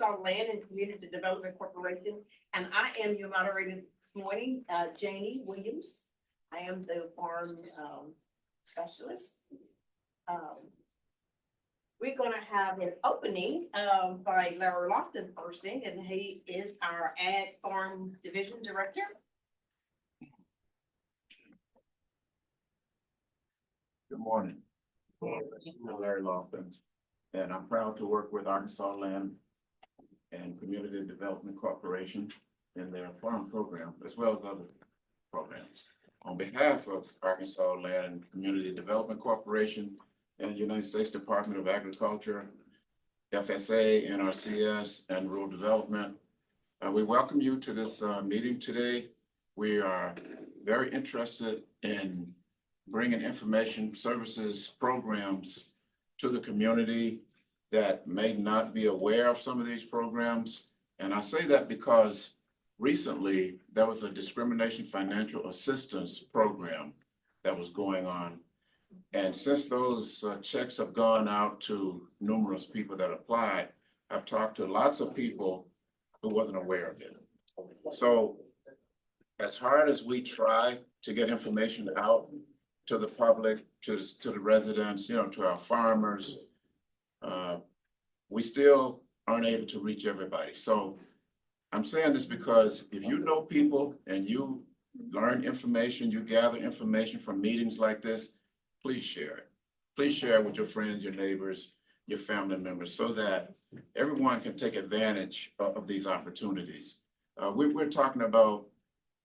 Arkansas Land and Community Development Corporation, and I am your moderator this morning, Janie Williams. I am the farm specialist. We're gonna have an opening by Larry Lofton first thing, and he is our Ag Farm Division Director. Good morning. I'm Larry Lofton, and I'm proud to work with Arkansas Land and Community Development Corporation in their farm program, as well as other programs. On behalf of Arkansas Land and Community Development Corporation and the United States Department of Agriculture, FSA, NRCS, and Rural Development, we welcome you to this meeting today. We are very interested in bringing information, services, programs to the community that may not be aware of some of these programs. And I say that because recently there was a discrimination financial assistance program that was going on. And since those checks have gone out to numerous people that applied, I've talked to lots of people who wasn't aware of it. So as hard as we try to get information out to the public, to the residents, to our farmers, we still aren't able to reach everybody. So I'm saying this because if you know people and you learn information, you gather information from meetings like this, please share it. Please share it with your friends, your neighbors, your family members, so that everyone can take advantage of these opportunities. We're talking about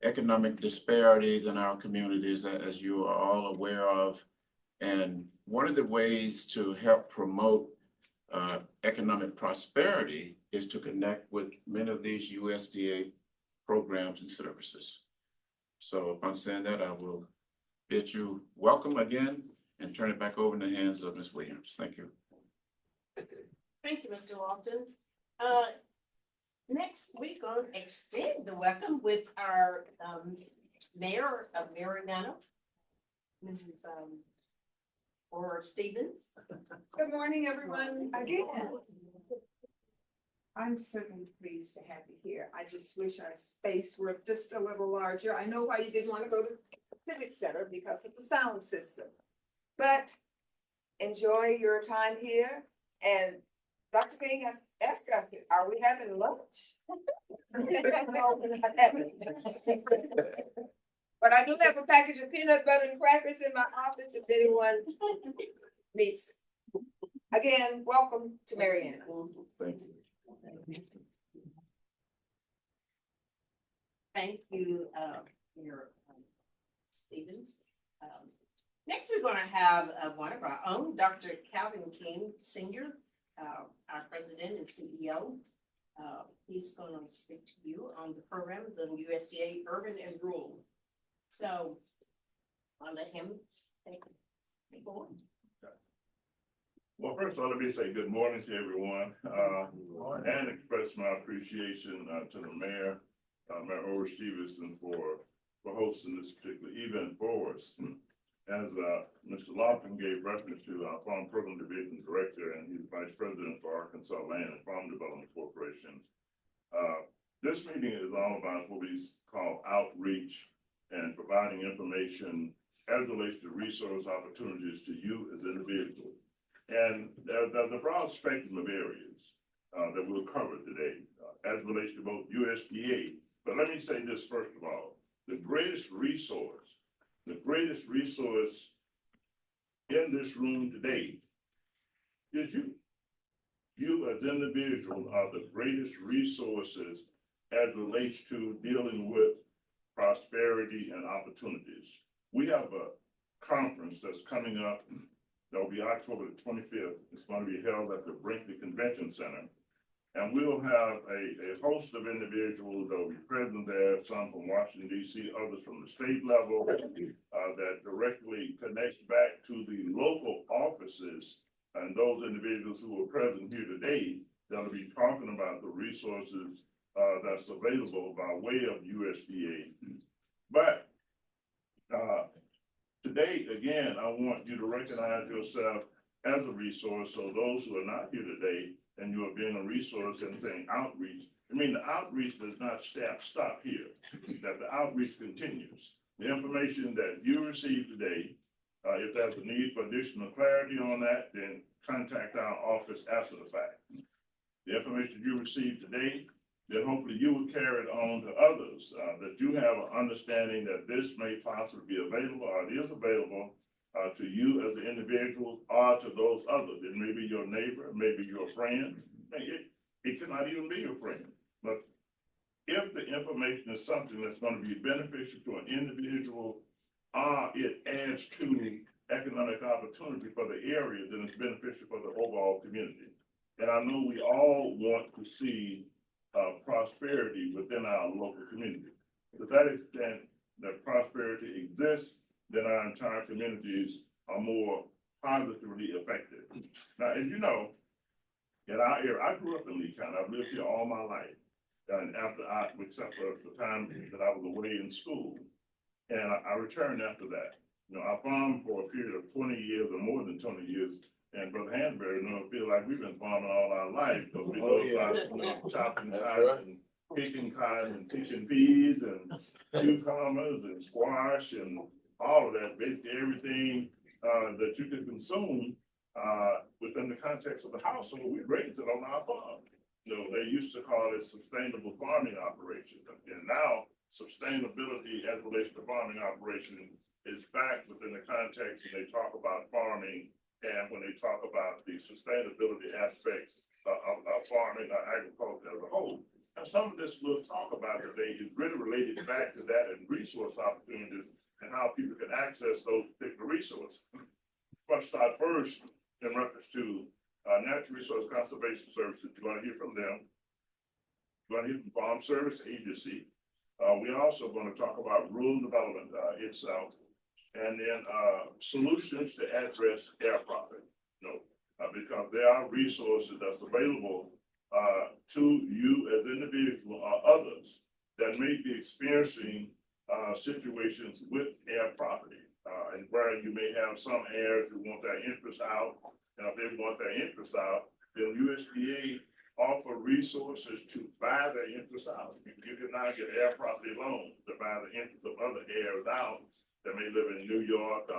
economic disparities in our communities, as you are all aware of. And one of the ways to help promote economic prosperity is to connect with many of these USDA programs and services. So upon saying that, I will bid you welcome again and turn it back over in the hands of Ms. Williams. Thank you. Thank you, Mr. Lofton. Next, we're going to extend the welcome with our mayor of Marianna, Mrs. Or Stevens. Good morning, everyone. Again, I'm certainly pleased to have you here. I just wish our space were just a little larger. I know why you didn't want to go to the Civic Center because of the sound system, but enjoy your time here. And Dr. King has asked us, are we having lunch? No, we're not having. But I do have a package of peanut butter and crackers in my office if anyone needs it. Again, welcome to Marianna. Thank you. Thank you, Mayor Stevens. Next, we're going to have one of our own, Dr. Calvin King, Sr., our president and CEO. He's going to speak to you on the programs of USDA Urban and Rural. So I'll let him take it on. Well, first of all, let me say good morning to everyone and express my appreciation to the mayor, Mayor Stevenson, for hosting this particular event for us. As Mr. Lofton gave reference to our Farm Program Division Director, and he's Vice President for Arkansas Land and Farm Development Corporation. This meeting is all about what we call outreach and providing information as it relates to resource opportunities to you as individuals. And there's a broad spectrum of areas that we'll cover today as it relates to both USDA. But let me say this first of all, the greatest resource in this room today is you. You as individuals are the greatest resources as it relates to dealing with prosperity and opportunities. We have a conference that's coming up. That'll be October the 25th. It's going to be held at the Brinkley Convention Center. And we'll have a host of individuals that will be present there, some from Washington, D.C., others from the state level, that directly connects back to the local offices and those individuals who are present here today that'll be talking about the resources that's available by way of USDA. But today, again, I want you to recognize yourself as a resource. So those who are not here today, and you are being a resource and saying outreach. I mean, the outreach does not stop here, that the outreach continues. The information that you received today, if there's a need for additional clarity on that, then contact our office after the fact. The information you received today, then hopefully you will carry it on to others, that you have an understanding that this may possibly be available, or it is available to you as an individual or to those others. It may be your neighbor, maybe your friend. It cannot even be your friend. But if the information is something that's going to be beneficial to an individual, or it adds to economic opportunity for the area, then it's beneficial for the overall community. And I know we all want to see prosperity within our local community. To that extent that prosperity exists, then our entire communities are more positively affected. Now, as you know, in our area, I grew up in Lee County. I've lived here all my life. And except for the time that I was away in school, and I returned after that. You know, I farmed for a period of 20 years or more than 20 years. And Brother Hansberry, you know, feel like we've been farming all our life. So we go about chopping cotton and picking cotton and picking peas and cucumbers and squash and all of that, basically everything that you can consume within the context of the household. We raised it on our farm. You know, they used to call it sustainable farming operation. And now sustainability as it relates to farming operation is back within the context when they talk about farming and when they talk about the sustainability aspects of farming or agriculture as a whole. And some of this we'll talk about today is really related back to that and resource opportunities and how people can access those particular resources. Let's start first in reference to Natural Resource Conservation Services. You're going to hear from them. You're going to hear from Farm Service Agency. We're also going to talk about rural development itself, and then solutions to address air poverty. You know, because there are resources that's available to you as individuals or others that may be experiencing situations with air poverty, and where you may have some heirs who want their interest out. And if they want their interest out, then USDA offer resources to buy their interest out. You can now get air property loans to buy the interest of other heirs out that may live in New York,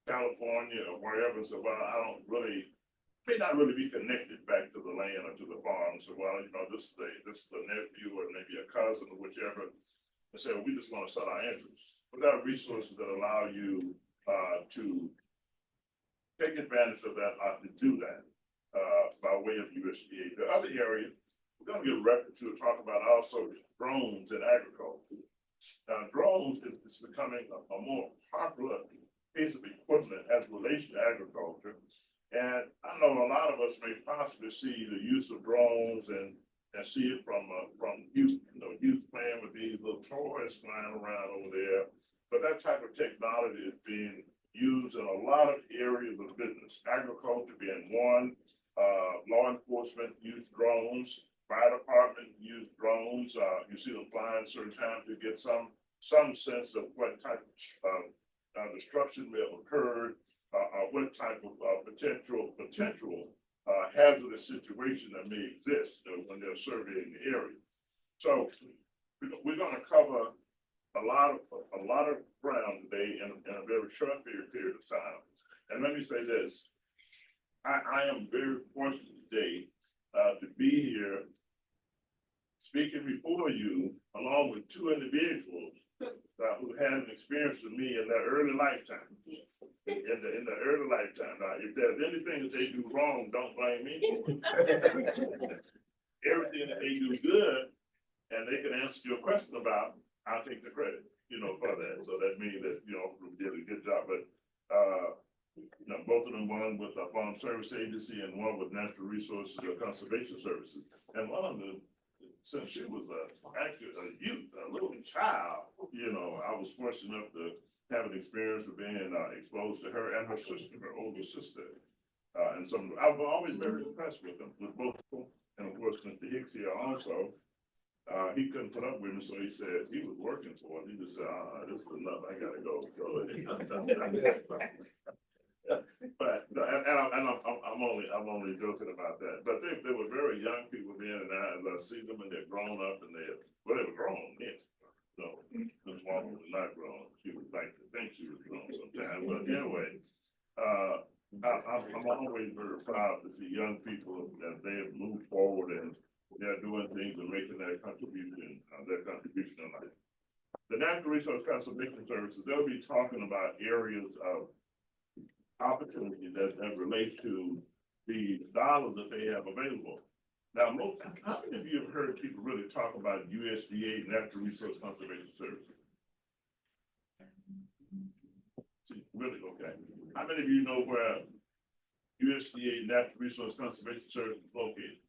California, or wherever. So, well, may not really be connected back to the land or to the farm. So, well, you know, this is the nephew or maybe a cousin or whichever. And say, well, we just want to sell our interest. But there are resources that allow you to take advantage of that, to do that by way of USDA. The other area we're going to get a record to talk about also drones in agriculture. Drones is becoming a more popular piece of equipment as it relates to agriculture. And I know a lot of us may possibly see the use of drones and see it from youth, youth playing with these little toys flying around over there. But that type of technology is being used in a lot of areas of business, agriculture being one, law enforcement use drones, fire department use drones. You see them flying certain times to get some sense of what type of destruction may have occurred, what type of potential hazardous situation that may exist when they're surveying the area. So we're going to cover a lot of ground today in a very short period of time. And let me say this, I am very fortunate today to be here speaking before you, along with two individuals who had an experience with me in their early lifetime. Yes. In the early lifetime. Now, if there's anything that they do wrong, don't blame me. Everything that they do good, and they can answer your question about, I'll take the credit, for that. So that means that, we did a good job. But, both of them, one with the Farm Service Agency and one with Natural Resources or Conservation Services. And one of them, since she was actually a youth, a little child, I was fortunate enough to have an experience of being exposed to her and her sister, her older sister. And I was always very impressed with them, with both of them. And of course, Mr. Hicks here also. He couldn't put up with me, so he said he was working for it. He just said, this is enough, I gotta go. But I'm I'm only joking about that, but they were very young people then, and I see them and they're grown up and well, they were grown then. No, this woman was not grown, she would like to think she was grown sometimes, but anyway, I'm always very proud to see young people that they have moved forward and they're doing things and making their contribution in life. The Natural Resource Conservation Services, they'll be talking about areas of opportunity that relate to the dollars that they have available. Now, how many of you have heard people really talk about USDA Natural Resource Conservation Services? See, really, okay. How many of you know where USDA Natural Resource Conservation Service is located?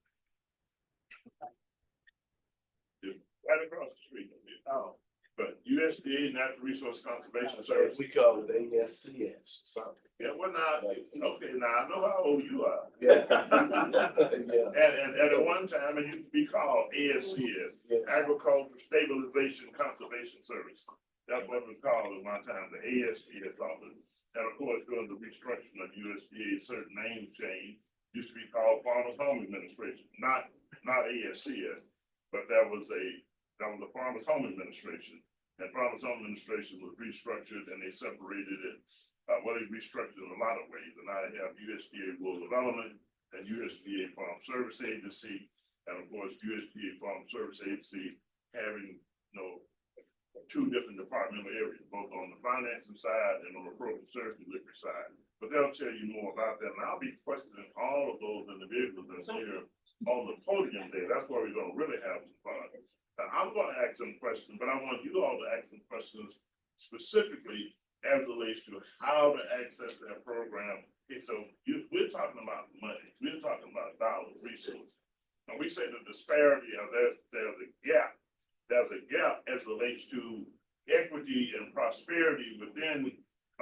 It's right across the street. Oh. But USDA Natural Resource Conservation Service. We call it ASCS, so. Yeah, well, now, okay, now I know how old you are. Yeah. And at one time, it used to be called ASCS, Yeah. Agriculture Stabilization Conservation Service. That's what it was called at one time, the ASCS office. And of course, during the restructuring of USDA, certain name change, used to be called Farmers Home Administration, not ASCS, but that was the Farmers Home Administration. And Farmers Home Administration was restructured and they separated it. Well, they restructured in a lot of ways. And now they have USDA Rural Development and USDA Farm Service Agency. And of course, USDA Farm Service Agency having, two different departmental areas, both on the financing side and on the program service delivery side. But they'll tell you more about that. And I'll be questioning all of those individuals that's here on the podium there. That's where we're going to really have some fun. Now, I'm going to ask some questions, but I want you all to ask some questions specifically as it relates to how to access that program. Okay, so we're talking about money. We're talking about dollars, resources. And we say the disparity of there's a gap. There's a gap as it relates to equity and prosperity within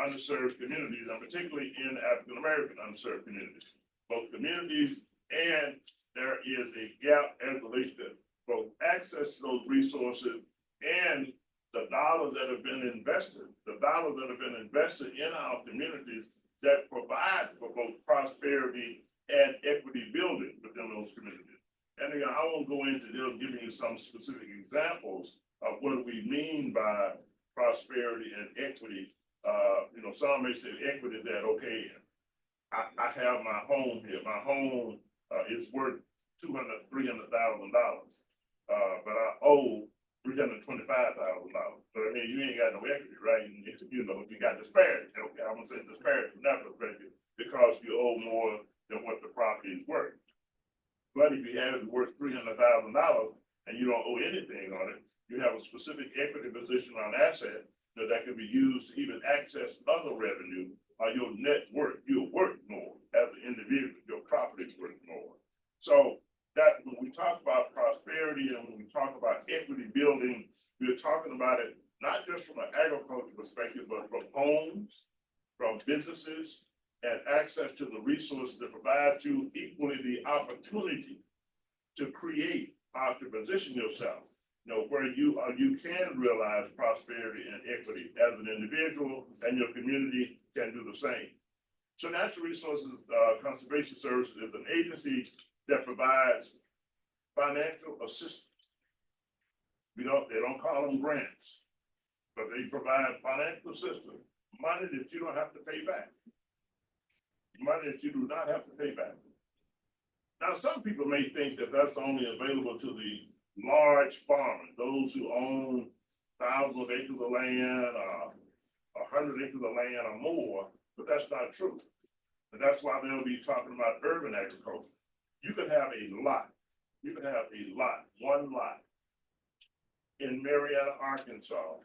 underserved communities, and particularly in African American underserved communities. Both communities, and there is a gap as it relates to both access to those resources and the dollars that have been invested, in our communities that provide for both prosperity and equity building within those communities. And again, I won't go into giving you some specific examples of what we mean by prosperity and equity. Some may say equity that, okay, I have my home here. My home is worth $200,000, $300,000, but I owe $325,000. So I mean, you ain't got no equity, right? You got disparity. Okay, I'm gonna say disparity from that perspective because you owe more than what the property is worth. But if you have it worth $300,000 and you don't owe anything on it, you have a specific equity position on asset that can be used to even access other revenue or your net worth. You're worth more as an individual. Your property is worth more. So that when we talk about prosperity and when we talk about equity building, we're talking about it not just from an agricultural perspective, but from homes, from businesses, and access to the resources that provide you equally the opportunity to create or to position yourself, where you can realize prosperity and equity as an individual, and your community can do the same. So Natural Resources Conservation Services is an agency that provides financial assistance. They don't call them grants, but they provide financial assistance, money that you don't have to pay back. Money that you do not have to pay back. Now, some people may think that that's only available to the large farmers, those who own thousands of acres of land, 100 acres of land or more, but that's not true. And that's why they'll be talking about urban agriculture. You can have a lot, one lot in Marietta, Arkansas,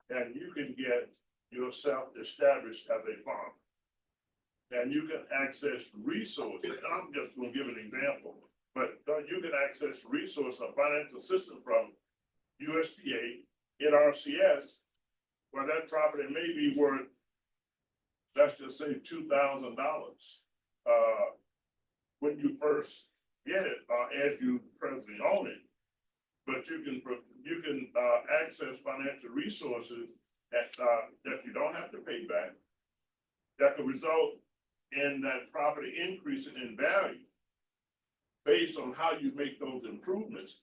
and you can get yourself established as a farmer. And you can access resources. And I'm just going to give an example, but you can access resources of financial assistance from USDA, NRCS, where that property may be worth, let's just say $2,000 when you first get it, as you presently own it. But you can access financial resources that you don't have to pay back. That could result in that property increasing in value based on how you make those improvements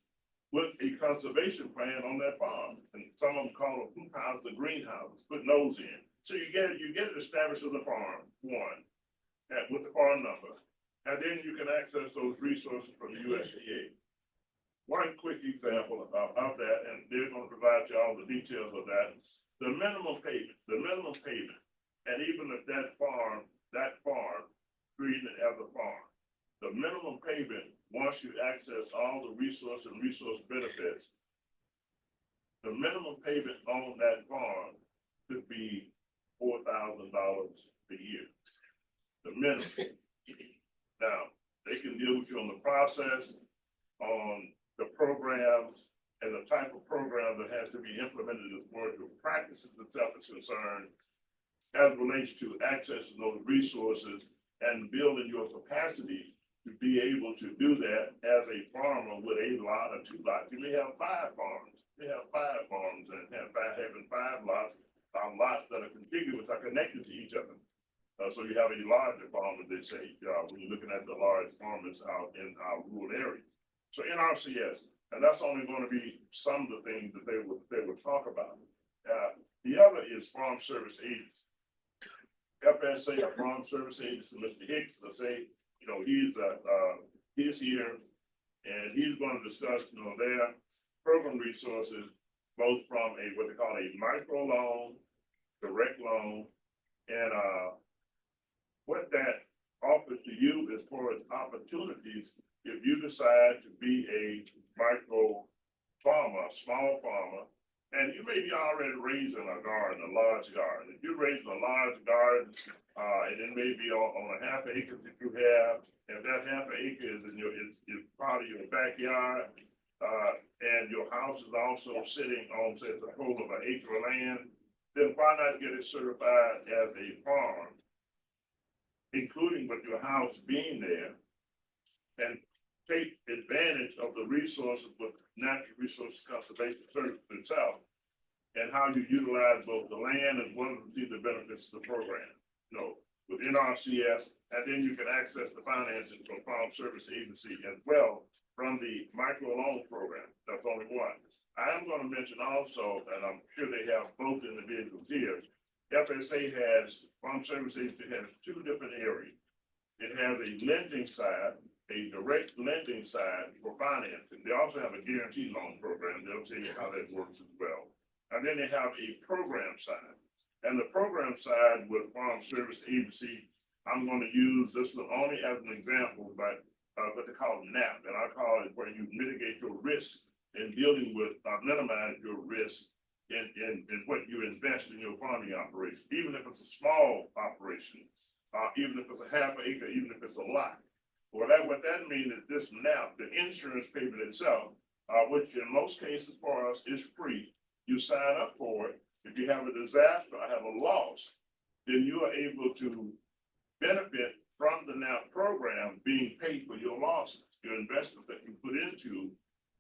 with a conservation plan on that farm. And some of them call them hoop houses, the greenhouses, put those in. So you get it established as a farm, one, and with the farm number. And then you can access those resources from the USDA. One quick example of that, and they're gonna provide you all the details of that. The minimum payment, and even if that farm, treated as a farm, the minimum payment, once you access all the resource and resource benefits, the minimum payment on that farm could be $4,000 a year. The minimum. Now, they can deal with you on the process, on the programs, and the type of program that has to be implemented as far as the practices itself is concerned, as relates to accessing those resources and building your capacity to be able to do that as a farmer with a lot or two lots. You may have 5 farms. You have 5 farms and having 5 lots, lots that are contiguous, are connected to each other. So you have a larger farm, as they say, when you're looking at the large farmers out in our rural areas. So NRCS, and that's only going to be some of the things that they would talk about. The other is farm service agents. FSA, farm service agents, and Mr. Hicks, let's say, he's here, and he's going to discuss, their program resources, both from what they call a micro loan, direct loan, and what that offers to you as far as opportunities if you decide to be a micro farmer, small farmer, and you may be already raising a garden, a large garden. If you're raising a large garden, and it may be on a half acre that you have, and that half acre is is part of your backyard, and your house is also sitting on, say, the whole of an acre of land, then why not get it certified as a farm, including with your house being there, and take advantage of the resources with Natural Resources Conservation Service itself, and how you utilize both the land and one of the benefits of the program, with NRCS, and then you can access the financing from Farm Service Agency as well from the micro loan program. That's only one. I am going to mention also, and I'm sure they have both individuals here, FSA Farm Service Agency has 2 different areas. It has a lending side, a direct lending side for financing. They also have a guaranteed loan program. They'll tell you how that works as well. And then they have a program side. And the program side with Farm Service Agency, I'm going to use this one only as an example, but what they call NAP, and I call it where you mitigate your risk in dealing with, minimize your risk in what you invest in your farming operation, even if it's a small operation, even if it's a half acre, even if it's a lot. What that means is this NAP, the insurance payment itself, which in most cases for us is free. You sign up for it. If you have a disaster or have a loss, then you are able to benefit from the NAP program being paid for your losses, your investments that you put into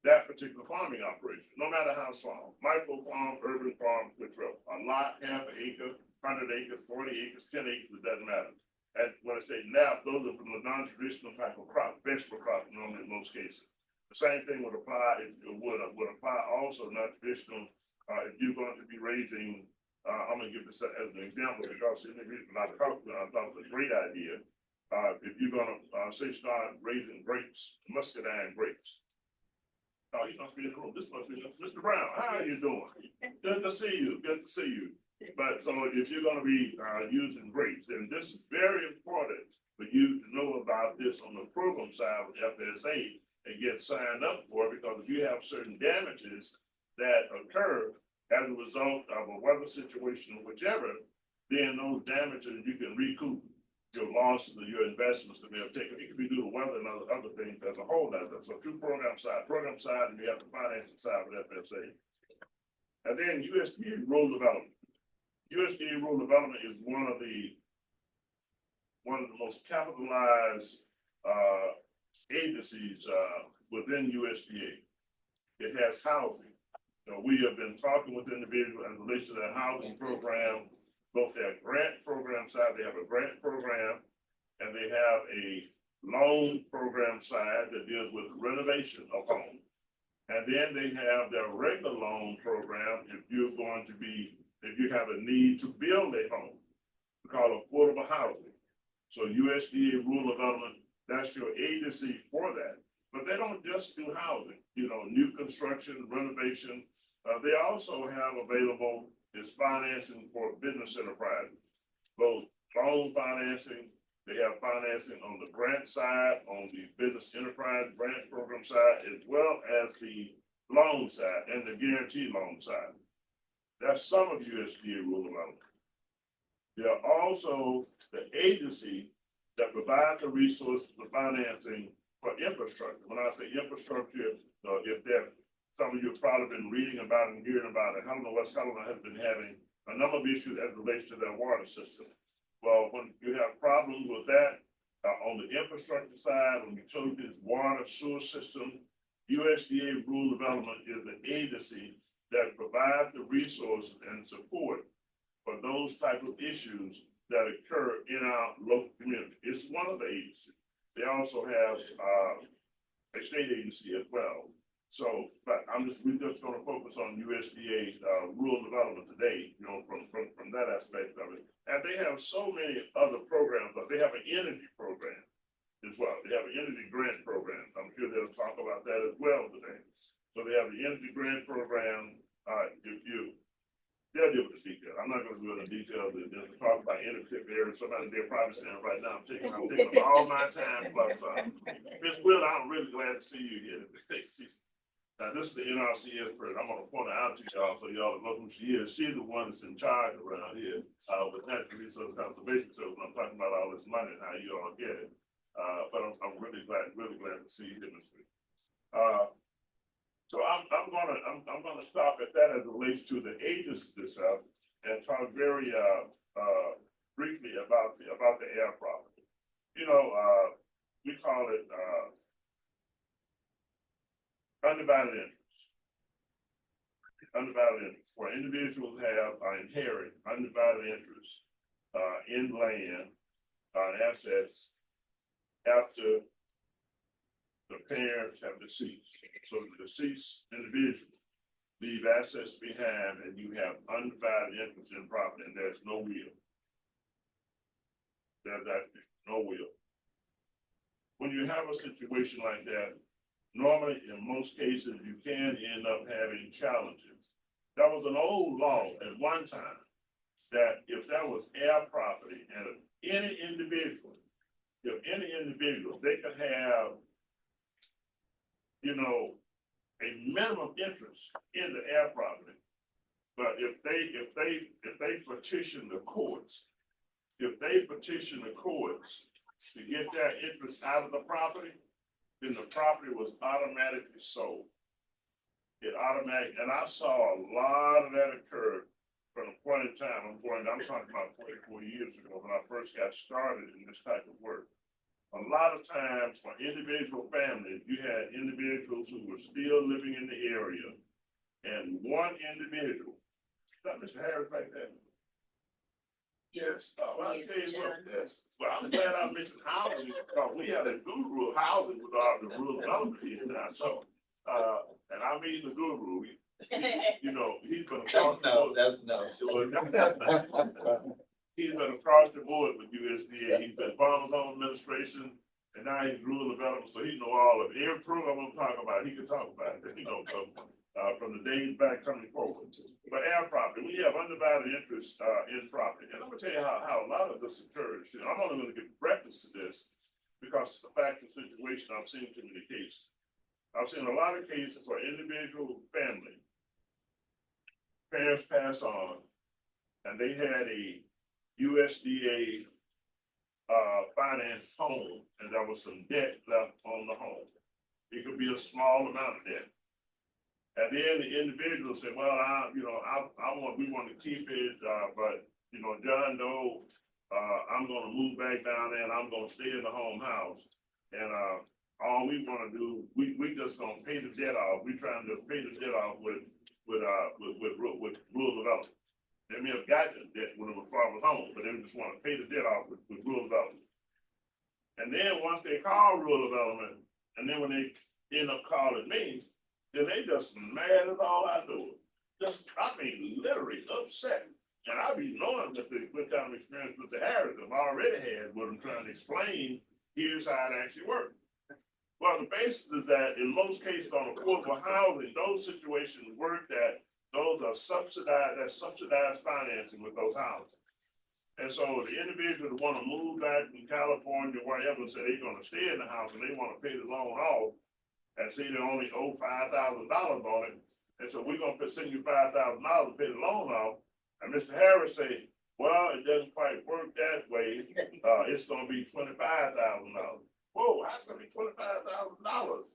that particular farming operation, no matter how small, micro farm, urban farm, a lot, half an acre, 100 acres, 40 acres, 10 acres, it doesn't matter. And when I say NAP, those are from the non-traditional type of crop, vegetable crop, normally in most cases. The same thing would apply, would apply also non-traditional, if you're going to be raising, I'm going to give this as an example because in the reason I thought it was a great idea. If you're going to say start raising grapes, muscadine grapes. Oh, you must be in the room. This must be Mr. Brown. How are you doing? Good to see you. Good to see you. But so if you're going to be using grapes, then this is very important for you to know about this on the program side with FSA and get signed up for it, because if you have certain damages that occur as a result of a weather situation or whichever, then those damages you can recoup your losses or your investments that may have taken. It could be due to weather and other things as a whole. So 2 program side, and you have the financing side with FSA. And then USDA rural development. USDA rural development is one of the most capitalized agencies within USDA. It has housing. We have been talking with individuals in relation to their housing program, both their grant program side. They have a grant program, and they have a loan program side that deals with renovation of homes. And then they have their regular loan program if you're going to be, if you have a need to build a home, we call it affordable housing. So USDA rule of government, that's your agency for that. But they don't just do housing, you know, new construction, renovation. They also have available is financing for business enterprises, both loan financing. They have financing on the grant side, on the business enterprise grant program side, as well as the loan side and the guarantee loan side. That's some of USDA rule of law. They are also the agency that provides the resources for financing for infrastructure. When I say infrastructure, if there, some of you have probably been reading about and hearing about it. Helena, West Helena has been having a number of issues as it relates to their water system. Well, when you have problems with that, on the infrastructure side, on utilities, water, sewer system, USDA rural development is the agency that provides the resources and support for those type of issues that occur in our local community. It's one of the agencies. They also have a state agency as well. So, but we're just gonna focus on USDA rural development today, you know, from that aspect of it. And they have so many other programs, but they have an energy program as well. They have an energy grant program. I'm sure they'll talk about that as well today. So they have the energy grant program. They'll deal with the detail. I'm not gonna go into detail. They'll talk about energy there. Somebody they're probably saying right now, I'm taking up all my time plus. Ms. Will, I'm really glad to see you here. Now, this is the NRCS person. I'm gonna point her out to y'all so y'all know who she is. She's the one that's in charge around here with Natural Resource Conservation. So when I'm talking about all this money and how you all get it. But I'm really glad to see you here, Mr. So I'm gonna stop at that as it relates to the agency itself and talk very briefly about the air property. You know, we call it undivided interest. Undivided interest, where individuals have inherit undivided interest in land assets after the parents have deceased. So the deceased individual leave assets behind and you have undivided interest in property and there's no will. There's actually no will. When you have a situation like that, normally in most cases, you can end up having challenges. That was an old law at one time that if that was air property and any individual, they could have, you know, a minimum interest in the air property. But if they petition the courts, to get their interest out of the property, then the property was automatically sold. And I saw a lot of that occur from a point in time. I'm talking about 44 years ago when I first got started in this type of work. A lot of times for individual families, you had individuals who were still living in the area. And one individual, is that Mr. Harris right there? Yes. Well, Yes, yes. Well, I'm glad I mentioned housing because we have a guru of housing with the rural development here now. So, and I mean the guru. You know, he's been across the board. He's been across the board with USDA. He's been Farmers Home Administration, and now he's rural development. So he know all of it. Every program I'm gonna talk about, he can talk about it. You know, from the days back coming forward. But air property, we have undivided interest in property. And I'm gonna tell you how a lot of this occurs. You know, I'm only gonna give breakfast to this because it's a factual situation. I've seen too many cases. I've seen a lot of cases where individual family, parents pass on, and they had a USDA financed home, and there was some debt left on the home. It could be a small amount of debt. And then the individual said, well, we want to keep it, but, you know, John Doe, I'm going to move back down there and I'm going to stay in the home house. And all we want to do, we just going to pay the debt off. We trying to pay the debt off with rural development. They may have gotten the debt when it was farmers home, but they just want to pay the debt off with rural development. And then once they call rural development, and then when they end up calling me, then they just mad as all I do. Just, I mean, literally upset. And I be knowing what kind of experience Mr. Harris have already had with him trying to explain, here's how it actually works. Well, the basis is that in most cases on affordable housing, those situations work that those are subsidized, that's subsidized financing with those houses. And so the individuals that want to move back from California, wherever, say they're gonna stay in the house and they want to pay the loan off, and say they only owe $5,000 on it, and so we're gonna send you $5,000 to pay the loan off. And Mr. Harris say, well, it doesn't quite work that way. It's gonna be $25,000. Whoa, how's it gonna be $25,000?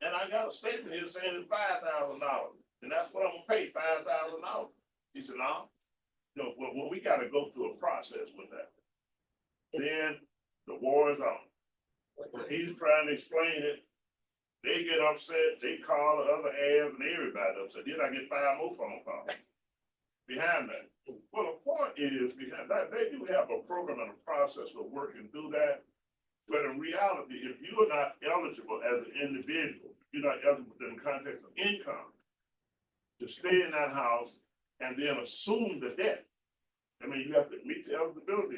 And I got a statement here saying it's $5,000, and that's what I'm gonna pay, $5,000. He said, no. No, well, we gotta go through a process with that. Then the war is on. He's trying to explain it. They get upset, they call the other ads and everybody upset. Then I get 5 more phone calls behind that. Well, the point is behind that, they do have a program and a process for working through that. But in reality, if you are not eligible as an individual, you're not eligible in the context of income to stay in that house and then assume the debt. I mean, you have to meet the eligibility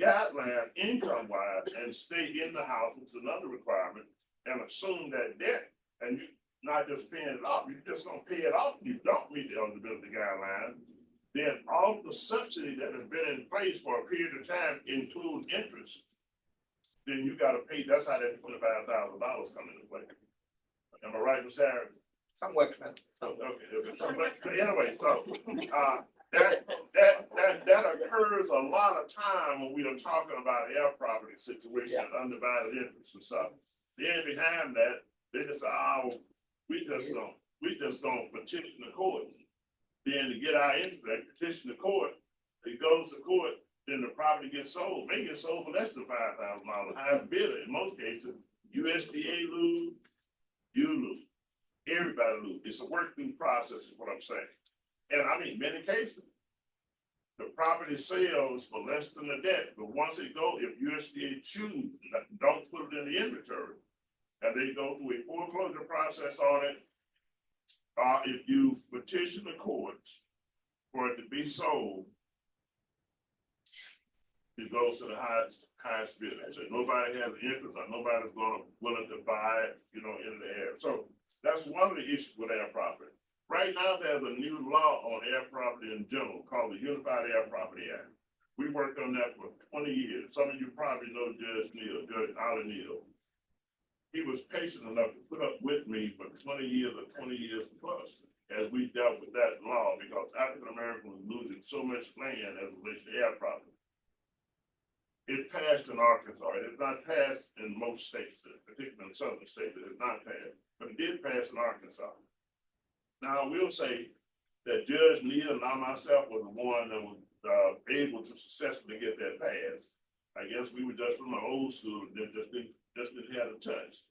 guideline income-wise and stay in the house, which is another requirement, and assume that debt. And you not just paying it off, you're just gonna pay it off if you don't meet the eligibility guideline. Then all the subsidy that has been in place for a period of time, include interest. Then you gotta pay, that's how that $25,000 come into play. Am I right, Ms. Harris? Somewhat. Okay, so, but anyway, so, that occurs a lot of time when we are talking about air property situation, undivided interest and stuff. Then behind that, they just say, oh, we just don't petition the court. Then to get our interest, they petition the court, it goes to court, then the property gets sold, may get sold for less than $5,000, highest bidder. In most cases, USDA lose, you lose. Everybody lose. It's a work through process is what I'm saying. And I mean, many cases, the property sells for less than the debt, but once it goes, if USDA choose, don't put it in the inventory, and they go through a foreclosure process on it, if you petition the courts for it to be sold, it goes to the highest bidder. So nobody has interest, or nobody's willing to buy it, in the air. So that's one of the issues with air property. Right now, there's a new law on air property in general called the Unified Air Property Act. We worked on that for 20 years. Some of you probably know Judge Ollie Neal. He was patient enough to put up with me for 20 years or 20 years plus as we dealt with that law, because African Americans were losing so much land as it relates to air property. It passed in Arkansas. It has not passed in most states, particularly in southern states, it has not passed, but it did pass in Arkansas. Now, I will say that Judge Neal and I myself was the one that was able to successfully get that passed. I guess we were just from the old school that just didn't have a touch.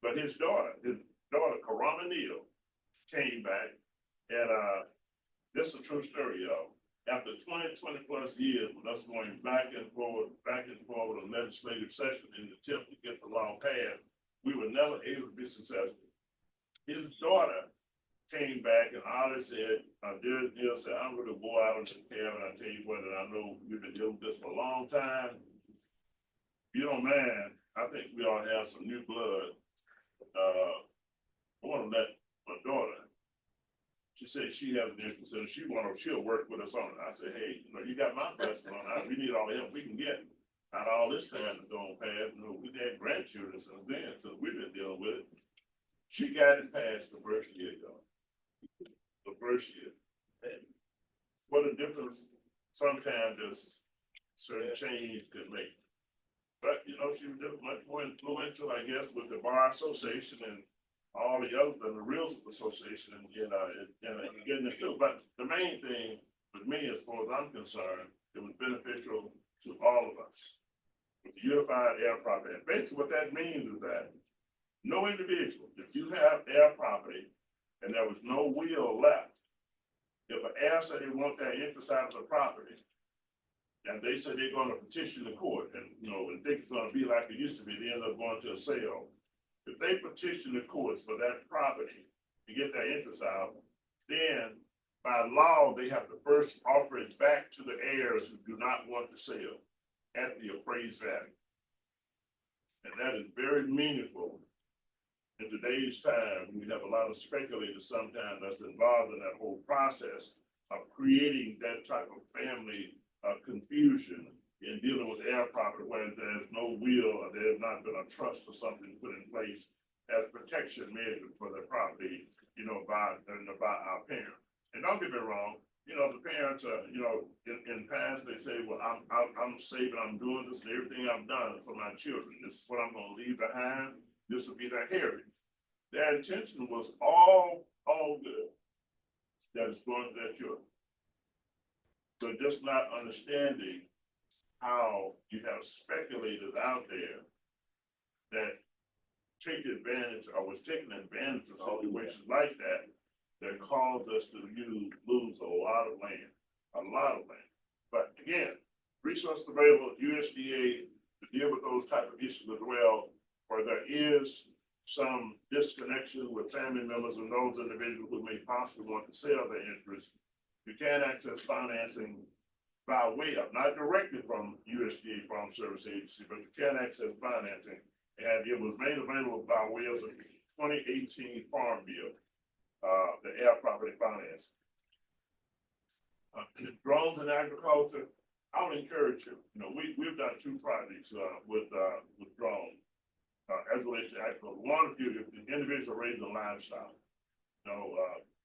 But his daughter, Karama Neal, came back, and this is a true story, y'all. After 20 plus years with us going back and forth with a legislative session in the attempt to get the law passed, we were never able to be successful. His daughter came back and Ollie said, Judge Neal said, I'm going to go out on this cabin. I tell you what, and I know we've been dealing with this for a long time. If you don't mind, I think we ought to have some new blood. I want to let my daughter, she said she has an interest in it. She'll work with us on it. I said, hey, you got my blessing on it. We need all the help we can get. Not all this time to go past. We had grandchildren since then, so we've been dealing with it. She got it past the first year, y'all. The first year. And what a difference sometimes this certain change could make. But, she was just much more influential, I guess, with the Bar Association and all the others, and the Realtors Association, and getting it through. But the main thing with me, as far as I'm concerned, it was beneficial to all of us. With the Unified Air Property. And basically what that means is that no individual, if you have air property and there was no will left, if an heir said they want their interest out of the property, And they said they're gonna petition the court and, and think it's gonna be like it used to be, they end up going to a sale. If they petition the courts for that property to get their interest out, then by law, they have to first offer it back to the heirs who do not want the sale at the appraised value. And that is very meaningful in today's time. We have a lot of speculators sometimes that's involved in that whole process of creating that type of family confusion in dealing with heir property where there's no will or there has not been a trust or something put in place as protection measure for the property, by our parents. And don't get me wrong, the parents are, in past, they say, well, I'm saving, I'm doing this, and everything I've done is for my children. This is what I'm gonna leave behind. This will be their heritage. Their intention was all good. That is going to their children. But just not understanding how you have speculators out there that take advantage or was taking advantage of situations like that caused us to lose a lot of land. But again, resources available at USDA to deal with those type of issues as well, where there is some disconnection with family members and those individuals who may possibly want to sell their interest. You can access financing by way of, not directly from USDA Farm Service Agency, but you can access financing. And it was made available by way of the 2018 Farm Bill, the air property finance. Drones in agriculture, I would encourage you. We've done 2 projects with drones as relates to agriculture. One, if the individual raising livestock,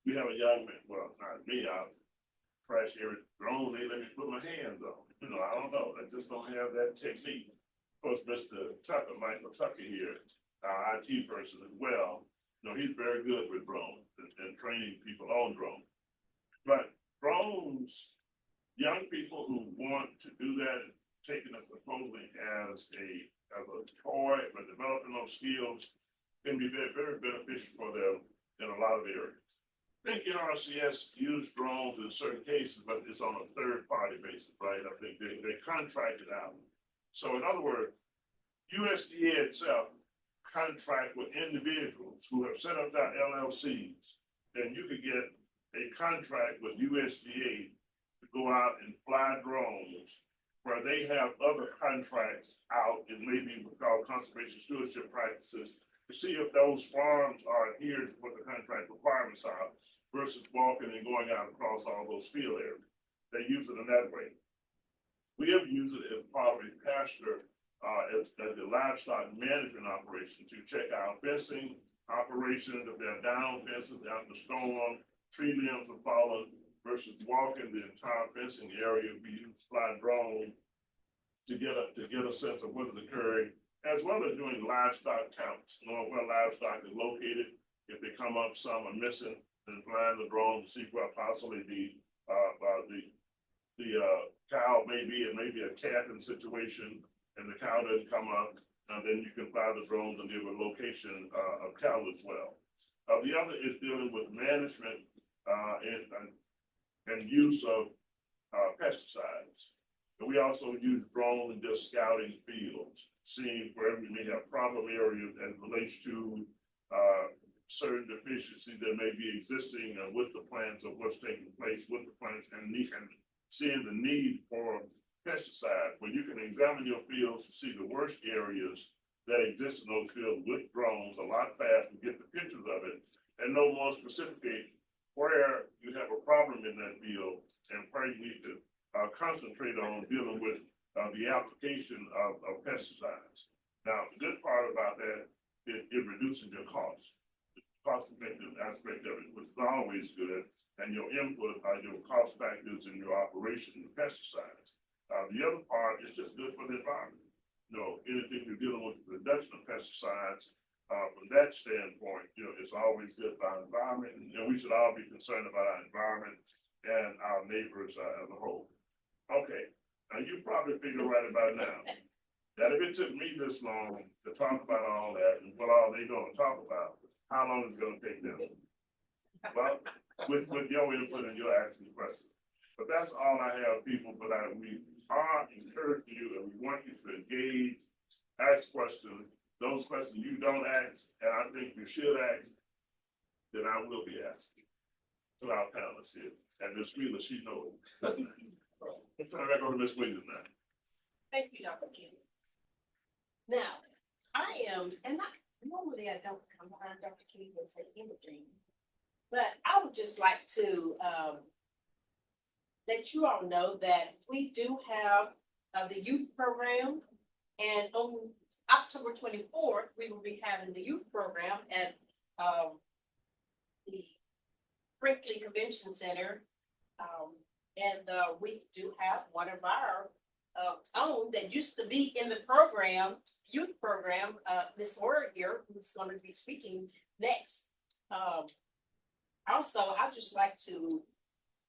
we have a young man. Well, not me. I crash every drone they let me put my hands on. I don't know. I just don't have that technique. Of course, Mr. Tucker, Michael Tucker here, our IT person as well. He's very good with drones and training people on drones. But drones, young people who want to do that, taking it supposedly as a toy, but developing those skills can be very, very beneficial for them in a lot of areas. I think NRCS use drones in certain cases, but it's on a third-party basis, right? I think they contract it out. So in other words, USDA itself contract with individuals who have set up their LLCs. Then you could get a contract with USDA to go out and fly drones where they have other contracts out and maybe what's called conservation stewardship practices to see if those farms are adhered to what the contract requirements are versus walking and going out across all those field areas. They use it in that way. We have used it as part of a pasture as the livestock management operation to check out fencing operations, if they're down fences after the storm, tree limbs have fallen, versus walking the entire fencing area. We use fly drone to get a sense of what is occurring, as well as doing livestock counts, knowing where livestock is located. If they come up, some are missing, then flying the drone to see where possibly the cow may be. It may be a calving situation, and the cow doesn't come up, and then you can fly the drones and give a location of cow as well. The other is dealing with management and use of pesticides. And we also use drones and just scouting fields, seeing where we may have problem areas as relates to certain deficiencies that may be existing with the plants or what's taking place with the plants, and seeing the need for pesticide, where you can examine your fields to see the worst areas that exist in those fields with drones a lot faster, get the pictures of it, and know more specifically where you have a problem in that field and where you need to concentrate on dealing with the application of pesticides. Now, the good part about that is reducing your costs. The cost-effective aspect of it, which is always good, and your input are your cost factors in your operation of pesticides. The other part is just good for the environment. Anything you're dealing with the reduction of pesticides, from that standpoint, it's always good for our environment, and we should all be concerned about our environment and our neighbors as a whole. Okay, now you probably figure right about now that if it took me this long to talk about all that and what all they gonna talk about, how long is it gonna take them? Well, with your input and your asking questions. But that's all I have, people, but we are encouraging you and we want you to engage, ask questions, those questions you don't ask, and I think you should ask, then I will be asking to our panelists here, and Ms. Wheeler, she knows. Turn it back over to Ms. Williams now. Thank you, Dr. King. Now, I am, and normally I don't come behind Dr. King and say anything, but I would just like to let you all know that we do have the youth program, and on October 24th, we will be having the youth program at the Brinkley Convention Center. And we do have one of our own that used to be in the program, youth program, Ms. Ward here, who's going to be speaking next. Also, I'd just like to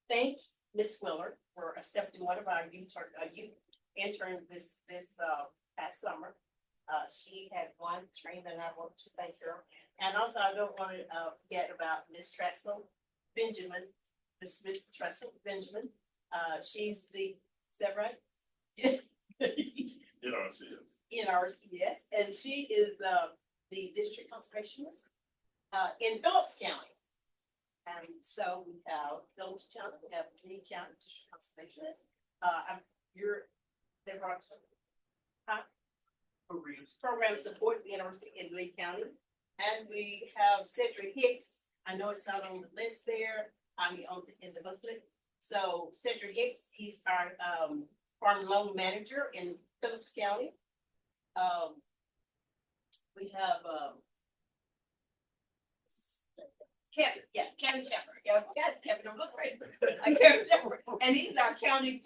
thank Ms. Willer for accepting one of our youth interns this past summer. She had one trained, and I want to thank her. And also, I don't want to forget about Ms. Tressel Benjamin, Miss Tressel Benjamin. She's the, is that right? NRCS, and she is the district conservationist in Phillips County. And so we have Phillips County, we have Lee County District Conservationist. They're program support the NRC in Lee County. And we have Cedric Hicks. I know it's not on the list there. In the booklet. So Cedric Hicks, he's our farm loan manager in Phillips County. We have Kevin Shepherd. Yeah, we got Kevin on the right. Kevin Shepherd, and he's our county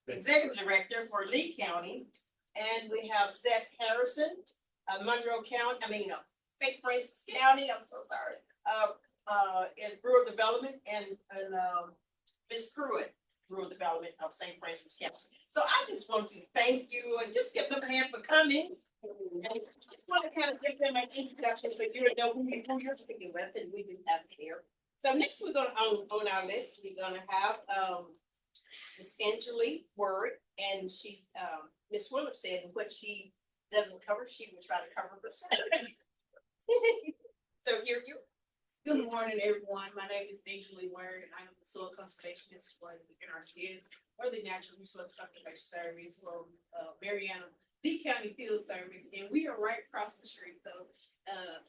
executive director for Lee County. And we have Seth Harrison, Monroe County. St. Francis County. I'm so sorry. In rural development, and Ms. Pruitt, rural development of St. Francis County. So I just want to thank you and just give them a hand for coming. And I just want to kind of give them an introduction so you know who you're speaking with, and we do have it here. So next we're going to, on our list, we're going to have Ms. Angelique Word, and she's, Ms. Willard said what she doesn't cover, she will try to cover herself. So here you. Good morning, everyone. My name is Angelique Word, and I am the soil conservationist for the NRCS, or the Natural Resource Conservation Service for Mariana Lee County Field Service, and we are right across the street. So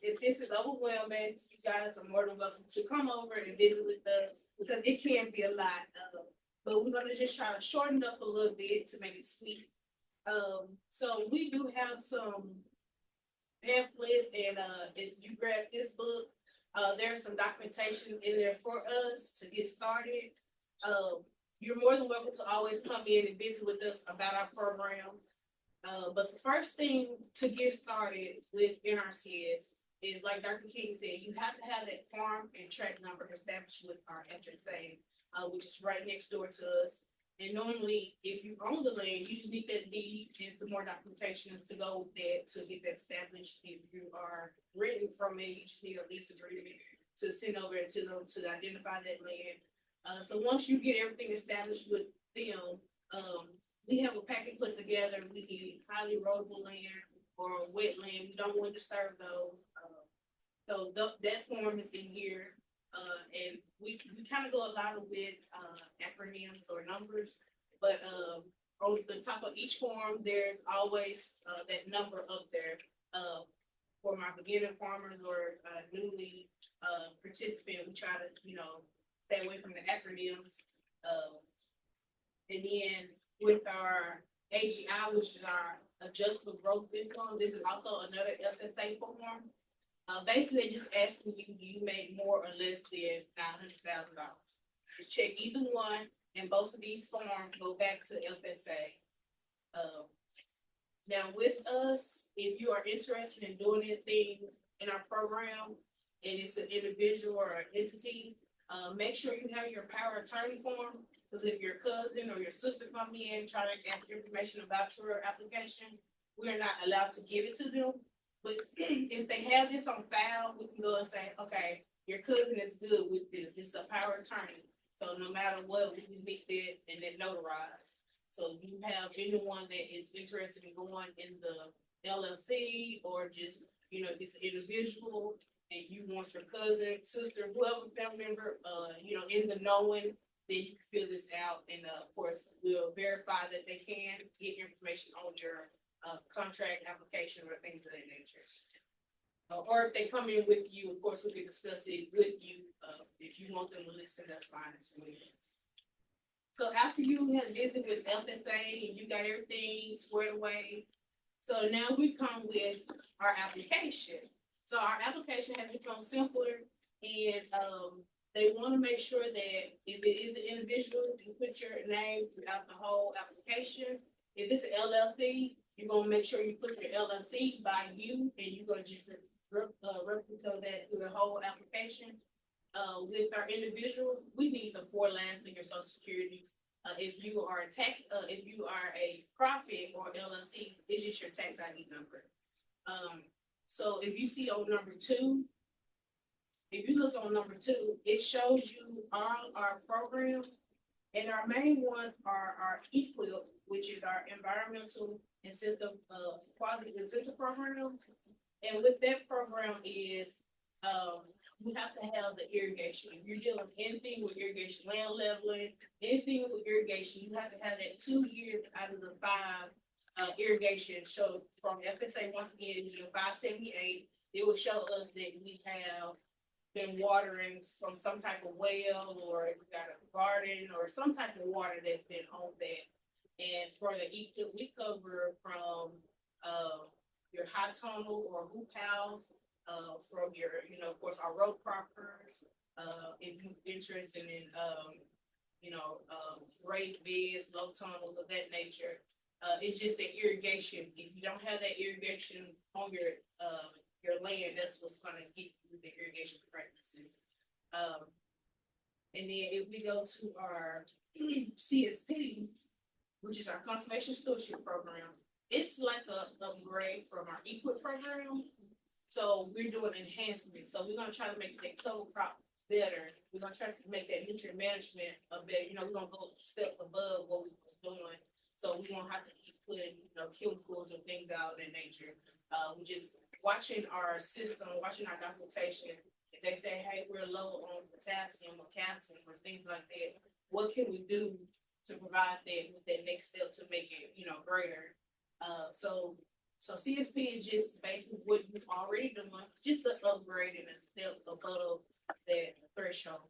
if this is overwhelming, you guys are more than welcome to come over and visit with us, because it can be a lot. But we're gonna just try to shorten up a little bit to make it sweet. So we do have some pamphlets, and if you grab this book, there's some documentation in there for us to get started. You're more than welcome to always come in and visit with us about our programs. But the first thing to get started with NRCS is, like Dr. King said, you have to have that farm and tract number established with our FSA, which is right next door to us. And normally, if you own the land, you just need that deed and some more documentation to go with that to get that established. If you are renting from it, you just need a lease agreement to send over to them to identify that land. So once you get everything established with them, we have a packet put together. We need highly erodible land or wetland. We don't want to disturb those. So that form is in here. And we kind of go a lot with acronyms or numbers, but on the top of each form, there's always that number up there for my beginner farmers or newly participant. We try to, stay away from the acronyms. And then with our AGI, which is our adjustable growth income, this is also another FSA form. Basically, just asking you, do you make more or less than $900,000? Just check either one, and both of these forms go back to FSA. Now, with us, if you are interested in doing anything in our program, and it's an individual or an entity, make sure you have your power of attorney form, because if your cousin or your sister come in and try to ask information about your application, we are not allowed to give it to them. But if they have this on file, we can go and say, okay, your cousin is good with this. This is a power of attorney. So no matter what, we can make that and then notarize. So if you have anyone that is interested in going in the LLC or just, you know, if it's an individual and you want your cousin, sister, whoever family member, in the knowing, then you can fill this out and, of course, we'll verify that they can get information on your, contract application or things of that nature. Or if they come in with you, of course, we can discuss it with you. If you want them to listen, that's fine as well. So after you have visited with FSA and you got everything squared away, so now we come with our application. So our application has become simpler and, they want to make sure that if it is an individual, you put your name throughout the whole application. If it's an LLC, you're gonna make sure you put your LLC by you and you're gonna just replicate that through the whole application. With our individual, we need the 4 lines of your social security. If you are if you are a profit or LLC, it's just your tax ID number. So if you see on number 2, if you look on number 2, it shows you all our programs. And our main ones are our EQUIP, which is our environmental incentive, quality incentive program. And with that program is, you have to have the irrigation. If you're dealing with anything with irrigation, land leveling, anything with irrigation, you have to have that 2 years out of the 5 irrigation. So from FSA, once again, in 578, it will show us that we have been watering from some type of well, or we got a garden, or some type of water that's been on that. And for the EQUIP, we cover from your high tunnel or hoop house, from your, of course, our road croppers. If you're interested in, raised beds, low tunnels of that nature. It's just the irrigation. If you don't have that irrigation on your land, that's what's gonna get you the irrigation practices. And then if we go to our CSP, which is our conservation stewardship program, it's like a upgrade from our EQUIP program. So we're doing enhancements. So we're gonna try to make that cover crop better. We're gonna try to make that nutrient management better. We're gonna go a step above what we was doing. So we won't have to keep putting, chemicals or things out in nature. We just watching our system, watching our documentation. If they say, hey, we're low on potassium or calcium or things like that, what can we do to provide that with that next step to make it, greater? So CSP is just basically what you've already done, just the upgrade and a step above that threshold.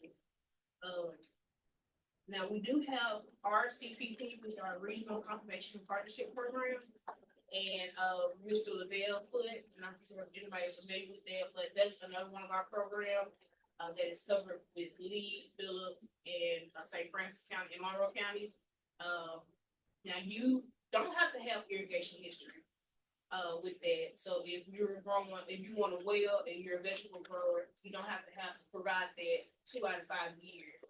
Now we do have RCPP, which is our Regional Conservation Partnership Program. And Mr. Lavelle put, and I'm sure anybody is familiar with that, but that's another one of our programs that is covered with Lee, Phillips, and St. Francis County and Monroe County. Now you don't have to have irrigation history with that. So if you want a well and you're a vegetable grower, you don't have to provide that 2 out of 5 years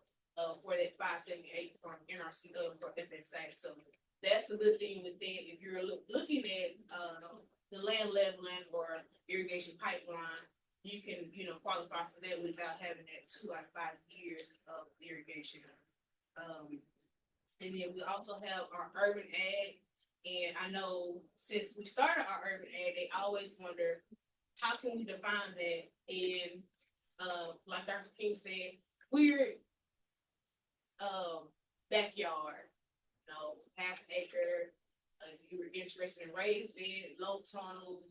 for that 578 from NRC for FSA. So that's a good thing with that. If you're looking at the land leveling or irrigation pipeline, you can, qualify for that without having that 2 out of 5 years of irrigation. And then we also have our urban ag. And I know since we started our urban ag, they always wonder, how can we define that? And like Dr. King said, we're backyard. Half acre, if you were interested in raised bed, low tunnel,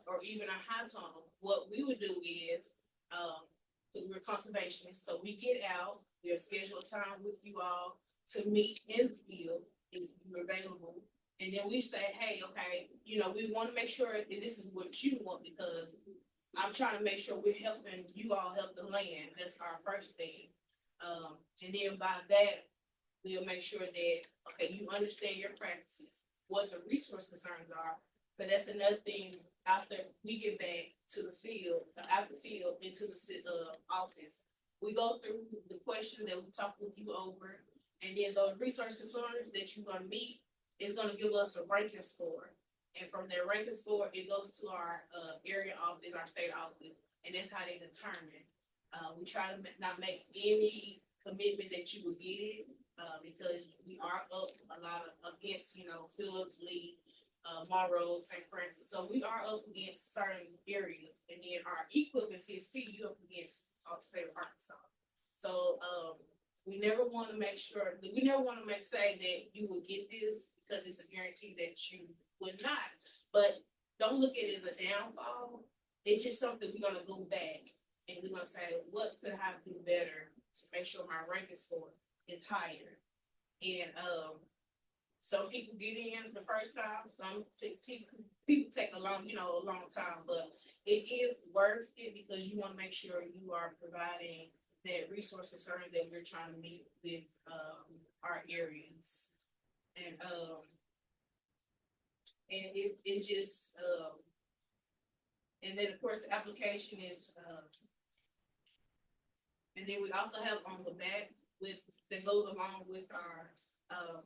or even a high tunnel, what we would do is, because we're conservationists, so we get out, we'll schedule a time with you all to meet in the field if you're available. And then we say, hey, okay, we want to make sure that this is what you want, because I'm trying to make sure we're helping you all help the land. That's our first thing. And then by that, we'll make sure that, okay, you understand your practices, what the resource concerns are. But that's another thing, after we get back to the field, out the field into the office, we go through the questions that we talk with you over, and then those resource concerns that you're gonna meet is gonna give us a ranking score. And from that ranking score, it goes to our area office, our state office, and that's how they determine. We try to not make any commitment that you will get it, because we are up a lot of against, Phillips, Lee, Monroe, St. Francis. So we are up against certain areas, and then our equivalent CSP, you up against all the state of Arkansas. So, we never want to say that you will get this because it's a guarantee that you would not. But don't look at it as a downfall. It's just something we're gonna go back and we're gonna say, what could I do better to make sure my ranking score is higher? And some people get in the first time, some people take a long time, but it is worth it because you want to make sure you are providing that resource concern that we're trying to meet with our areas. And it's just and then of course the application is and then we also have on the back that goes along with our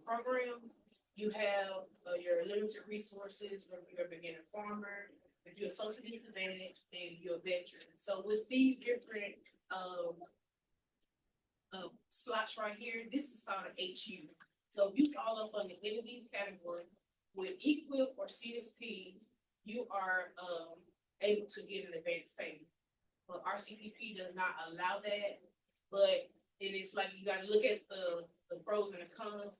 program. You have your limited resources, whether you're a beginner farmer, if you're a socially disadvantaged, and you're a veteran. So with these different slots right here, this is called an HU. So if you fall up under any of these categories with EQUIP or CSP, you are able to get an advance payment. But RCPP does not allow that, but it is like you got to look at the pros and the cons,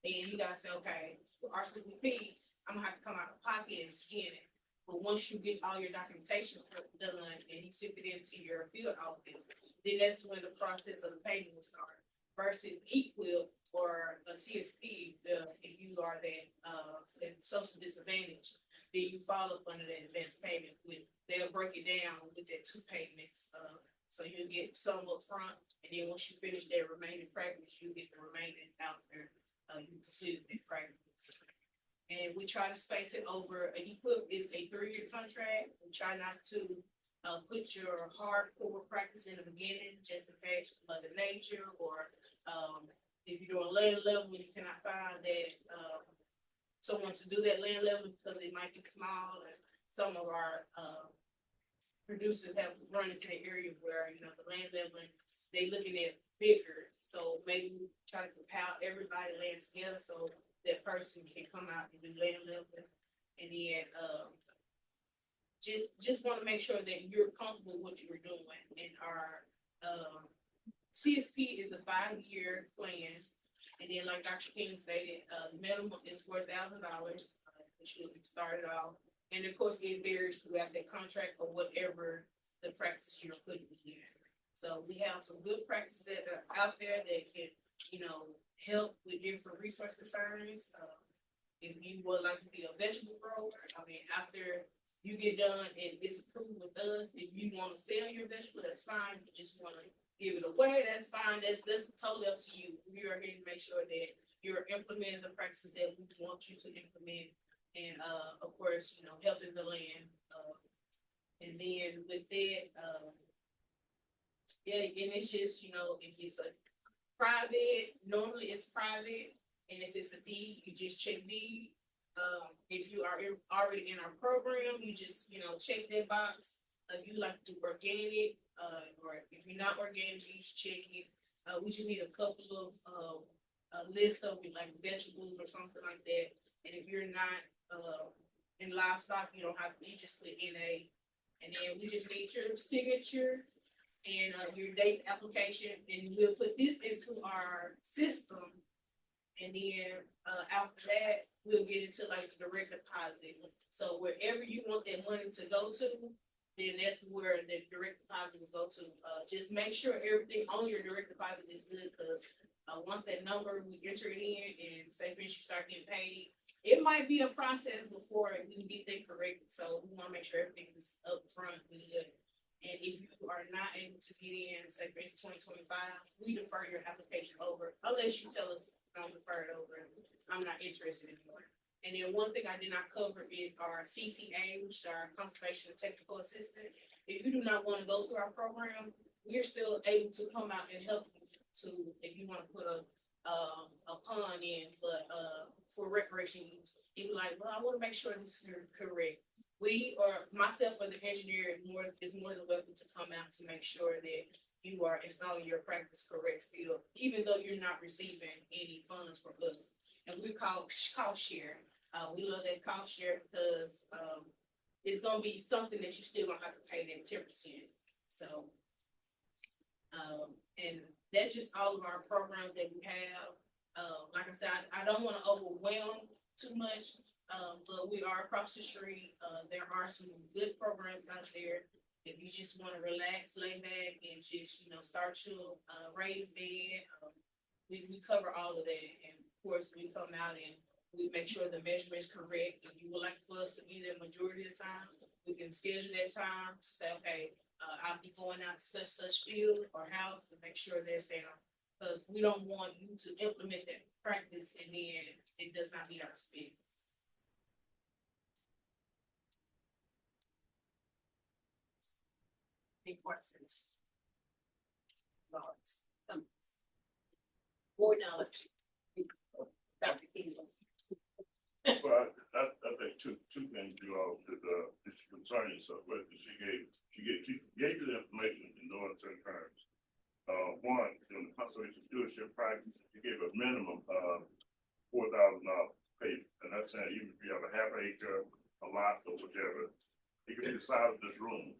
and you got to say, okay, for RCPP, I'm gonna have to come out of pocket and scan it. But once you get all your documentation done and you ship it into your field office, then that's when the process of the payment will start. Versus EQUIP or a CSP, if you are that social disadvantage, then you fall up under that advance payment. They'll break it down with that 2 payments. So you'll get some up front, and then once you finish that remaining practice, you get the remaining after you completed that practice. And we try to space it over. EQUIP is a 3-year contract. We try not to put your hardcore practice in the beginning, just in case Mother Nature, or if you're doing land level, you cannot find that someone to do that land level because it might be small. And some of our producers have run into the area where the land leveling, they looking at bigger. So maybe we try to compile everybody land together so that person can come out and do land leveling. And then just want to make sure that you're comfortable with what you're doing. And our CSP is a 5-year plan. And then like Dr. King stated, minimum is $4,000, which will be started off. And of course, it varies throughout the contract or whatever the practice you're putting in. So we have some good practices that are out there that can, help with different resource concerns. If you would like to be a vegetable grower, after you get done and it's approved with us, if you want to sell your vegetable, that's fine. If you just want to give it away, that's fine. That's totally up to you. We are here to make sure that you're implementing the practices that we want you to implement. And of course, helping the land. And then with that, and it's just, if it's a private, normally it's private. And if it's a deed, you just check deed. If you are already in our program, you just, check that box. If you like to do organic, or if you're not organic, you just check it. We just need a couple of list of like vegetables or something like that. And if you're not in livestock, you don't have to, you just put NA. And then we just need your signature and your date application, and we'll put this into our system. And then after that, we'll get into like the direct deposit. So wherever you want that money to go to, then that's where the direct deposit will go to. Just make sure everything on your direct deposit is good, because once that number, we enter it in and say for instance you start getting paid, it might be a process before we get that correct. So we want to make sure everything is up front good. And if you are not able to get in, say for instance 2025, we defer your application over unless you tell us don't defer it over. I'm not interested anymore. And then one thing I did not cover is our CTA, which is our Conservation and Technical Assistant. If you do not want to go through our program, we're still able to come out and help you if you want to put a pond in, but for recreation use. You're like, well, I want to make sure this is correct. we or myself or the engineer is more than welcome to come out to make sure that you are installing your practice correct still, even though you're not receiving any funds from us. And we call cost share. We love that cost share because, it's gonna be something that you still gonna have to pay that 10%. So, and that's just all of our programs that we have. Like I said, I don't wanna overwhelm too much, but we are across the street. There are some good programs out there. If you just wanna relax, lay back and just, start your, raised bed, we cover all of that. And of course, we come out and we make sure the measurement is correct. If you would like for us to be there majority of the time, we can schedule that time to say, okay, I'll be going out to such field or house to make sure they're staying on. Because we don't want you to implement that practice and then it does not meet our speed. Any questions? More knowledge. Dr. King. Well, I think two things you all should, concern yourself with, she gave you the information in no uncertain terms. One, in the conservation stewardship practice, you gave a minimum of $4,000 payment. And that's saying even if you have a half acre, a lot or whatever, you can be the size of this room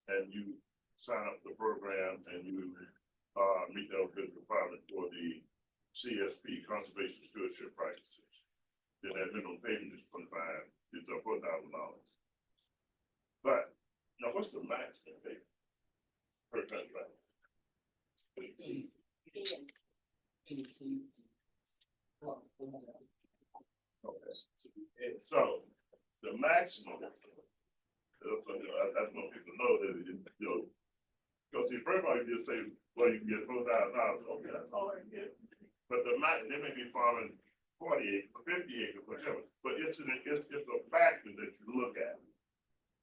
and you sign up for the program and you meet the eligibility requirement for the CSP, conservation stewardship practices. Then that minimum payment is $4,000. But now what's the maximum payment per contract? So the maximum, that's what people know that, because see, first of all, you just say, well, you can get $4,000, okay, that's all I can get. But they may be farming 40 acres, 50 acres, whatever, but it's a factor that you look at.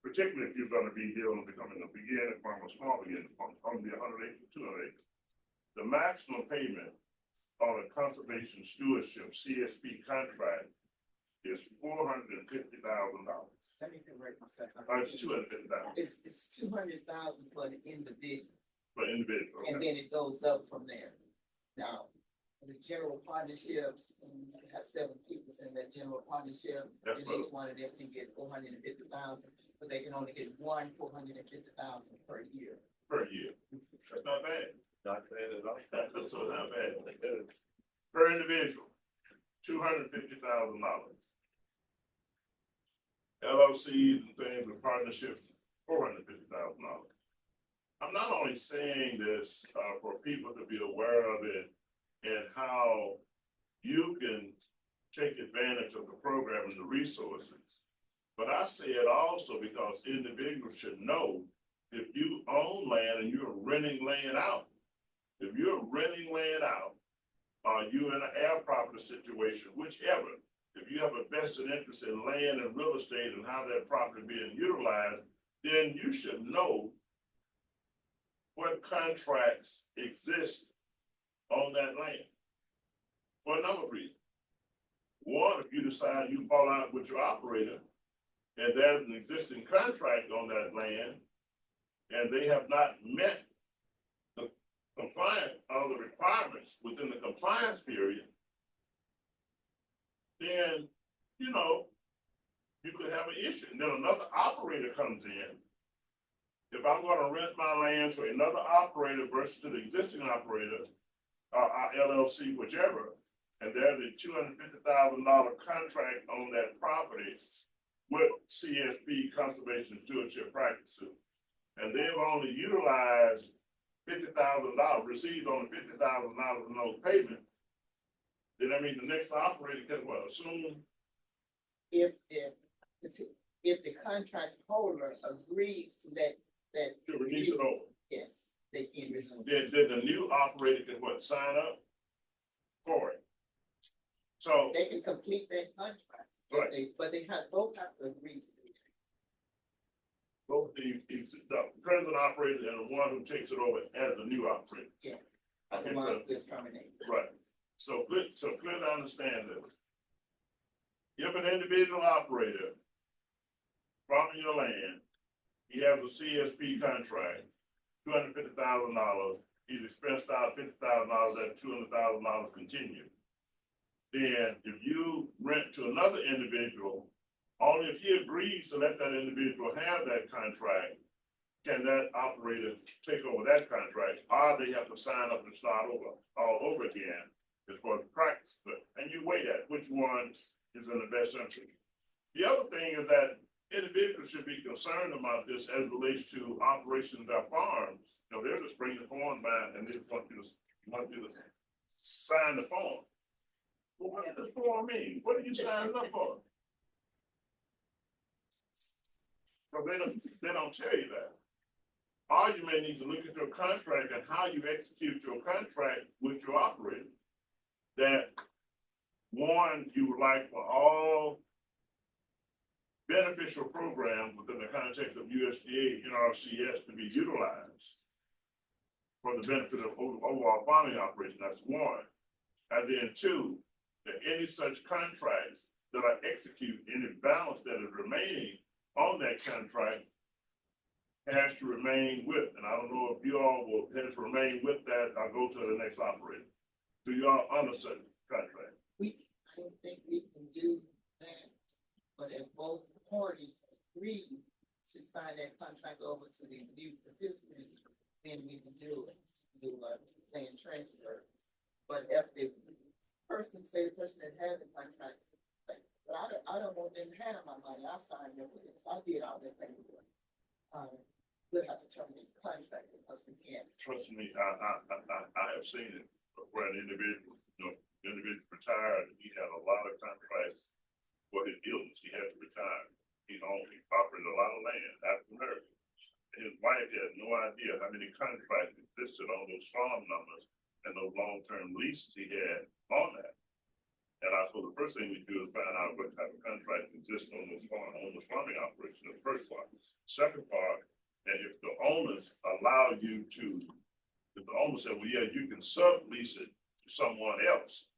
Particularly if you're gonna be becoming a beginner farm, a small beginner farm, it's gonna be 100 acres, 200 acres. The maximum payment on a conservation stewardship CSP contract is $450,000. Let me correct myself. It's $250,000 It's 200,000 for the individual, for individual. and then it goes up from there. Now, the general partnerships, you have 7 people in that general partnership, That's and each one of them can get 450,000, but they can only get 450,000 per year. Per year. That's not bad. Not bad at all. That's so not bad. Per individual, $250,000. LLCs and things with partnerships, $450,000. I'm not only saying this for people to be aware of it and how you can take advantage of the program and the resources, but I say it also because individuals should know if you own land and you're renting land out. If you're renting land out, or you're in an air property situation, whichever, if you have a vested interest in land and real estate and how that property being utilized, then you should know what contracts exist on that land for a number of reasons. One, if you decide you fall out with your operator and there's an existing contract on that land and they have not met the compliance of the requirements within the compliance period, then, you could have an issue. And then another operator comes in. If I'm gonna rent my land to another operator versus to the existing operator, LLC, whichever, and there's a $250,000 contract on that property with CSP, conservation stewardship practices, and they've only utilized $50,000, received only $50,000 in those payments, then I mean the next operator can assume. If the contract holder agrees to let that. To release it over. Yes, they can resume. Then the new operator can sign up for it. So. They can complete that contract, Right. but they both have to agree to it. Both the present operator and the one who takes it over as the new operator. Yeah. Okay, Otherwise, so- they're terminated. Right. So clearly understand this. If an individual operator farming your land, he has a CSP contract, $250,000, he's expensed out $50,000, that $200,000 continues. Then if you rent to another individual, only if he agrees to let that individual have that contract, can that operator take over that contract, or they have to sign up and start over, all over again as far as practice. And you weigh that, which one is in the best interest. The other thing is that individuals should be concerned about this as it relates to operations of farms. You know, they're just bringing the form back and they just want you to sign the form. Well, what does this form mean? What are you signing up for? But they don't tell you that. Or you may need to look at your contract and how you execute your contract with your operator. That one, you would like for all beneficial programs within the context of USDA NRCS to be utilized for the benefit of overall farming operation. That's one. And then two, that any such contracts that are executed, any balance that is remaining on that contract has to remain with, and I don't know if you all will have to remain with that, I'll go to the next operator. Do you all honor such contract? I don't think we can do that, but if both parties agree to sign that contract over to the new participant, then we can do a land transfer. But if the person that had the contract, but I don't want them to have my money, I signed it, I did all that paperwork. We'll have to terminate the contract because we can't. Trust me, I have seen it where an individual, retired, he had a lot of contracts for his illness, he had to retire. He operated a lot of land, African American. His wife had no idea how many contracts existed on those farm numbers and those long-term leases he had on that. And I thought the first thing we do is find out what type of contracts exist on those farming operations, the first part. Second part, and if the owners allow you to, if the owner said, well, yeah, you can sublease it to someone else,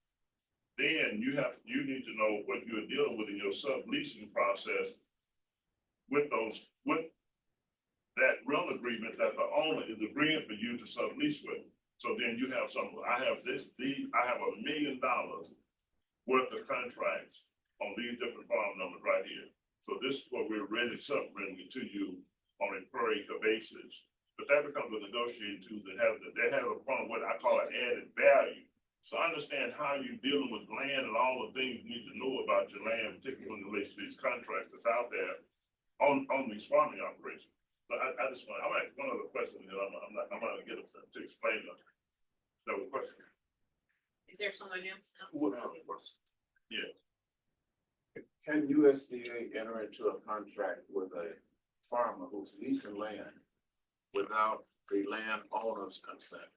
then you need to know what you're dealing with in your subleasing process with that rental agreement that the owner is agreeing for you to sublease with. So then you have I have $1 million worth of contracts on these different farm numbers right here. So this is what we're ready to subletting to you on a per acre basis. But that becomes a negotiating tool that has upon what I call an added value. So understand how you're dealing with land and all the things you need to know about your land, particularly in relation to these contracts that's out there on these farming operations. But I'm gonna ask one other question, and I'm gonna get to explain them. No question. Is there someone else? Yeah. Can USDA enter into a contract with a farmer who's leasing land without the landowner's consent?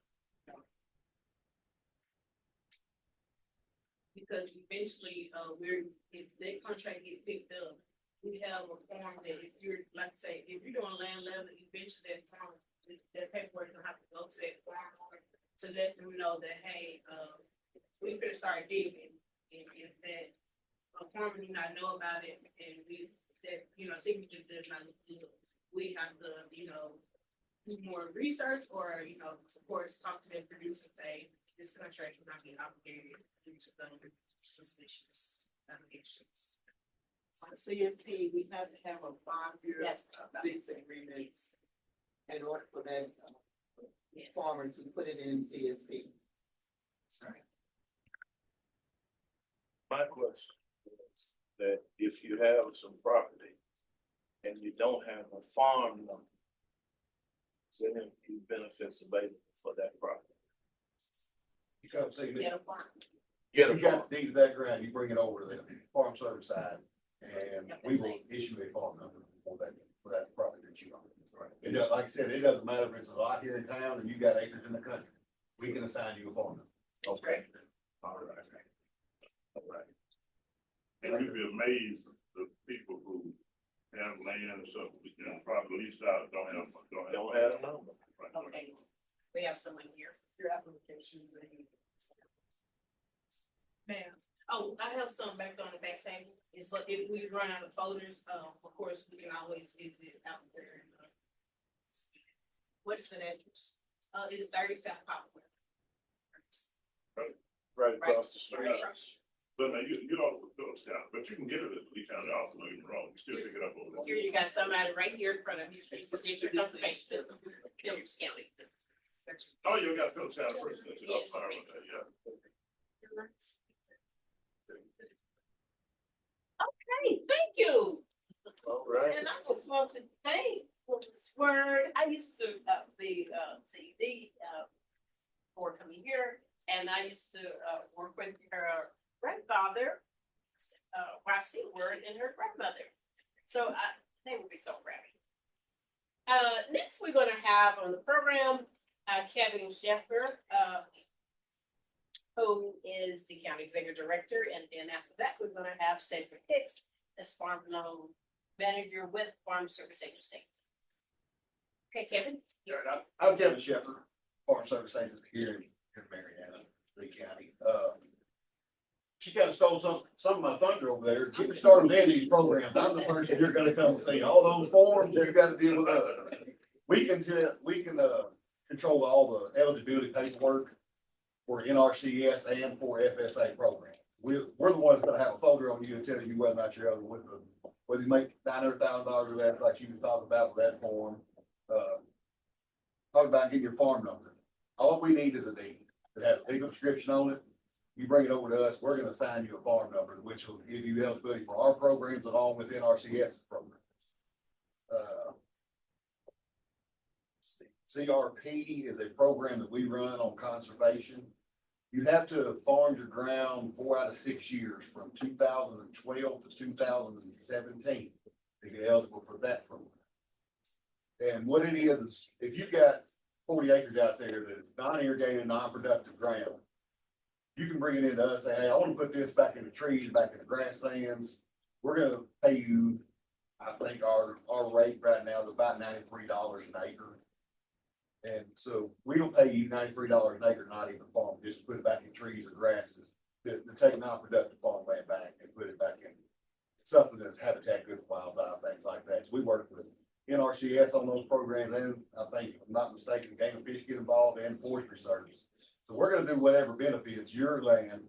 Because eventually, if that contract get picked up, we have a form that if you're, like I say, if you're doing land level, eventually that paperwork will have to go to that farm owner to let them know that, hey, we finna start digging, and if that farmer do not know about it, and signature does not look good, we have to, do more research, or, of course, talk to their producer, say, this contract will not be obligated due to the suspicious allegations. On CSP, we have to have a 5-year Yes. lease agreement in order for that Yes. farmer to put it in CSP. Sorry. My question is that if you have some property and you don't have a farm number, is there any benefits available for that property? You come see me. Get a farm. Get a You farm. got deed to that ground, you bring it over to the farm service side, and Yep, we that's will right. issue a farm number for that property that you own. It just, like I said, it doesn't matter if it's a lot here in town and you got acres in the country, we can assign you a farm number. Okay. All right. All right. And you'd be amazed the people who have land and stuff, probably leased out, don't have Don't have a number. Right. Okay, we have someone here. Your applications, maybe. Ma'am, oh, I have some back on the back table. It's like if we run out of folders, of course, we can always visit out there. What's the address? It's 30 South Poplar. Right across the street. Right across. But now you don't for Phillips County, but you can get it at Lee County also, don't get me wrong, you still pick it up over there. Here you got somebody right here in front of you, it's the district conservation building, Phillips County. Oh, you got Phillips County person, that you're Yes. fine with that, yeah. Hey, thank you. All right. And I just want to thank Ms. Word. I used to, the, CD, for coming here, and I used to, work with her grandfather, Rossy Word, and her grandmother. So they would be so proud. Next, we're gonna have on the program, Kevin Sheffer, who is the county executive director, and then after that, we're gonna have Cedric Hicks as farm loan manager with Farm Service Agency. Okay, Kevin? Yeah, I'm Kevin Sheffer, Farm Service Agency here in Marietta, Lee County. She kind of stole some of my thunder over there. Get me started with any of these programs. I'm the person you're gonna come see. All those forms, you gotta deal with us. We can control all the eligibility paperwork for NRCS and for FSA program. We're the ones that have a folder on you and tell you whether or not you're eligible with whether you make $900,000 or less, like you were talking about with that form. Talk about getting your farm number. All we need is a deed that has a legal description on it. You bring it over to us, we're gonna assign you a farm number, which will give you eligibility for our programs along with NRCS programs. CRP is a program that we run on conservation. You have to have farmed your ground 4 out of 6 years from 2012 to 2017 to get eligible for that program. And what it is, if you've got 40 acres out there that is non-irrigated, non-productive ground, you can bring it into us, say, hey, I want to put this back in the trees, back in the grasslands. We're gonna pay you, I think our rate right now is about $93 an acre. And so we don't pay you $93 an acre, not even farm, just to put it back in trees or grasses, to take non-productive farmland back and put it back in something that's habitat good for wildlife, things like that. So we work with NRCS on those programs, and I think, if I'm not mistaken, Game and Fish get involved and Forestry Service. So we're gonna do whatever benefits your land,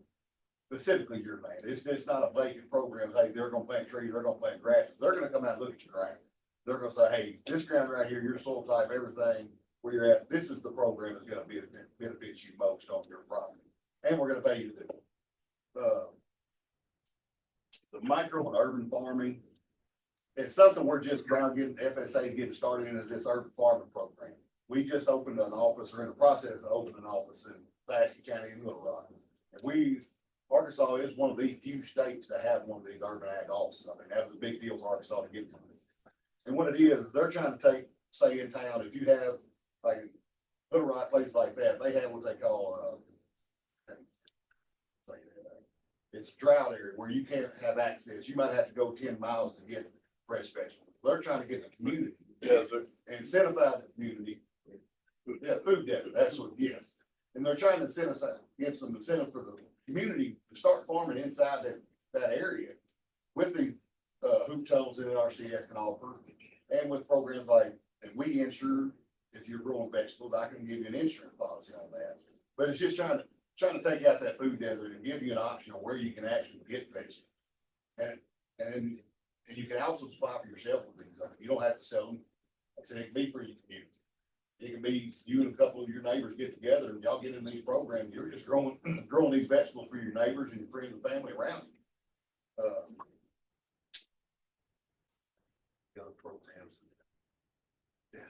specifically your land. It's not a vacant program, hey, they're gonna plant trees, they're gonna plant grasses. They're gonna come out and look at your ground. They're gonna say, hey, this ground right here, your soil type, everything, where you're at, this is the program that's gonna benefit you most on your property. And we're gonna pay you to do it. The micro and urban farming, it's something we're just trying to get FSA getting started in, is this urban farming program. We just opened an office, or in the process of opening an office in Pulaski County in Little Rock. And Arkansas is one of the few states to have one of these urban ag offices. I mean, that was a big deal for Arkansas to get one. And what it is, they're trying to take, say in town, if you have, like, Little Rock, places like that, they have what they call, it's a drought area where you can't have access. You might have to go 10 miles to get fresh vegetables. They're trying to get the community, incentivize the community. Yeah, food debt, that's what, yes. And they're trying to give some incentive for the community to start farming inside that area with the hoop tones that NRCS can offer, and with programs like, and we insure, if you're growing vegetables, I can give you an insurance policy on that. But it's just trying to take out that food desert and give you an option on where you can actually get vegetables. And you can also supply for yourself with things. You don't have to sell them. Like I said, it can be for your community. It can be you and a couple of your neighbors get together and y'all get in these programs. You're just growing these vegetables for your neighbors and your friends and family around you. The other programs. Yeah.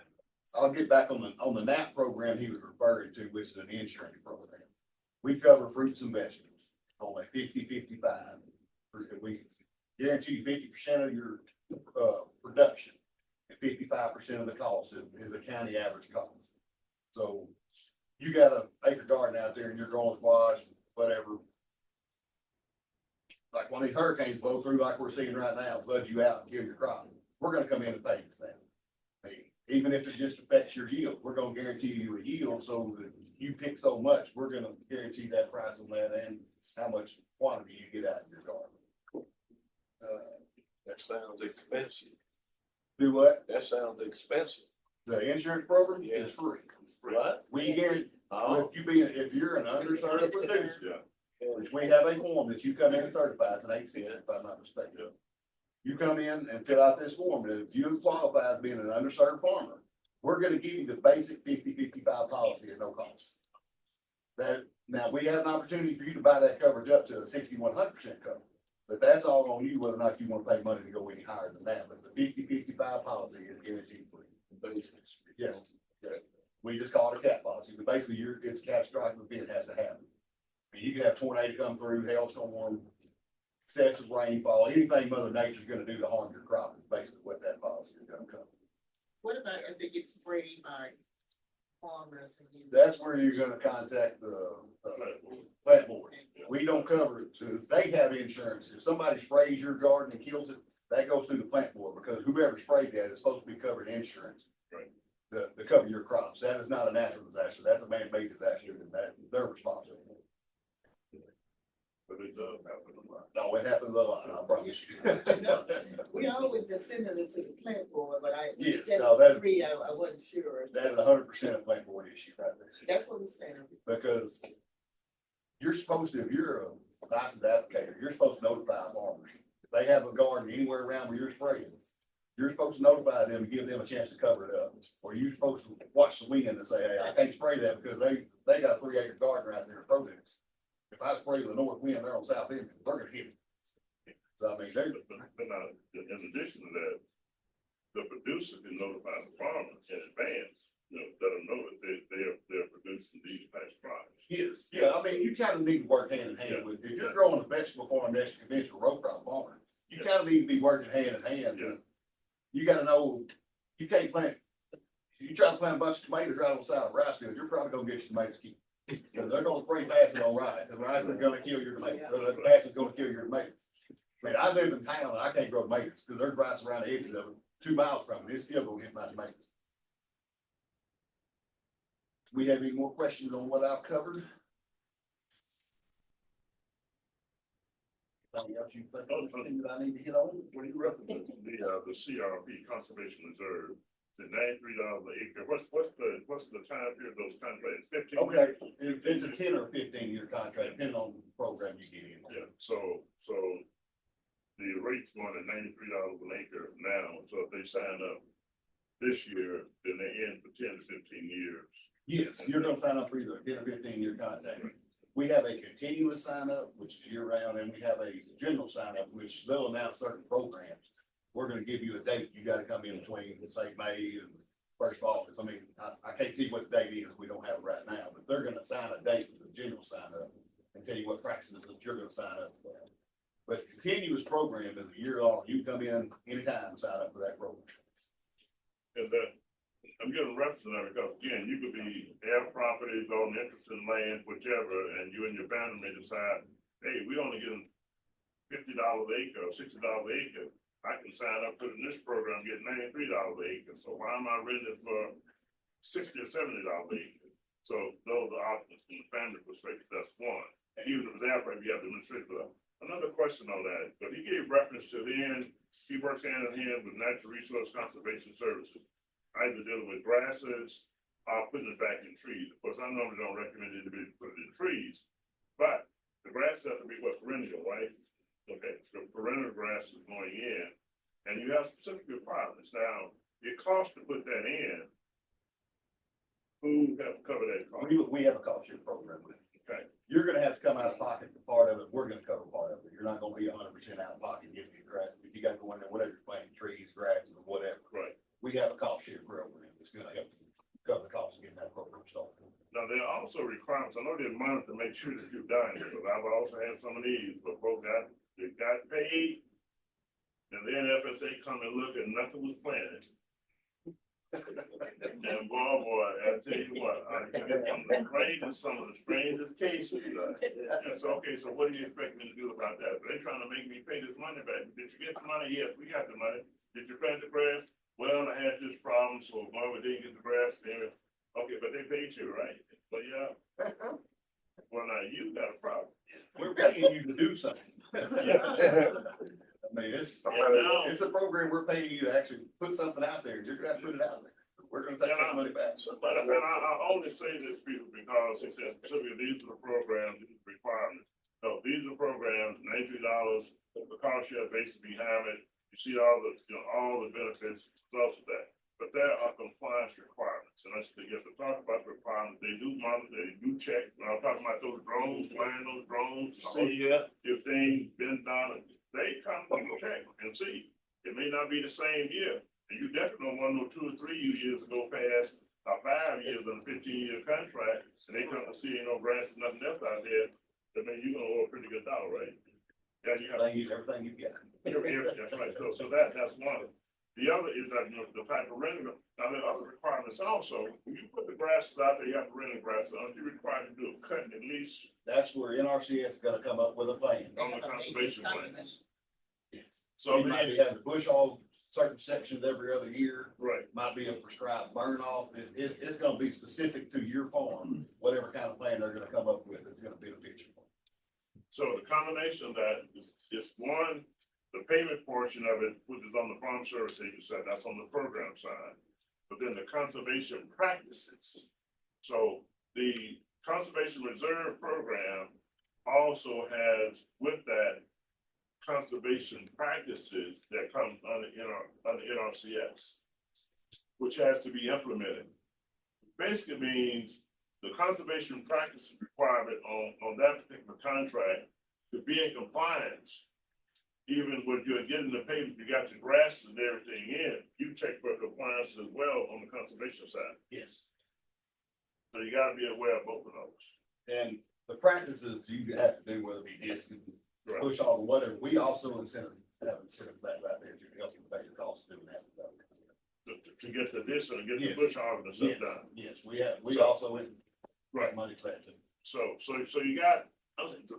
I'll get back on the NAP program he was referring to, which is an insurance program. We cover fruits and vegetables on a 50-55. We guarantee you 50% of your production. 55% of the cost is a county average cost. So you got an acre garden out there and you're growing squash, whatever. Like when these hurricanes blow through, like we're seeing right now, flood you out and kill your crop. We're gonna come in and pay for that. Hey, even if it just affects your yield, we're gonna guarantee you a yield so that you pick so much, we're gonna guarantee that price on that and how much quantity you get out of your garden. That sounds expensive. Do what? That sounds expensive. The insurance program Yeah. is free. What? We guarantee, Oh, if you're an underserved producer, which we have a form that you come in certified, it's an 860, if I'm not mistaken. You come in and fill out this form, and if you qualify as being an underserved farmer, we're gonna give you the basic 50-55 policy at no cost. That, now, we have an opportunity for you to buy that coverage up to a 6100% cover. But that's all on you, whether or not you wanna pay money to go any higher than that, but the 50-55 policy is guaranteed free. basics. Yes, yeah. We just call it a cat policy, but basically it's catastrophic event has to happen. I mean, you could have tornado come through, hailstorm, excessive rainfall, anything Mother Nature's gonna do to harm your crop is basically what that policy is gonna cover. What about if it gets sprayed by farmers and you? That's where you're gonna contact the plant board. We don't cover it, so if they have insurance, if somebody sprays your garden and kills it, that goes through the plant board, because whoever sprayed that is supposed to be covered in insurance. Right. To cover your crops, that is not a natural disaster, that's a man-made disaster, and that, they're responsible. But it does happen a lot. No, it happens a lot, I promise you. We always just send it to the plant board, but I. Yes, said no, that- free, I wasn't sure. That is 100% a plant board issue right there. That's what we said. Because you're supposed to, if you're a license applicator, you're supposed to notify farmers. If they have a garden anywhere around where you're spraying, you're supposed to notify them and give them a chance to cover it up. Or you're supposed to watch the wind and say, hey, I can't spray that because they got a 3-acre garden out there of produce. If I spray the north wind, they're on south end, they're gonna hit it. So I mean, they're, But now, in addition to that, the producer can notify the farmer in advance, let them know that they're producing these types of products. yes, yeah, I mean, you kind of need to work hand in hand with, if you're growing a vegetable farm next to conventional row crop farmer, you kind of need to be working hand in hand. Yeah. You gotta know, you can't plant, if you try to plant a bunch of tomatoes right on the side of a rice field, you're probably gonna get your tomatoes killed. Because they're gonna spray acid on rice, and rice is gonna kill your tomatoes, acid is gonna kill your tomatoes. I mean, I live in town and I can't grow tomatoes, because there's rice around the edges of it, 2 miles from it, it's still gonna hit my tomatoes. We have any more questions on what I've covered? Anything else you think, anything that I need to hit on? When you reference the CRP, Conservation Reserve, the $93 an acre, what's the time period of those contracts? 15? Okay, it's a 10 or 15-year contract, depending on the program you get in. Yeah, so the rate's going at $93 an acre now, so if they sign up this year, then they end for 10 to 15 years. Yes, you're gonna sign up for either a 10 or 15-year contract. We have a continuous sign up, which is year round, and we have a general sign up, which they'll announce certain programs. We're gonna give you a date, you gotta come in between, say, May and 1st of August. I mean, I can't see what the date is, we don't have it right now, but they're gonna sign a date for the general sign up and tell you what practices that you're gonna sign up for. But continuous program is a year long, you come in anytime and sign up for that program. And I'm giving reference to that because again, you could be have properties on interest in land, whichever, and you and your family may decide, hey, we only getting $50 an acre or $60 an acre. I can sign up, put in this program, get $93 an acre. So why am I renting for $60 or $70 an acre? So those are options from the family perspective. That's one. And even if that, you have to administrate for that. Another question on that, but he gave reference to he works hand in hand with Natural Resource Conservation Services, either dealing with grasses or putting it back in trees. Of course, I normally don't recommend individuals put it in trees, but the grass has to be perennial, right? Okay, so perennial grass is going in, and you have specific requirements. Now, it costs to put that in. Who have to cover that cost? We have a cost share program with it. Okay, You're gonna have to come out of pocket for part of it, we're gonna cover part of it, you're not gonna be 100% out of pocket if you grass, if you got to go in there, whatever you're planting, trees, grass, or whatever. right. We have a cost share program that's gonna help cover the cost of getting that program started. Now, there are also requirements. I know there's money to make sure that you've done it, but I've also had some of these, but folks they got paid. And then FSA come and look and nothing was planted. And boy, I tell you what, some of the strangest cases. It's okay, so what do you expect me to do about that? They're trying to make me pay this money back. Did you get the money? Yes, we got the money. Did you plant the grass? Well, I had this problem, so boy, we didn't get the grass there. Okay, but they paid you, right? But yeah. Well, now you got a problem. We're paying you to do something. I mean, now- it's a program we're paying you to actually put something out there. You're gonna have to put it out there. We're gonna take that money back. But I only say this because it says specifically, these are the programs, these are the requirements. So these are programs, $93, the cost share basis behind it. You see all the, all the benefits, results of that. But there are compliance requirements, and that's the, you have to talk about the requirements. They do monitor, they do check. When I'm talking about those drones, flying those drones, to see if things been done, they come and check and see. It may not be the same year. And you definitely don't want no 2 or 3 years ago past 5 years on a 15-year contract, and they come to see no grass and nothing else out there. That means you're gonna owe a pretty good dollar, right? Yeah, you have. Everything you got. That's right. So that's one. The other is that, the type of rental. Now, there are other requirements also. When you put the grasses out there, you have to rent the grass. You're required to do a cut at least That's where NRCS is gonna come up with a plan. on the conservation plan. So So we might be then, having to bush all certain sections every other year. right. Might be a prescribed burn off. It's gonna be specific to your farm, whatever kind of plan they're gonna come up with, it's gonna be a picture. So the combination of that is one, the payment portion of it, which is on the farm service agency side, that's on the program side. But then the conservation practices. So the conservation reserve program also has with that conservation practices that come under NRCS, which has to be implemented. Basically means the conservation practices requirement on that particular contract to be in compliance. Even when you're getting the payment, you got your grasses and everything in, you check for compliance as well on the conservation side. Yes. So you gotta be aware of both of those. And the practices you have to do, whether it be disc, Right. push off or whatever, we also have incentive that right there to help you pay the cost of doing that. To get to this and get the Yes. bush hog and stuff Yes, done. yes, we So- also in Right. money for that too. So you got,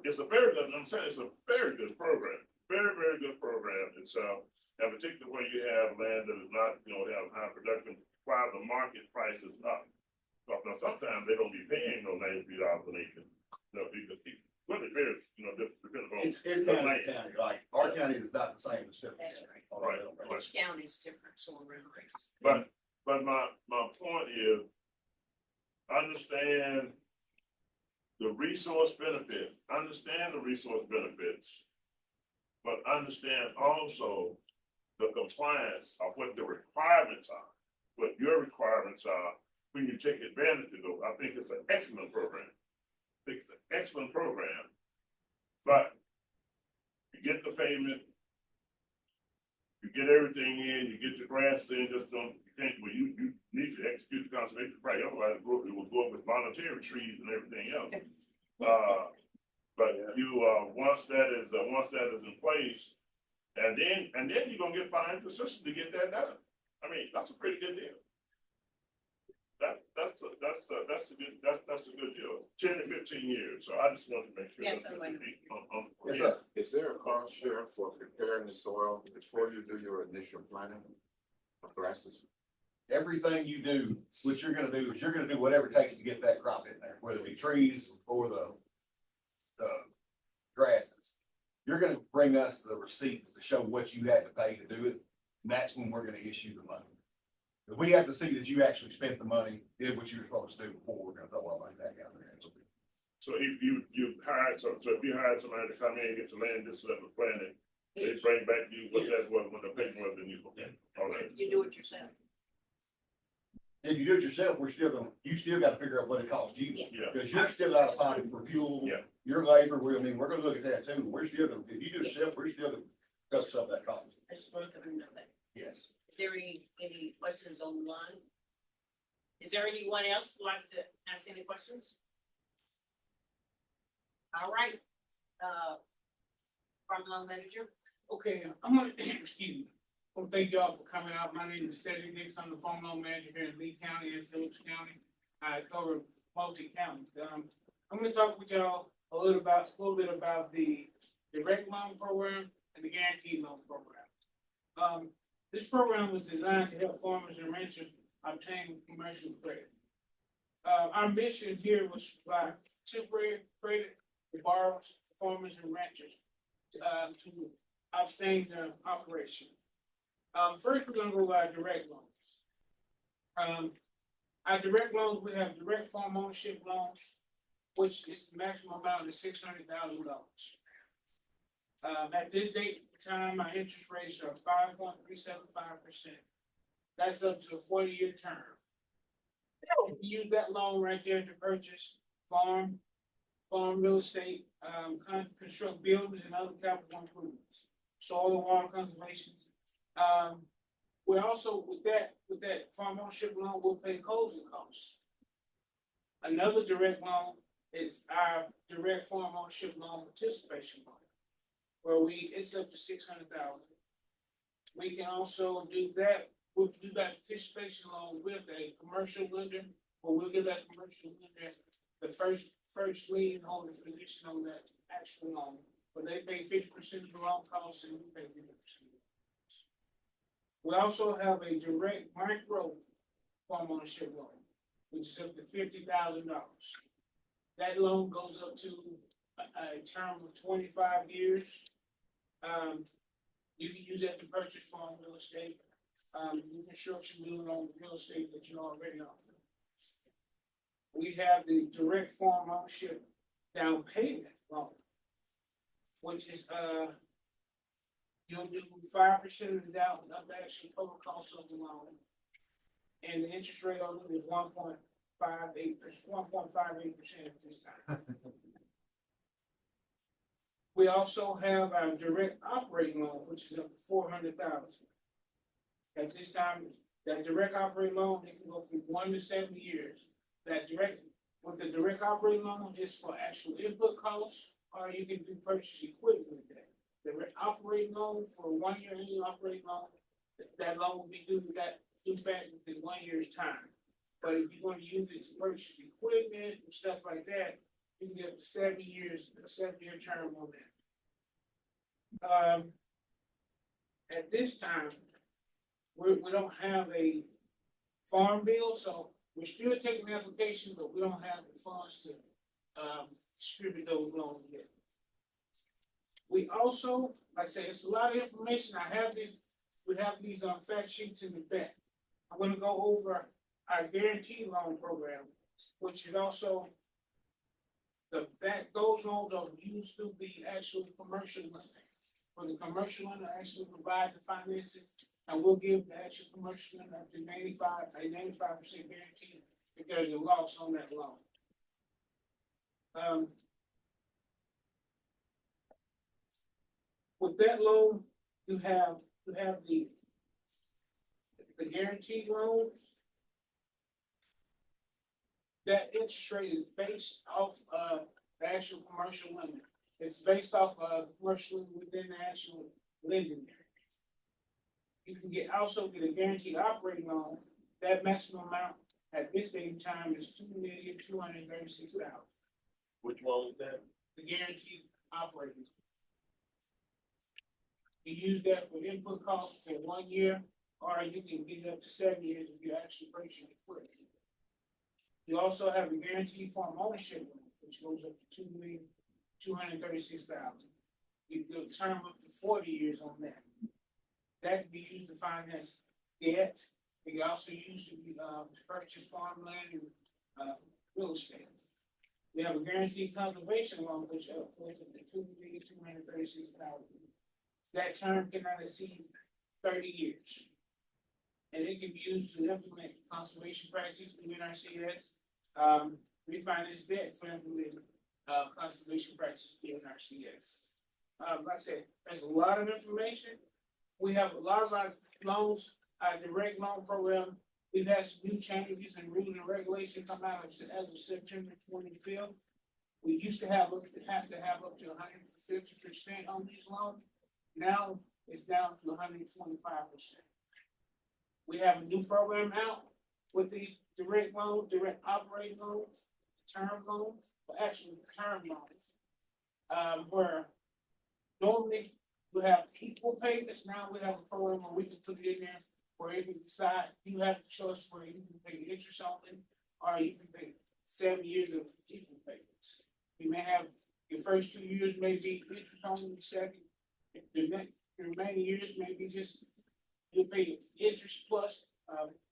it's a very good, I'm saying it's a very good program, very, very good program itself. And particularly where you have land that is not, have high production, while the market price is up. But now sometimes they don't be paying no $93 an acre. Because really varies, depending on. It's the county land. to county, like our county is not the same as Phillips. That's County. Right. Each county's different, so around rates. But my point is, understand the resource benefits, but understand also the compliance of what the requirements are, what your requirements are when you take advantage of those. I think it's an excellent program. But you get the payment, you get everything in, you get your grass in, you you need to execute the conservation plan, otherwise it will go up with voluntary trees and everything else. But once that is in place, and then you're gonna get financial assistance to get that done. I mean, that's a pretty good deal. That's a good deal, 10 to 15 years, so I just wanted to make sure. Yes, that's I'm like- Is there a cost share for preparing the soil before you do your initial planting of grasses? Everything you do, what you're gonna do is you're gonna do whatever it takes to get that crop in there, whether it be trees or the grasses. You're gonna bring us the receipts to show what you had to pay to do it, and that's when we're gonna issue the money. If we have to see that you actually spent the money, did what you were supposed to do before, we're gonna throw our money back out there. So if you hired if you hired somebody to come in and get the land, this level planted, they bring back to you what that was, what the payment was, and you. All right. You do it yourself. If you do it yourself, you still gotta figure out what it costs you. Yeah. Because you're still out of pocket for fuel. Yeah. Your labor, we're gonna look at that too. We're still gonna, if you do it yourself, we're still gonna cover some of that cost. I just wanted to know that. Yes. Is there any questions on the line? Is there anyone else who'd like to ask any questions? All right, Farm Loan Manager. Okay, I'm gonna, excuse me, well, thank y'all for coming out. My name is Cedric Nix. I'm the farm loan manager here in Lee County and Phillips County. I cover multi-counties. I'm gonna talk with y'all a little bit about the direct loan program and the guaranteed loan program. This program was designed to help farmers and ranchers obtain commercial credit. Our mission here was to provide temporary credit to borrowers, farmers and ranchers to outstanding operation. First, we're gonna go by direct loans. Our direct loans, we have direct farm ownership loans, which is the maximum amount is $600,000. At this date, time, our interest rates are 5.375%. That's up to a 40-year term. If you use that loan right there to purchase farm real estate, construct buildings and other capital improvements, soil and water conservation. We're also, with that farm ownership loan, we'll pay closing costs. Another direct loan is our direct farm ownership loan participation loan, where it's up to $600,000. We can also do that. We'll do that participation loan with a commercial lender, or we'll give that commercial lender the first lien holder's position on that actual loan, but they pay 50% of the loan costs and we pay 50%. We also have a direct micro farm ownership loan, which is up to $50,000. That loan goes up to a term of 25 years. You can use that to purchase farm real estate, construction, building on real estate that you already own. We have the direct farm ownership down payment loan, which is, you'll do 5% of the down of the actual total cost of the loan. And the interest rate on it is 1.58% at this time. We also have our direct operating loan, which is up to $400,000. At this time, that direct operating loan, it can go from 1 to 7 years. With the direct operating loan is for actual input costs, or you can do purchase equipment with that. The operating loan for 1 year annual operating loan, that loan will be due back within 1 year's time. But if you want to use it to purchase equipment and stuff like that, you can get up to 7 years, a 7-year term on that. At this time, we don't have a farm bill, so we're still taking applications, but we don't have the funds to distribute those loans yet. We also, like I say, it's a lot of information. We have these fact sheets in the back. I'm gonna go over our guaranteed loan program, which is also those loans are used through the actual commercial lender. For the commercial lender actually provide the financing, and we'll give the actual commercial lender up to 95% guarantee if there's a loss on that loan. With that loan, you have the guaranteed loans. That interest rate is based off the actual commercial lender. It's based off of commercial within the actual lending area. You can also get a guaranteed operating loan. That maximum amount at this date in time is $2,236,000. Which one was that? The guaranteed operating. You use that for input costs for 1 year, or you can get it up to 7 years if you actually purchase equipment. You also have a guaranteed farm ownership loan, which goes up to $2,236,000. You can term up to 40 years on that. That can be used to finance debt. It can also used to purchase farmland and real estate. We have a guaranteed conservation loan, which is $2,236,000. That term cannot exceed 30 years. And it can be used to implement conservation practices within our CS, refinance debt for implementing conservation practices within our CS. Like I said, there's a lot of information. We have a lot of our loans, our direct loan program. We've had some new changes and rules and regulations come out as of September 25th. We used to have up to 150% on these loans. Now it's down to 125%. We have a new program out with these direct loans, direct operating loans, term loans, or actually term loans, where normally we have equal payments. Now we have a program where we can put it in there where you can decide, you have the choice where you can pay interest on it, or you can pay 7 years of equal payments. You may have your first 2 years may be interest only, the remaining years, maybe just you pay interest plus,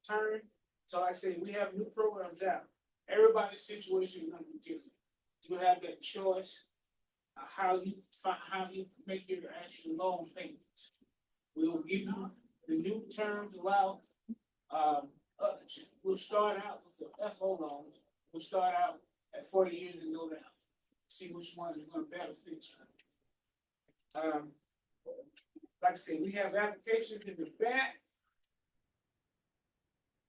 term. So like I say, we have new programs out. Everybody's situation is gonna be different. You have that choice, how you make your actual loan payments. We will give you the new terms allow, we'll start out with the FO loans. We'll start out at 40 years and go down. See which ones are gonna benefit you. Like I said, we have applications in the back.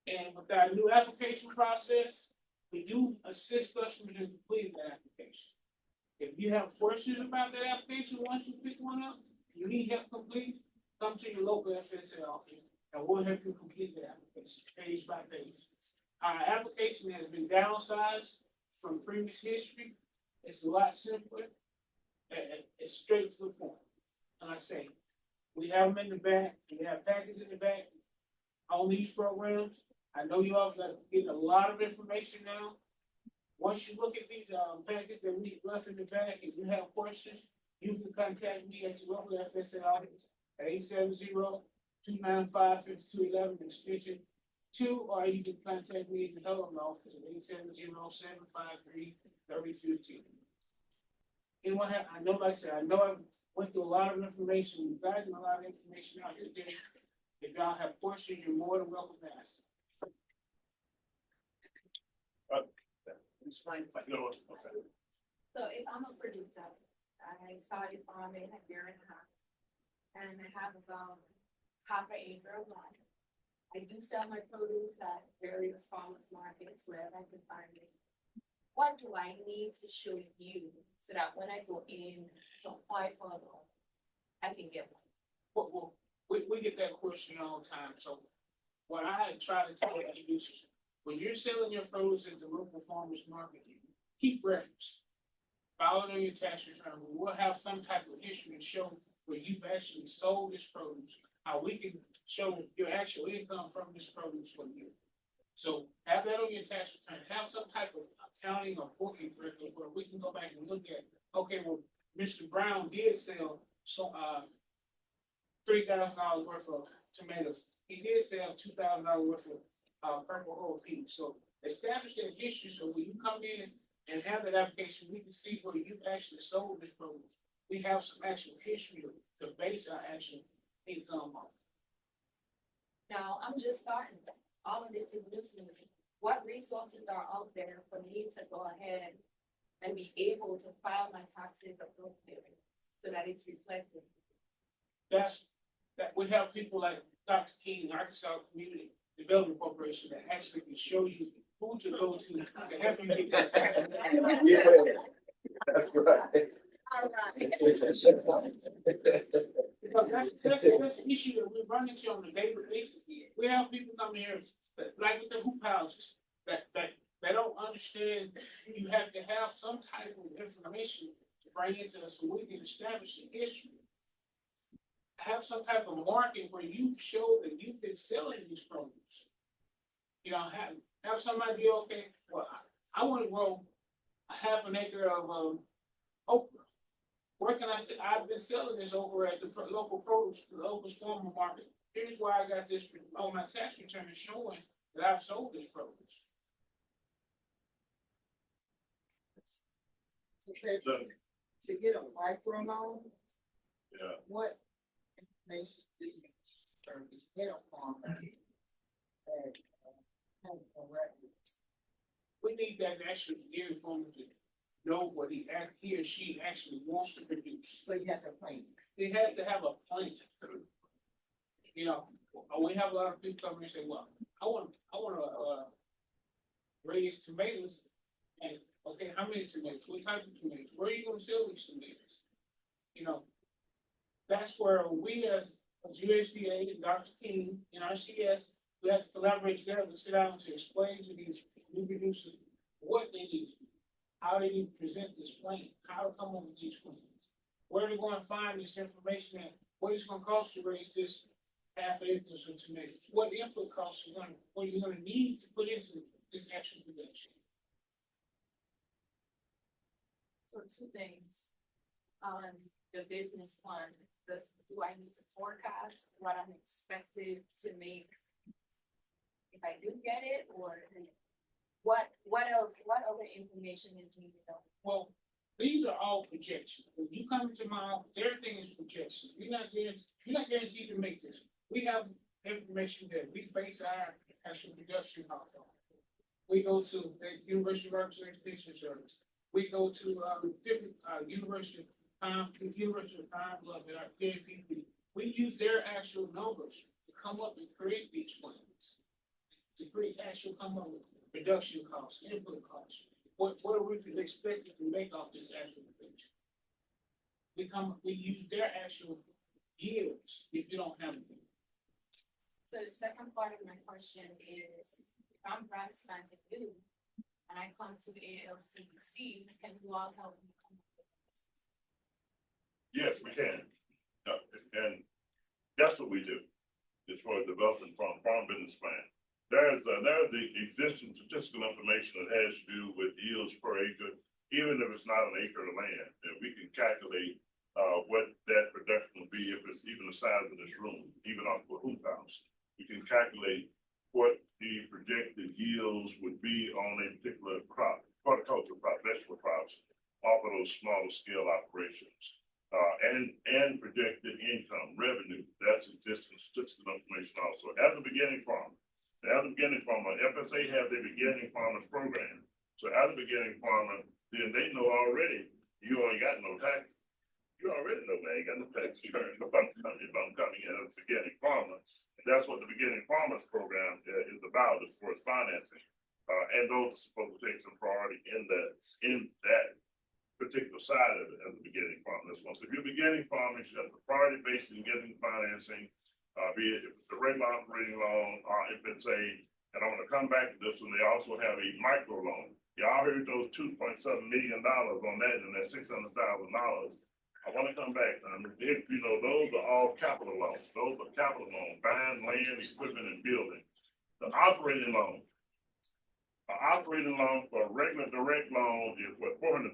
And with our new application process, we do assist customers in completing that application. If you have questions about that application, once you pick one up, you need help complete, come to your local FSA office and we'll help you complete the application page by page. Our application has been downsized from previous history. It's a lot simpler. It's straight to the point. And like I say, we have them in the back. We have packets in the back on these programs. I know you all got getting a lot of information now. Once you look at these packets that we left in the back, if you have questions, you can contact me at your local FSA office at 870-295-5211 extension 2, or you can contact me at the Helena office at 870-753-3015. Anyone have, I know, like I said, I know I went through a lot of information, we've gotten a lot of information out today. If y'all have questions, you're more than welcome to ask. Explain. No, okay. So if I'm a producer, I started farming a year and a half, and I have about half an acre of land. I do sell my produce at various farmers markets wherever I can find it. What do I need to show you so that when I go in to apply for a loan, I can get one? Well, we get that question all the time. So what I try to tell producers, when you're selling your produce at the local farmers market, keep records. File it on your tax return. We'll have some type of history to show where you've actually sold this produce, how we can show your actual income from this produce for you. So have that on your tax return. Have some type of accounting or booking record where we can go back and look at, okay, well, Mr. Brown did sell $3,000 worth of tomatoes. He did sell $2,000 worth of purple whole peas. So establish that history so when you come in and have that application, we can see where you actually sold this produce. We have some actual history to base our actual income on. Now, I'm just starting. All of this is new to me. What resources are out there for me to go ahead and be able to file my taxes appropriately so that it's reflected? That we have people like Dr. King, Arkansas Community Development Corporation that actually can show you who to go to help you get that tax. Yeah, that's right. That's the issue that we run into on a daily basis. We have people come here, like with the hoop houses, that don't understand. You have to have some type of information to bring into us so we can establish a history. Have some type of market where you show that you've been selling these produce. You know, have somebody, okay, well, I want to grow a half an acre of okra. Where can I say I've been selling this over at the local produce, the local farmer market? Here's why I got this on my tax return showing that I've sold this produce. So say, to get a micro loan, Yeah. what information do you, or the head of farm that has a record? We need that actually dairy farmer to know what he or she actually wants to produce. So you have to plan. It has to have a plan. You know, we have a lot of people come here and say, well, I want to raise tomatoes. And okay, how many tomatoes? What type of tomatoes? Where are you going to sell these tomatoes? You know, that's where we as USDA and Dr. King and RCS, we have to collaborate together to sit down to explain to these new producers what they need to do, how they need to present this plan, how to come up with these plans, where they're going to find this information at, what it's going to cost to raise this half acres of tomatoes, what input costs what you're going to need to put into this actual production. So two things. on the business plan, do I need to forecast what I'm expected to make? If I do get it, or what else, what other information is needed? Well, these are all projections. When you come into my office, everything is projection. You're not guaranteed to make this. We have information that we base our actual production off of. We go to the University of Arkansas Education Service. We go to different University of Pine Bluff and our KPP. We use their actual numbers to come up and create these plans. To create come up with production costs, input costs. What are we expected to make off this actual picture? We use their actual yields if you don't have them. So the second part of my question is, if I'm brand spanking new and I come to the ALCDC, can you all help me come up with this? Yes, we can. And that's what we do. As far as developing farm business plan. There's the existing statistical information that has to do with yields per acre, even if it's not an acre of land, and we can calculate what that production will be if it's even the size of this room, even off the hoop house. We can calculate what the projected yields would be on a particular crop, horticultural crop, vegetable crops, off of those smaller scale operations. And projected income, revenue, that's existing statistical information also. As a beginning farmer, FSA have their beginning farmers program. So as a beginning farmer, then they know already you ain't got no tax. You already know they ain't got no tax return if I'm coming in as a beginning farmer. And that's what the beginning farmers program is about, as far as financing. And those are supposed to take some priority in that particular side of it as a beginning farmer. So if you're beginning farming, you should have the priority based in getting financing. Be it if it's a regular operating loan, or if it's and I'm gonna come back to this one, they also have a micro loan. Y'all heard those $2.7 million on that, and that's $600,000. I wanna come back, if you know, those are all capital loans. Those are capital loans, buying land, equipment, and building. The operating loan, an operating loan for a regular direct loan is what, $400,000.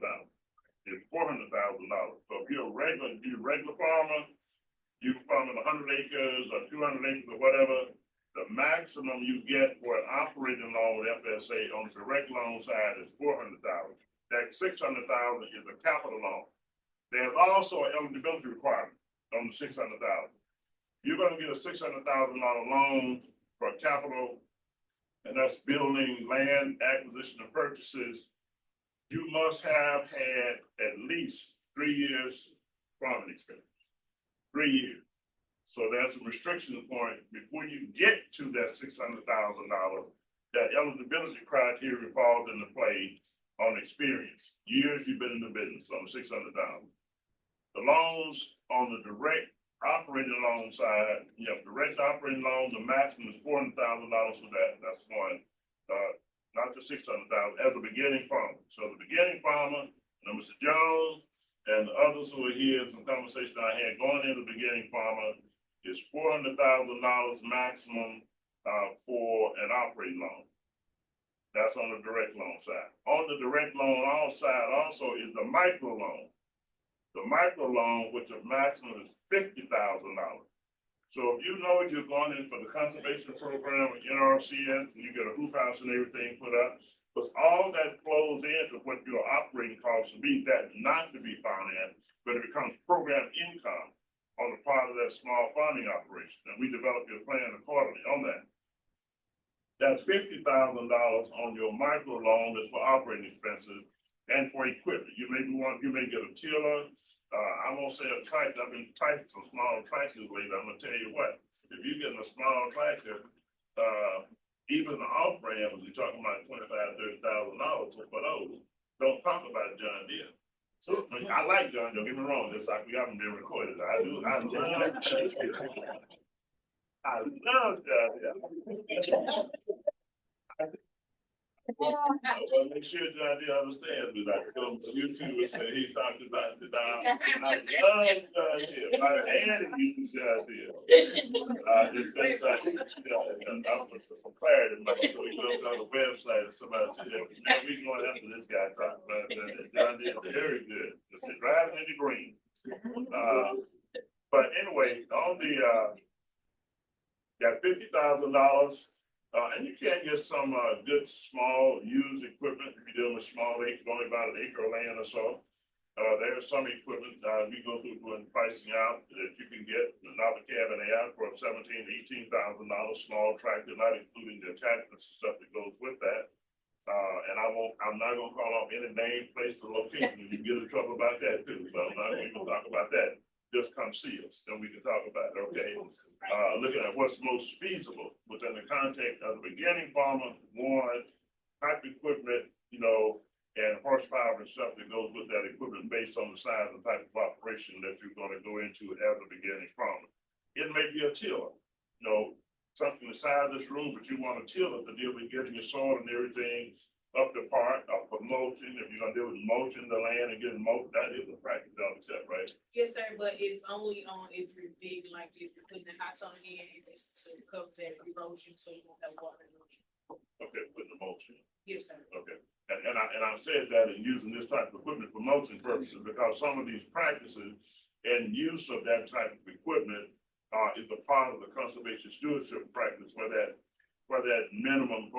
It's $400,000. So if you're a regular farmer, you can farm 100 acres or 200 acres or whatever, the maximum you get for an operating loan with FSA on the direct loan side is $400,000. That $600,000 is a capital loan. There's also an eligibility requirement on the $600,000. You're gonna get a $600,000 loan for capital, and that's building, land acquisition and purchases. You must have had at least 3 years farming experience. 3 years. So there's a restriction point before you get to that $600,000. That eligibility criteria falls into play on experience. Years you've been in the business on $600,000. The loans on the direct operating loan side, you have direct operating loan, the maximum is $400,000 for that. That's one. Not the $600,000 as a beginning farmer. So the beginning farmer, Mr. Jones, and the others who are here, some conversation I had going into the beginning farmer is $400,000 maximum for an operating loan. That's on the direct loan side. On the direct loan side also is the micro loan. The micro loan, which the maximum is $50,000. So if you know you're going in for the conservation program with NRCS, and you get a hoop house and everything put up, because all that flows into what your operating costs would be, that not to be financed, but it becomes program income on the part of that small farming operation. And we develop your plan accordingly on that. That $50,000 on your micro loan is for operating expenses and for equipment. You may get a tiller. I won't say a tractor. I've been pricing some small tractors lately. I'm gonna tell you what, if you're getting a small tractor, even the off brand, you're talking about $25,000, $30,000 for those. Don't talk about John Deere. So I like John, don't get me wrong, just like we haven't been recorded. I love John Deere. Make sure John Deere understands me, like, YouTube was saying, he talked about the dog. I love John Deere, my daddy used John Deere. It's just like, I'm for clarity, but so we looked on the website and somebody said, yeah, we going after this guy, talking about John Deere, very good. It's driving in the green. But anyway, on the, got $50,000. And you can get some, good, small, used equipment, if you're dealing with small acres, only about an acre of land or so. There's some equipment, we go through doing pricing out that you can get, another cabin out for $17,000 to $18,000, small tractor, not including the attachments and stuff that goes with that. And I'm not gonna call out any name, place, or location, you can get in trouble about that too, so I'm not even gonna talk about that. Just come see us, then we can talk about it, okay? Looking at what's most feasible within the context of the beginning farmer, one, type of equipment, and horsepower and stuff that goes with that equipment based on the size and type of operation that you're gonna go into as a beginning farmer. It may be a tiller, something the size of this room, but you want a tiller to deal with getting your soil and everything up to par, for mulching. If you're gonna deal with mulching the land and getting mulched, that is a practice, except, right? Yes, sir, but it's only on if you're big, like if you're putting a hot tub in, it's to cover that erosion, so you won't have water erosion. Okay, putting the mulching. Yes, sir. Okay, and I said that in using this type of equipment for mulching purposes, because some of these practices and use of that type of equipment is a part of the conservation stewardship practice where that minimum, I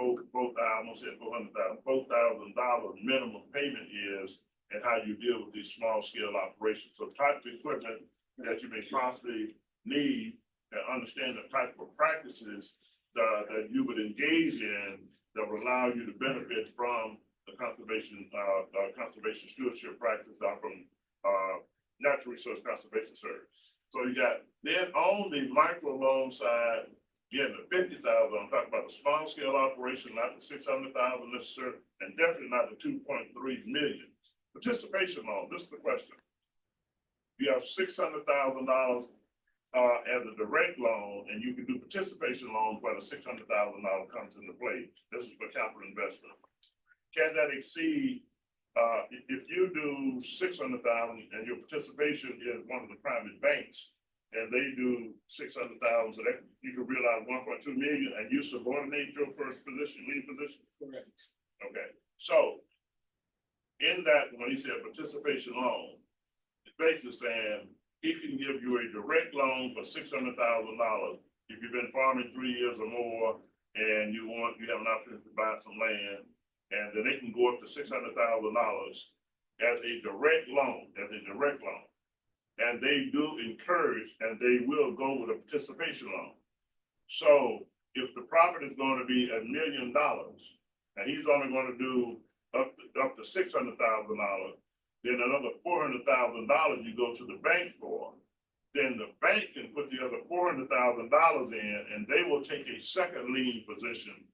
almost said $400,000 minimum payment is, and how you deal with these small scale operations. So type of equipment that you may possibly need and understand the type of practices that you would engage in that will allow you to benefit from the conservation stewardship practice from Natural Resource Conservation Service. So you got, then on the micro loan side, again, the $50,000, I'm talking about the small scale operation, not the $600,000 necessarily, and definitely not the 2.3 million. Participation loan, this is the question. You have $600,000 as a direct loan, and you can do participation loans where the $600,000 comes into play. This is for capital investment. Can that exceed, if you do $600,000 and your participation is one of the private banks, and they do $600,000, so that you can realize 1.2 million, and you subordinate your first position, lead position? Correct. Okay, so in that, when he said participation loan, it's basically saying he can give you a direct loan for $600,000 if you've been farming 3 years or more, and you have an opportunity to buy some land, and then they can go up to $600,000 as a direct loan, And they do encourage, and they will go with a participation loan. So if the property is going to be $1 million, and he's only going to do up to $600,000, then another $400,000 you go to the bank for. Then the bank can put the other $400,000 in, and they will take a second lien position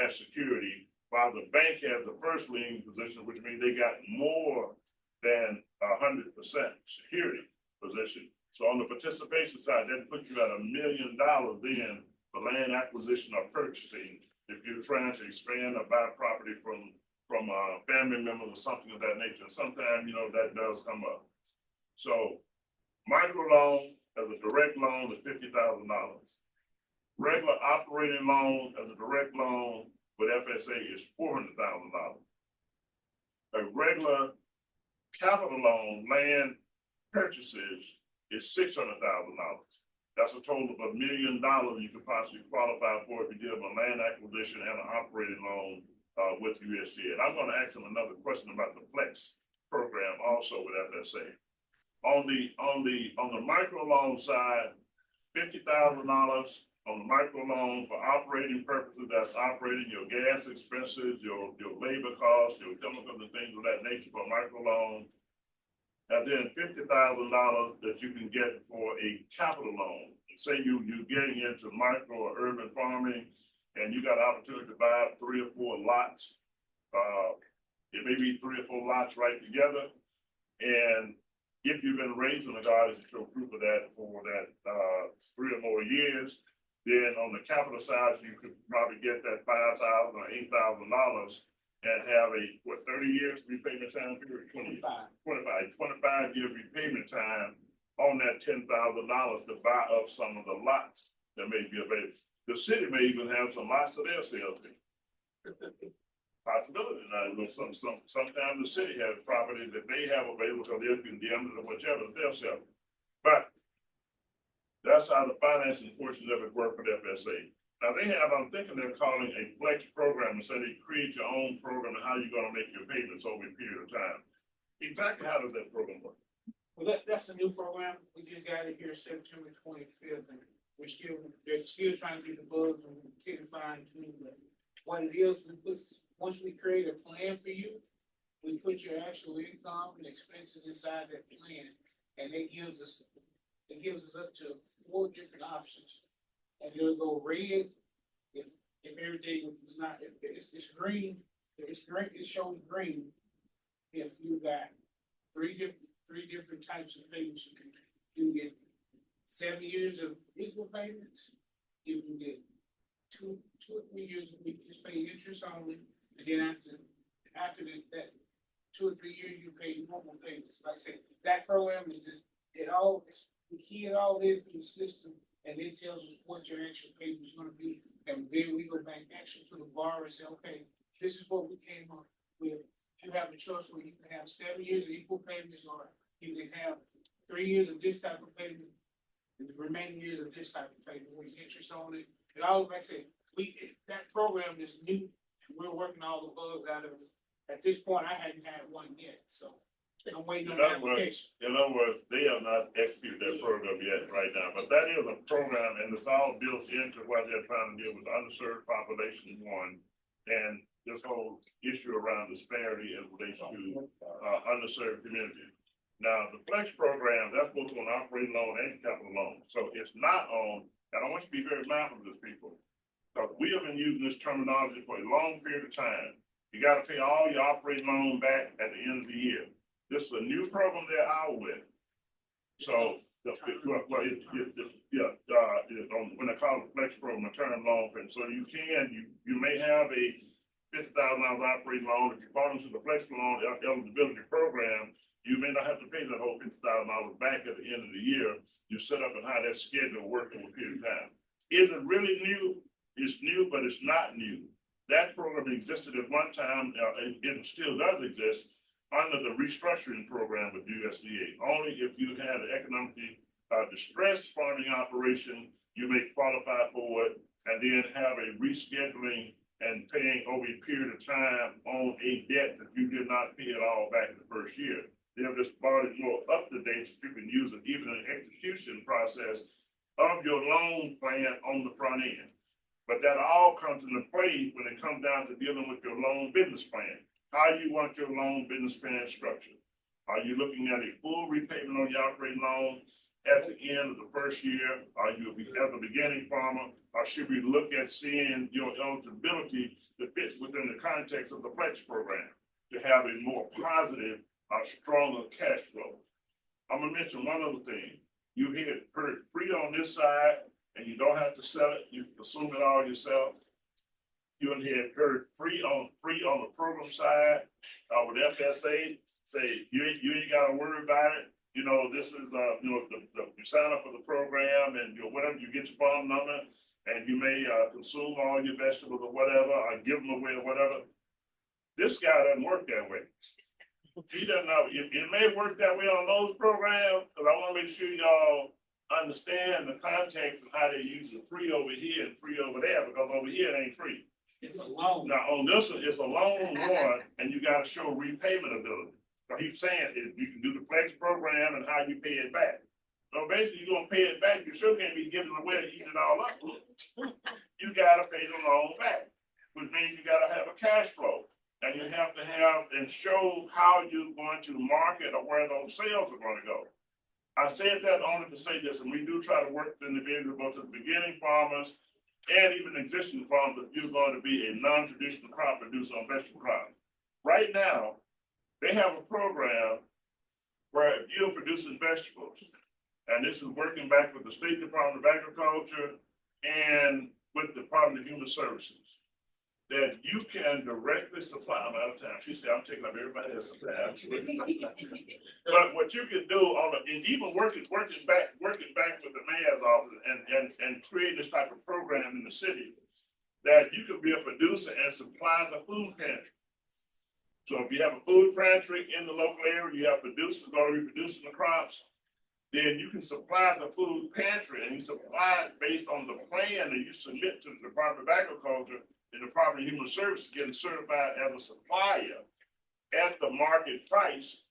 as security, while the bank has the first lien position, which means they got more than 100% security position. So on the participation side, that puts you at $1 million then for land acquisition or purchasing, if you're trying to expand or buy property from family members or something of that nature. Sometimes, that does come up. So micro loan as a direct loan is $50,000. Regular operating loan as a direct loan with FSA is $400,000. A regular capital loan, land purchases, is $600,000. That's a total of $1 million you could possibly qualify for if you deal with land acquisition and an operating loan with USDA. And I'm going to ask them another question about the Flex program also with FSA. On the micro loan side, $50,000 on the micro loan for operating purposes. That's operating your gas expenses, your labor costs, your chemicals and things of that nature for a micro loan. And then $50,000 that you can get for a capital loan. Say you're getting into micro or urban farming, and you got an opportunity to buy 3 or 4 lots. It may be 3 or 4 lots right together. And if you've been raising a garden to show proof of that for that 3 or more years, then on the capital side, you could probably get that $5,000 or $8,000 and have a, 30 years repayment time period, 25 year repayment time on that $10,000 to buy up some of the lots that may be available. The city may even have some lots of their sales. Possibility. Now, you know, sometimes the city has property that they have available because they're condemned or whichever they'll sell. But that's how the financing portion of it work for the FSA. Now they have, I'm thinking they're calling a flex program, and so they create your own program and how you're gonna make your payments over a period of time. Exactly how does that program work? Well, that's a new program. We just got it here September 25th, and they're still trying to get the bugs and continue to fine tune. But what it is, once we create a plan for you, we put your actual income and expenses inside that plan, and it gives us up to 4 different options. And it'll go red if everything is not, if it's green, it shows green. If you got three different types of payments you can do. You get 7 years of equal payments. You can get two or 3 years of just pay interest only, and then after that 2 or 3 years you pay normal payments. Like I said, that program is just we key it all into the system, and it tells us what your actual payment is going to be, and then we go back actually to the borrower and say, okay, this is what we came up with. You have a choice where you can have 7 years of equal payments, or you can have 3 years of this type of payment, and the remaining years of this type of payment with interest on it. And all, like I said, that program is new, and we're working all the bugs out of it. At this point, I hadn't had one yet, so I'm waiting on the application. In other words, they have not executed that program yet right now, but that is a program, and it's all built into what they're trying to deal with underserved population one, and this whole issue around disparity in relation to underserved community. Now, the flex program, that's both on operating loan and capital loan. So it's not on, and I want you to be very mindful of this, people, because we have been using this terminology for a long period of time. You got to pay all your operating loan back at the end of the year. This is a new program they're out with. So, when they call it flex program, a term loan, so you may have a $50,000 operating loan. If you fall into the flex loan eligibility program, you may not have to pay that whole $50,000 back at the end of the year. You set up and how that schedule works over a period of time. Is it really new? It's new, but it's not new. That program existed at one time, it still does exist under the restructuring program with USDA. Only if you had an economically distressed farming operation, you may qualify for it, and then have a rescheduling and paying over a period of time on a debt that you did not pay at all back in the first year. They have just brought it more up to date so you can use it even in the execution process of your loan plan on the front end. But that all comes into play when it comes down to dealing with your loan business plan. How you want your loan business plan structured? Are you looking at a full repayment on your operating loan at the end of the first year? Are you at the beginning farmer? Or should we look at seeing your eligibility to fit within the context of the flex program to have a more positive, stronger cash flow? I'm gonna mention one other thing. You heard free on this side, and you don't have to sell it. You consume it all yourself. You heard free on the program side with FSA. Say you ain't got to worry about it. You know, this is you sign up for the program, and whatever, you get your farm number, and you may consume all your vegetables or whatever, or give them away or whatever. This guy doesn't work that way. He doesn't know. It may work that way on those programs, because I want to make sure y'all understand the context of how they use the free over here and free over there, because over here it ain't free. It's a loan. Now on this one, it's a loan one, and you got to show repayment ability. So he's saying you can do the flex program and how you pay it back. So basically, you're gonna pay it back. You sure can't be giving it away and eating it all up. You gotta pay the loan back, which means you gotta have a cash flow, and you have to have and show how you're going to market or where those sales are going to go. I said that only to say this, and we do try to work with individuals, both at the beginning farmers and even existing farmers, if you're going to be a non-traditional crop producer on vegetable crops. Right now, they have a program where if you're producing vegetables, and this is working back with the State Department of Agriculture and with the Department of Human Services. that you can directly supply, I'm out of time, she said, I'm taking up everybody else's time. But what you can do is even working back with the mayor's office and create this type of program in the city, that you can be a producer and supply the food pantry. So if you have a food pantry in the local area, you have producers going to be producing the crops, then you can supply the food pantry, and you supply it based on the plan that you submit to the Department of Agriculture and the Department of Human Services, getting certified as a supplier at the market price.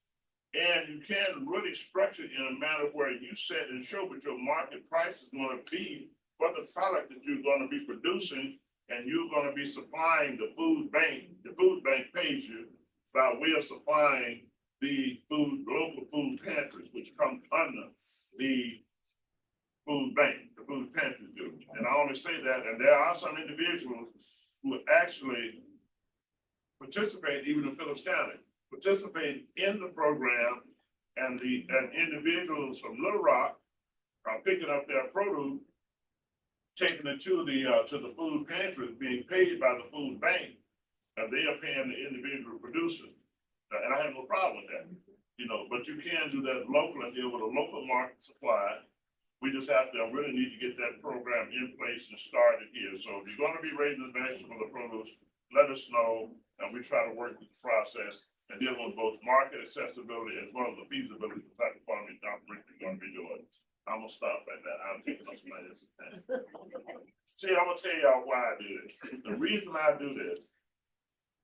And you can really structure it in a manner where you set and show what your market price is going to be for the product that you're going to be producing, and you're going to be supplying the food bank. The food bank pays you by way of supplying the local food pantries, which comes under the food bank, the food pantries do. And I only say that, and there are some individuals who actually participate, even in Phillips County, participate in the program, and individuals from Little Rock are picking up their produce, taking it to the food pantry, being paid by the food bank, and they are paying the individual producer. And I have no problem with that, but you can do that locally and deal with a local market supply. We just really need to get that program in place and started here. So if you're going to be raising vegetables or produce, let us know, and we try to work with the process and deal with both market accessibility as well as the feasibility of the type of farming operation we're going to be doing. I'm gonna stop at that. I'm taking up somebody else's time. See, I'm gonna tell y'all why I do this. The reason I do this,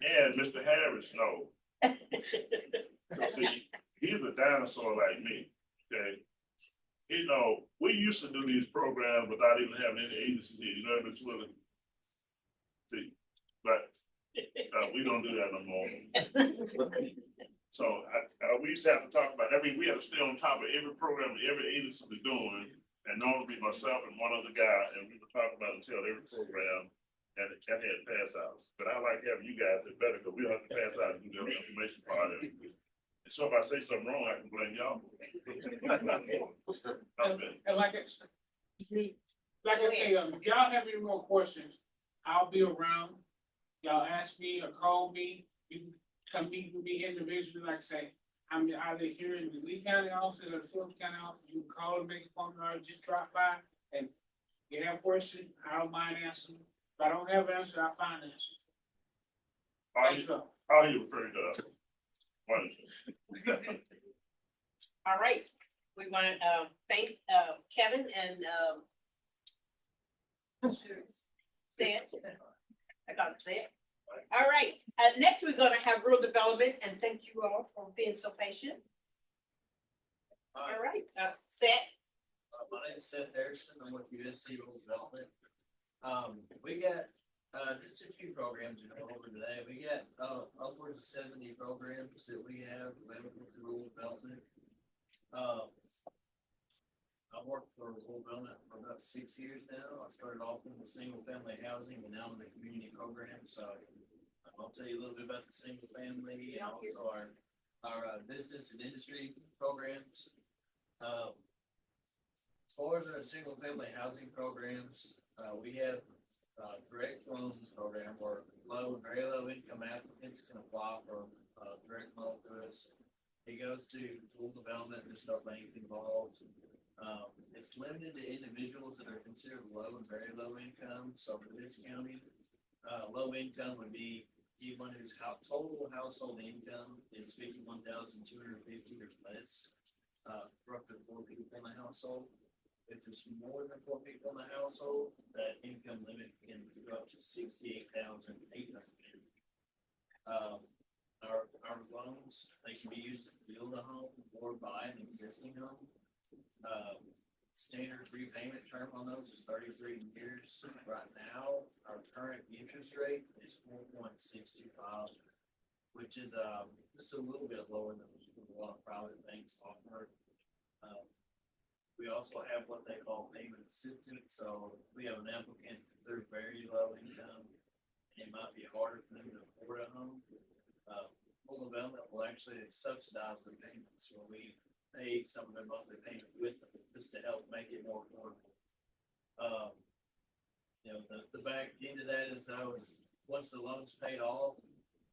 and Mr. Harris knows. See, he's a dinosaur like me. Okay, we used to do these programs without even having any agencies here. Mr. Willie. See, but we don't do that no more. So we used to have to talk about. We had to stay on top of every program that every agency was doing, and normally be myself and one other guy, and we would talk about until every program. And it had pass outs, but I like having you guys it better, because we don't have to pass out and do the information part of it. And so if I say something wrong, I can blame y'all. And like I say, if y'all have any more questions, I'll be around. Y'all ask me or call me. You can come meet with me individually. Like I say, I'm either here in the Lee County office or the Phillips County office. You can call and make an appointment, or just drop by. And if you have a question, I don't mind answering. If I don't have an answer, I'll find an answer. How you refer to All right, we want to thank Kevin and Stan. I got it there. All right, next we're going to have rural development, and thank you all for being so patient. All right, Seth. My name is Seth Harrison. I'm with USD Rural Development. We got just a few programs to go over today. We got upwards of 70 programs that we have available to rural development. I've worked for rural development for about 6 years now. I started off in the single family housing, and now I'm in the community program. So I'll tell you a little bit about the single family and also our business and industry programs. As far as our single family housing programs, we have direct loan program where low and very low income applicants can apply for direct loan to us. It goes to rural development. There's no bank involved. It's limited to individuals that are considered low and very low income. So for this county, low income would be anyone whose total household income is $51,250 or less, for up to 4 people in the household. If there's more than 4 people in the household, that income limit can go up to $68,800. Our loans, they can be used to build a home or buy an existing home. Standard repayment term on those is 33 years. Right now, our current interest rate is 4.65, which is just a little bit lower than a lot of private banks offer. We also have what they call payment assistance. So we have an applicant, they're very low income, it might be harder for them to afford a home. Full development will actually subsidize the payments when we pay some of their monthly payment with them, just to help make it more affordable. The back end of that is once the loan's paid off,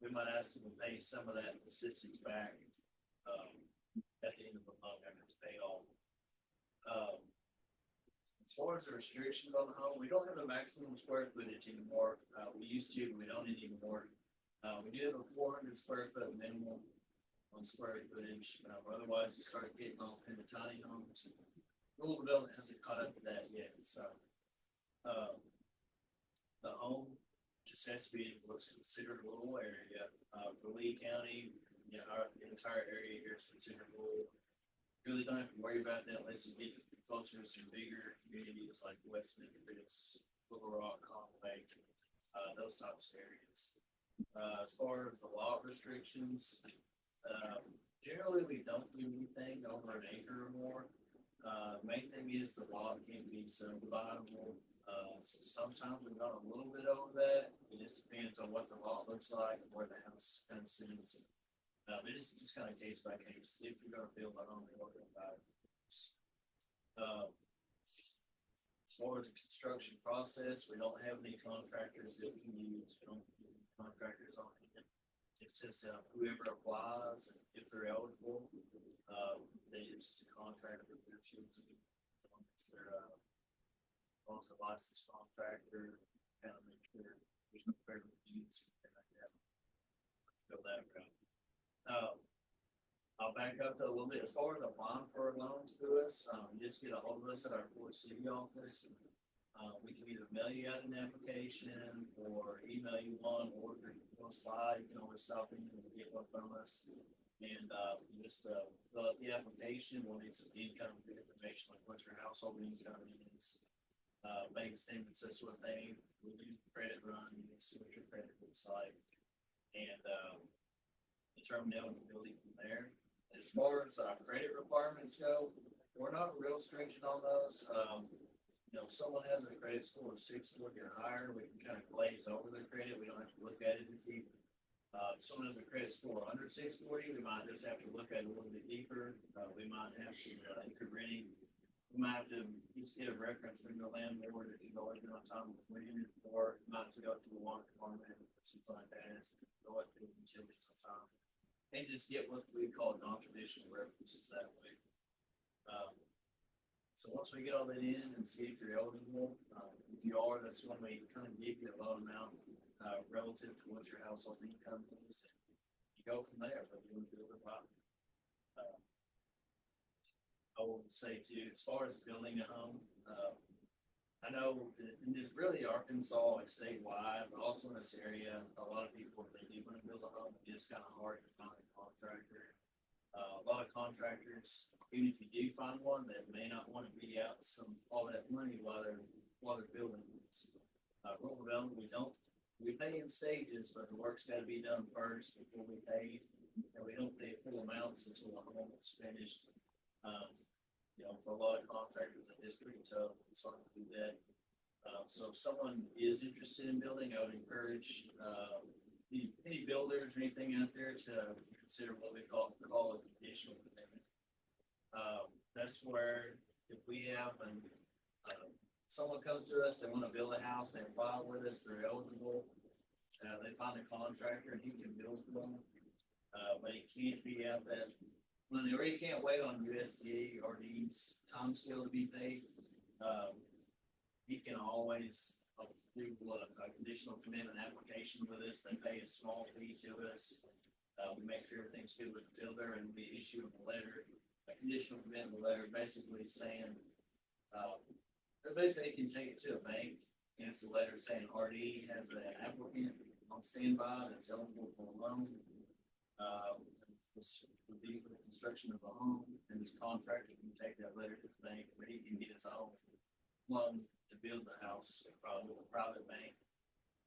we might ask them to pay some of that assistance back, at the end of the month after it's paid off. As far as the restrictions on the home, we don't have a maximum square footage anymore. We used to, but we don't anymore. We do have a 400 square foot minimum on square footage. Otherwise, you start getting off into tiny homes. Rule development hasn't caught up to that yet, so. The home just has to be what's considered a little area. For Lee County, our entire area here is considered rural. Really don't have to worry about that unless you get closer to some bigger communities like West Memphis, Little Rock, Conway, those types of areas. As far as the lot restrictions, generally we don't do anything over an acre or more. Main thing is the lot can't be subdividable. So sometimes we've gone a little bit over that. It just depends on what the lot looks like and where the house kind of sits. It is just kind of case by case. If you're going to build a home, you're going to buy it. As far as the construction process, we don't have any contractors that we can use. We don't have any contractors on it. It's just whoever applies, if they're eligible, it's just a contractor that they're choosing. It's their also licensed contractor, kind of make sure there's no federal fees or anything like that. Go that route. I'll back up a little bit. As far as applying for loans to us, just get a hold of us at our Fort City office. We can either mail you out an application or email you one, or if you're close by, you can always stop in and get one from us. And just fill out the application. We'll need some income information, like what your household income is. Bank statements, that sort of thing. We'll do credit run, you can see what your credit looks like, and determine eligibility from there. As far as credit requirements go, we're not real stringent on those. If someone has a credit score of 640 or higher, we can kind of glaze over their credit. We don't have to look at it as deep. If someone has a credit score under 640, we might just have to look at it a little bit deeper. We might have to, if you're renting, you might have to just get a reference from your landlord if you go in on time with rent, or not to go to the water department, something like that. Go up to the utilities on time. And just get what we call non-traditional references that way. So once we get all that in and see if you're eligible, if you are, that's when we kind of give you a loan amount relative to what your household income is. You go from there, but you want to build a property. I will say too, as far as building a home, I know it's really Arkansas, like statewide, but also in this area, a lot of people, if they do want to build a home, it's kind of hard to find a contractor. A lot of contractors, even if you do find one, that may not want to be out all that money while they're building this. Rural development, we pay in stages, but the work's got to be done first before we pay. And we don't pay full amounts until the home is finished. For a lot of contractors, it's pretty tough. It's hard to do that. So if someone is interested in building, I would encourage any builders or anything out there to consider what we call a conditional commitment. That's where if we have someone comes to us, they want to build a house, they apply with us, they're eligible. They find a contractor and he can build one, but he can't be out that. When they already can't wait on USDA or these time scale to be paid, he can always do a conditional commitment application with us. They pay a small fee to us. We make sure everything's good with the builder, and we issue a letter, a conditional commitment letter, basically saying, basically you can take it to a bank, and it's a letter saying RD has an applicant on standby that's eligible for a loan. This would be for the construction of a home, and this contractor can take that letter to the bank, where he can get his own loan to build the house, probably with a private bank.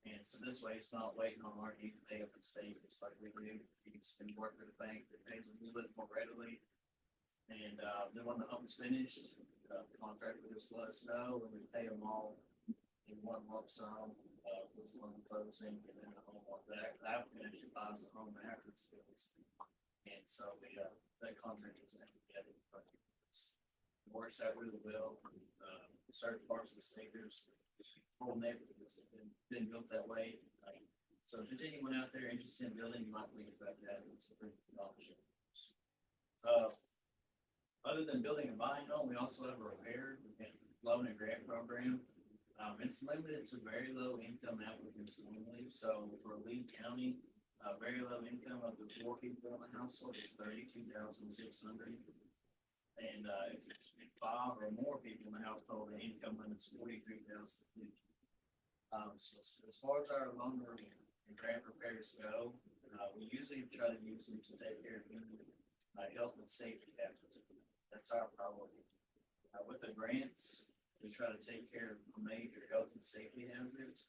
And so this way, it's not waiting on RD to pay up the state, just like we do. He can work with a bank that pays a little bit more readily. And then when the home's finished, the contractor just let us know, and we pay them all in one lump sum with loan closing, and then the home like that. The applicant actually buys the home after it's built. And so that contract is together. It works out really well. Certain parts of the state, there's whole neighborhoods have been built that way. Like So if there's anyone out there interested in building, you might think about that, it's a pretty good option. Other than building and buying home, we also have a repair and loan and grant program. It's limited to very low income applicants only, so for Lee County, very low income of the 4 people in the household is 32,600. And if it's 5 or more people in the household, the income limit is 43,050. So as far as our loan and grant repairs go, we usually try to use them to take care of any health and safety hazards. That's our priority. With the grants, we try to take care of major health and safety hazards.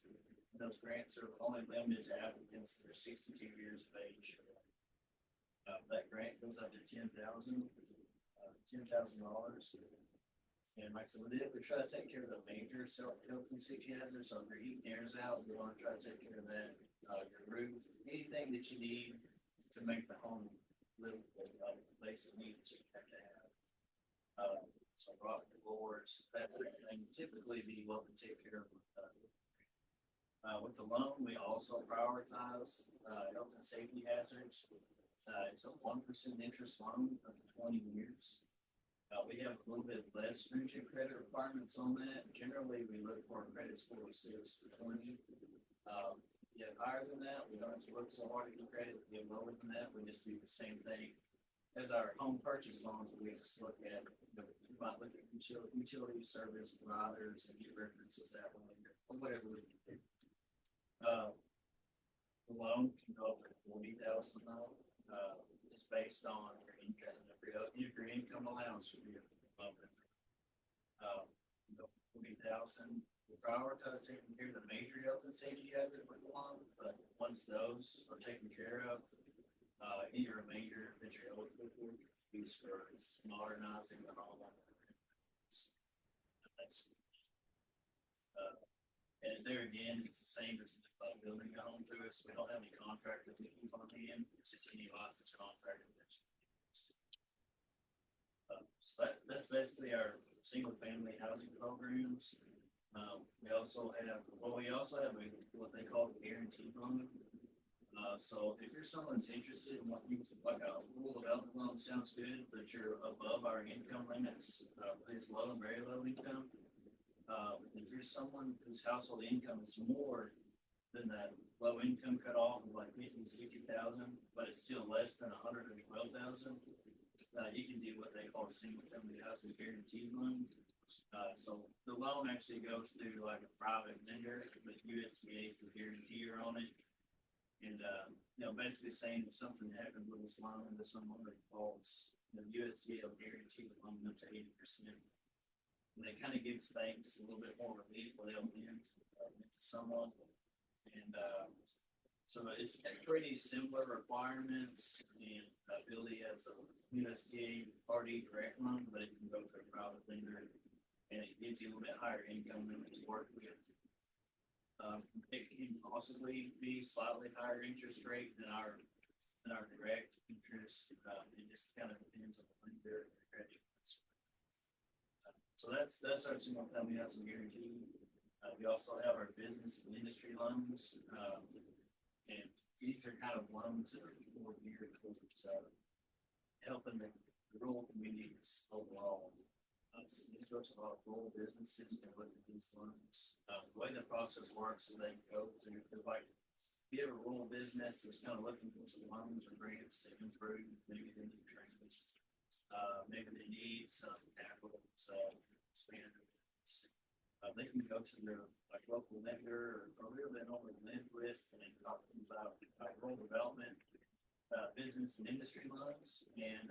Those grants are only limited to applicants that are 62 years of age. That grant goes up to $10,000. And like I said, we try to take care of the major health and safety hazards. So if your heat and air's out, we want to try to take care of that. Your roof, anything that you need to make the home livable, basic needs you have to have. So rock floors, that kind of thing, typically be what we take care of. With the loan, we also prioritize health and safety hazards. It's a 1% interest loan of 20 years. We have a little bit less stringent credit requirements on that. Generally, we look for a credit score of 620. Get higher than that, we don't have to look so hard at your credit. Get lower than that, we just do the same thing as our home purchase loans. We just look at, you might look at utility service providers and get references that way, or whatever we can do. The loan can go up to $40,000. It's based on your income. If your income allowance would be above it. 40,000. We prioritize taking care of the major health and safety hazards with the loan, but once those are taken care of, any remainder that you're eligible for, use for modernizing the home. That's, and there again, it's the same as building a home through us. We don't have any contractors that keep on hand. It's just any licensed contractor. So that's basically our single family housing programs. We also have what they call the guaranteed loan. So if you're someone that's interested in what you like a rural development loan sounds good, but you're above our income limits, it's low and very low income. If you're someone whose household income is more than that low income cutoff of like 50,000 to 60,000, but it's still less than 112,000, you can do what they call a single family housing guaranteed loan. So the loan actually goes through like a private lender, but USDA is the guarantor on it. And basically saying if something happened with this loan, this homeowner defaults, the USDA will guarantee the loan up to 80%. And that kind of gives banks a little bit more relief where they'll lend to someone. And so it's pretty similar requirements, and ability as a USDA party direct loan, but it can go through a private lender, and it gives you a little bit higher income limit to work with. It can possibly be slightly higher interest rate than our direct interest. It just kind of depends on the lender. So that's our single family housing guarantee. We also have our business and industry loans, and these are kind of loans that are more geared towards helping the rural communities overall. So these go to a lot of rural businesses and look at these loans. The way the process works is they go to, like, if you have a rural business that's kind of looking for some loans or grants to improve, maybe they need training, maybe they need some capital, so expand. They can go to their like local lender or whoever they normally lend with and talk to them about rural development, business and industry loans, and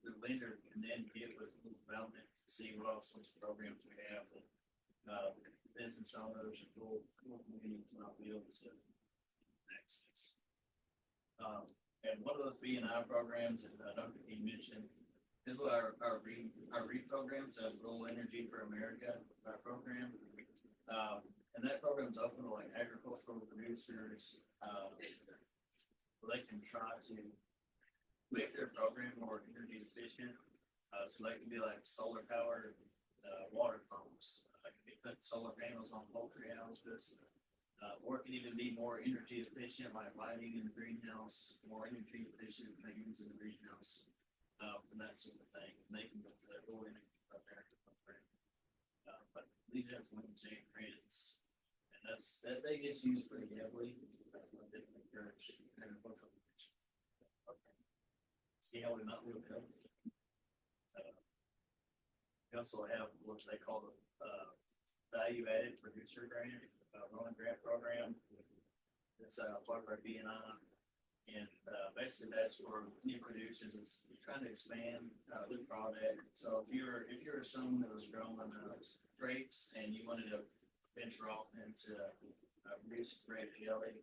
the lender can then get with rural development to see what all sorts of programs we have that business owners and rural communities might be able to access. And one of those B&I programs that Dr. King mentioned is what our REAP programs, Rural Energy for America, our program. And that program is open to like agricultural producers. They can try to make their program more energy efficient. So they can be like solar powered water pumps. They can be putting solar panels on poultry houses. or can even be more energy efficient, like lighting in the greenhouse, more energy efficient things in the greenhouse, and that sort of thing. And they can go to their whole energy program. But these have some chain grants, and that gets used pretty heavily. Different encourage agricultural. See how we not real good. We also have what they call the value added producer grant, loan grant program. It's part of our BNI. And basically that's for new producers is trying to expand the product. So if you're someone that was growing grapes and you wanted to venture off into producing grape jelly,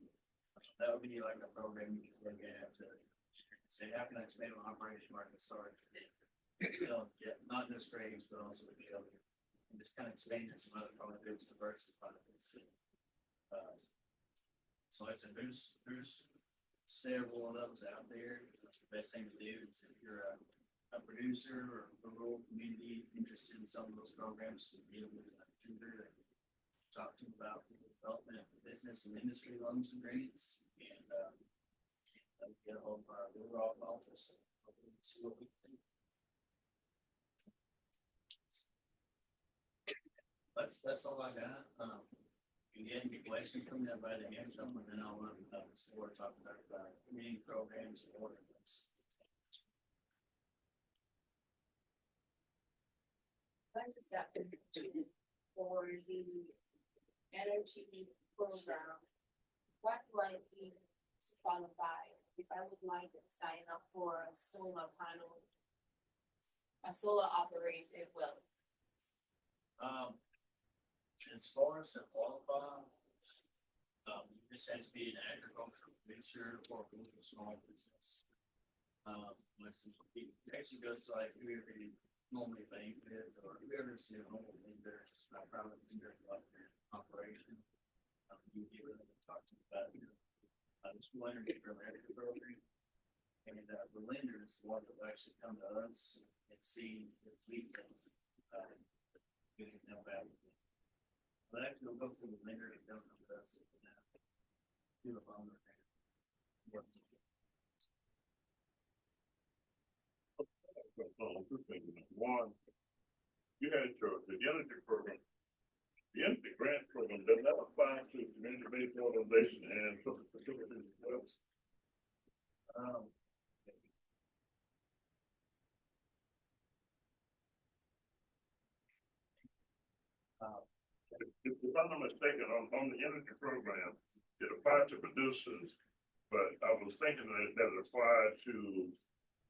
that would be like a program you could look at to say, how can I expand my operation where I can start selling, not just grapes, but also jelly. And just kind of expand to some other products, diversify this. So like I said, there's several of those out there. That's the best thing to do is if you're a producer or a rural community interested in some of those programs to deal with tutor and talk to them about development of business and industry loans and grants, and get a hold of our rural office and see what we can do. That's all I got. You get any questions from me about the answer them, and then I'll start talking about community programs and ordinance. I just got the for the energy program. What do I need to qualify if I would like to sign up for a solar panel, a solar operated well? As far as to qualify, you just have to be an agricultural producer or a small business. It actually goes to like whoever you normally bank with or whoever's your normal vendor, private vendor like your operation. You get rid of it, talk to them about the school energy program. And the lender is the one that will actually come to us and see if we can help out. But actually, we'll go through the lender and don't come to us. Do the phone. One, you had the energy program. The energy grant program, does that apply to community-based organization and public facilities as well? If I'm not mistaken, on the energy program, it applied to producers, but I was thinking that it applied to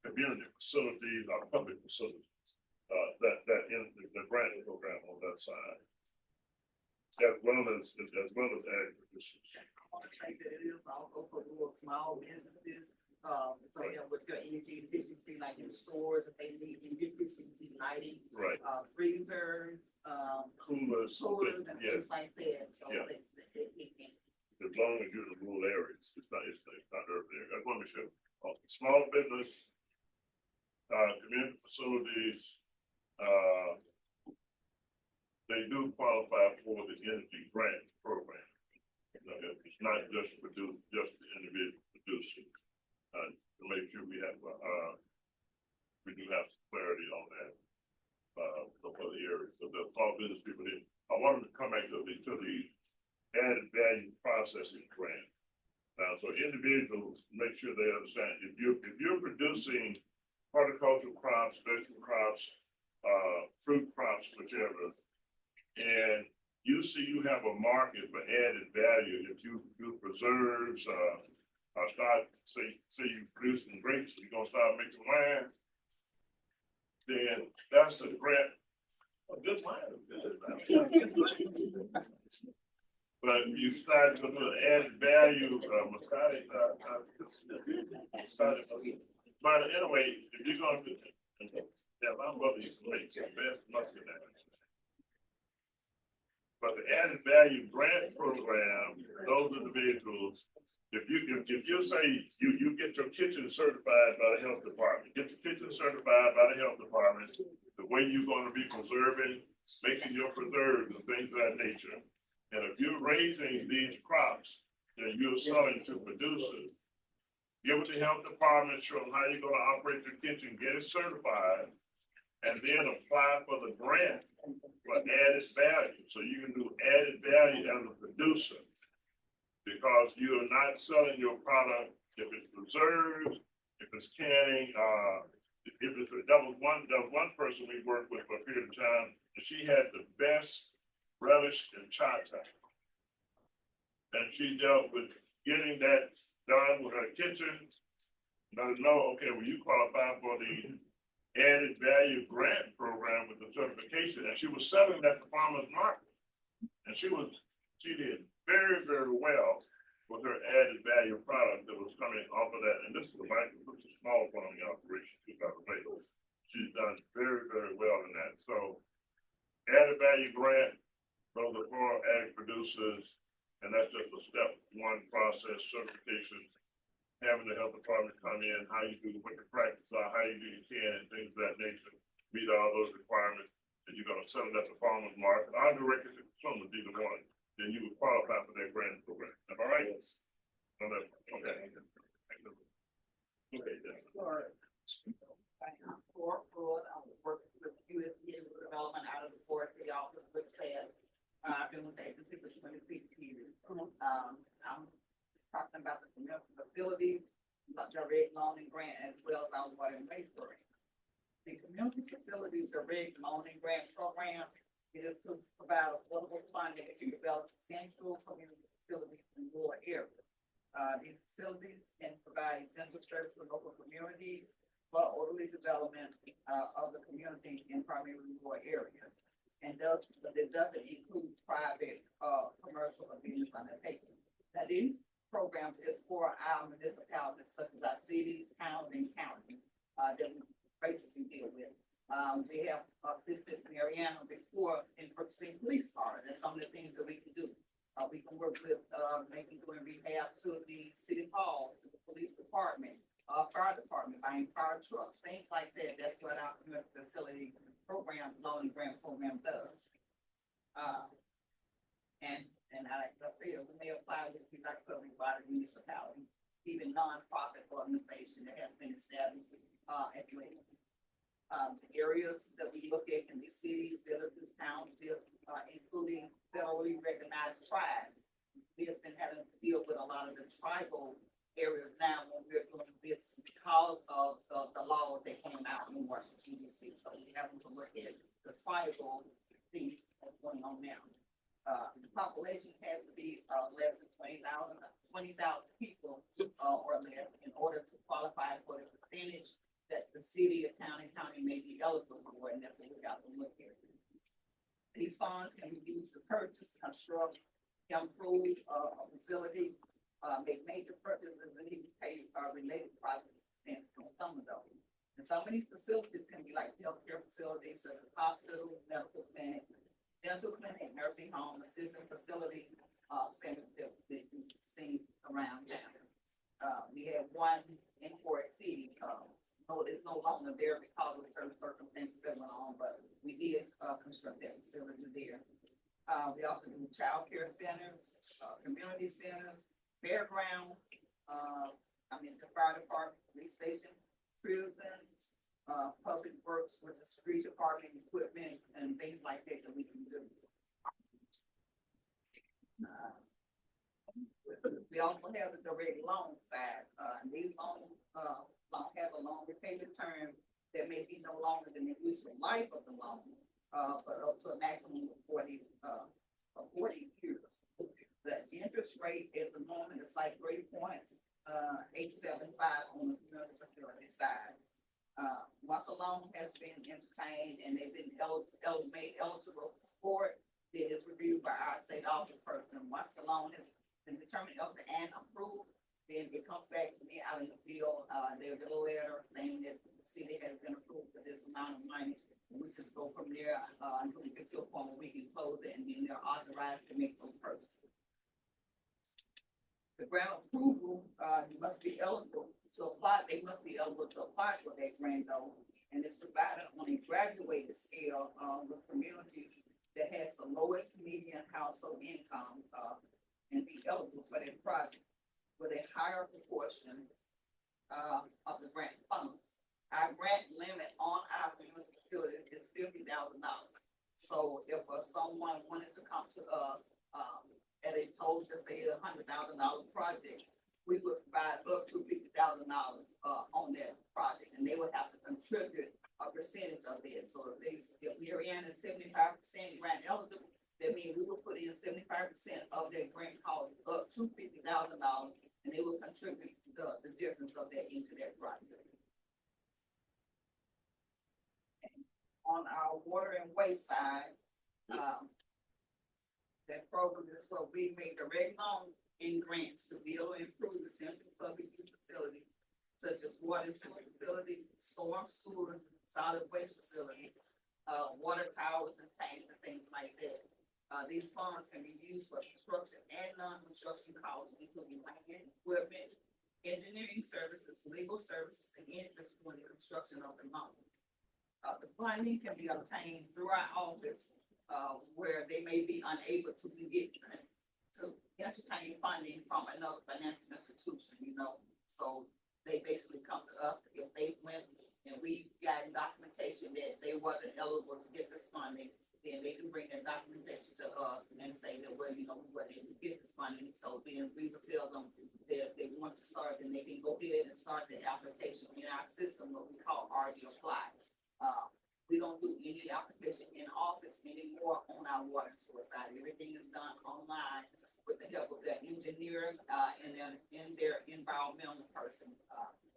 community facilities or public facilities. The grant program on that side, as well as ag producers. I want to say that it is also for little small businesses. So yeah, with your energy efficiency, like in stores, if they need energy efficiency lighting, Right. Freezers, Coolers, and yeah. things like that. So Yeah. they can. As long as you're in the rural areas, it's not urban area. I want to show small business, community facilities, they do qualify for the energy grant program. It's not just the individual producer. To make sure we have, we do have some clarity on that, for the areas. So the small business people here, I wanted to come back to the added value processing grant. So individuals, make sure they understand, if you're producing horticultural crops, vegetable crops, fruit crops, whichever, and you see you have a market for added value, if you do preserves, start, say you produce some grapes, you're gonna start making wine, then that's a grant, a good wine. But you start to put added value, but anyway, if you're gonna do, my mother used to make the best mustard. But the added value grant program, those individuals, if you say you get your kitchen certified by the health department, get your kitchen certified by the health department, the way you're going to be preserving, making your preserves and things of that nature, And if you're raising these crops, that you're selling to producers, give it to health department, show them how you're gonna operate the kitchen, get it certified, and then apply for the grant for added value. So you can do added value as a producer. Because you are not selling your product if it's preserved, if it's canning, that was one person we worked with for a period of time, and she had the best relish and chata. And she dealt with getting that done with her kitchen. Let her know, okay, well, you qualify for the added value grant program with the certification, and she was selling that at the farmer's market. And she did very, very well with her added value product that was coming off of that. And this is a small farming operation, 2008. She's done very, very well in that. So added value grant, those are for ag producers, and that's just a step one process, certification, having the health department come in, how you do, what the practice are, how you do your can, and things of that nature, meet all those requirements, and you're gonna sell it at the farmer's market, or direct it to consumers, either one, then you would qualify for that grant program. Am I right? Okay. Okay, that's Or, I'm working with USDA development out of the forestry office with Ted. I've been with the agency for 26 years. I'm talking about the community facilities, direct loan and grant, as well as our water and waste program. The community facilities direct loan and grant program is to provide affordable funding to develop central community facilities in rural areas. These facilities can provide essential services for local communities for orderly development of the community in primary rural areas. And but it doesn't include private, commercial or business undertakings. Now, these programs is for our municipalities, such as our cities, towns, and counties, that we basically deal with. We have assisted Mariana before in purchasing police cars. That's some of the things that we can do. We can work with, doing rehab to the city hall, to the police department, fire department, buying fire trucks, things like that. That's what our community facility program, loan and grant program does. And like I said, we may apply with the like public body municipality, even nonprofit organization that has been established, at the areas that we look at can be cities, villages, townships, including federally recognized tribes. We have been having to deal with a lot of the tribal areas now when we're doing this because of the laws that came out in Washington, D.C. So we have to look at the tribal things that's going on now. The population has to be less than 20,000 people or less in order to qualify for the percentage that the city, or town, and county may be eligible for, and that's what we got to look at. These funds can be used to purchase, construct, improve a facility, make major purchases, and even pay related projects and some of those. And some of these facilities can be like healthcare facilities, such as hospitals, medical clinics, dental clinic, nursing home, assistant facility, centers that you've seen around town. We have one in Fort City. No, it's no longer there because of certain circumstances that went on, but we did construct that facility there. We also do child care centers, community centers, fairgrounds, the fire department, police station, prisons, public works with the street department equipment and things like that we can do. We also have the direct loan side. These loans have a loan repayment term that may be no longer than the useful life of the loan, but up to a maximum of 40 years. The interest rate at the moment is like 3.875 on the community facility side. Once a loan has been entertained and they've been made eligible for it, then it's reviewed by our state office person. Once the loan has been determined and approved, then it comes back to me out in the field. They'll get a letter saying that the city has been approved for this amount of money. And we just go from there until we get to a point where we can close it, and then they're authorized to make those purchases. The grant approval, you must be eligible to apply. They must be eligible to apply for that grant though, and it's provided on a graduated scale with communities that that has the lowest median household income, and be eligible for that project with a higher proportion, of the grant funds. Our grant limit on our community facility is $50,000. So if someone wanted to come to us, at a total, let's say $100,000 project, we would provide up to $50,000, on that project, and they would have to contribute a percentage of that. So if Marianne is 75% grant eligible, that means we will put in 75% of their grant cost up to $50,000, and they will contribute the difference of that into that project. On our water and waste side, that program is where we make direct loan in grants to build or improve the central public use facility, such as water and sewer facility, storm sewers, solid waste facility, water towers and tanks and things like that. These funds can be used for construction and non-construction costs, including land, equipment, engineering services, legal services, and interest for the construction of the loan. The funding can be obtained through our office, where they may be unable to get to entertain funding from another financial institution, so they basically come to us if they went and we got documentation that they wasn't eligible to get this funding, then they can bring that documentation to us and say that, well, we weren't able to get this funding. So then we will tell them that if they want to start, then they can go ahead and start the application in our system, what we call RD Apply. We don't do any application in office anymore on our water and sewer side. Everything is done online with the help of their engineer, and their environmental person,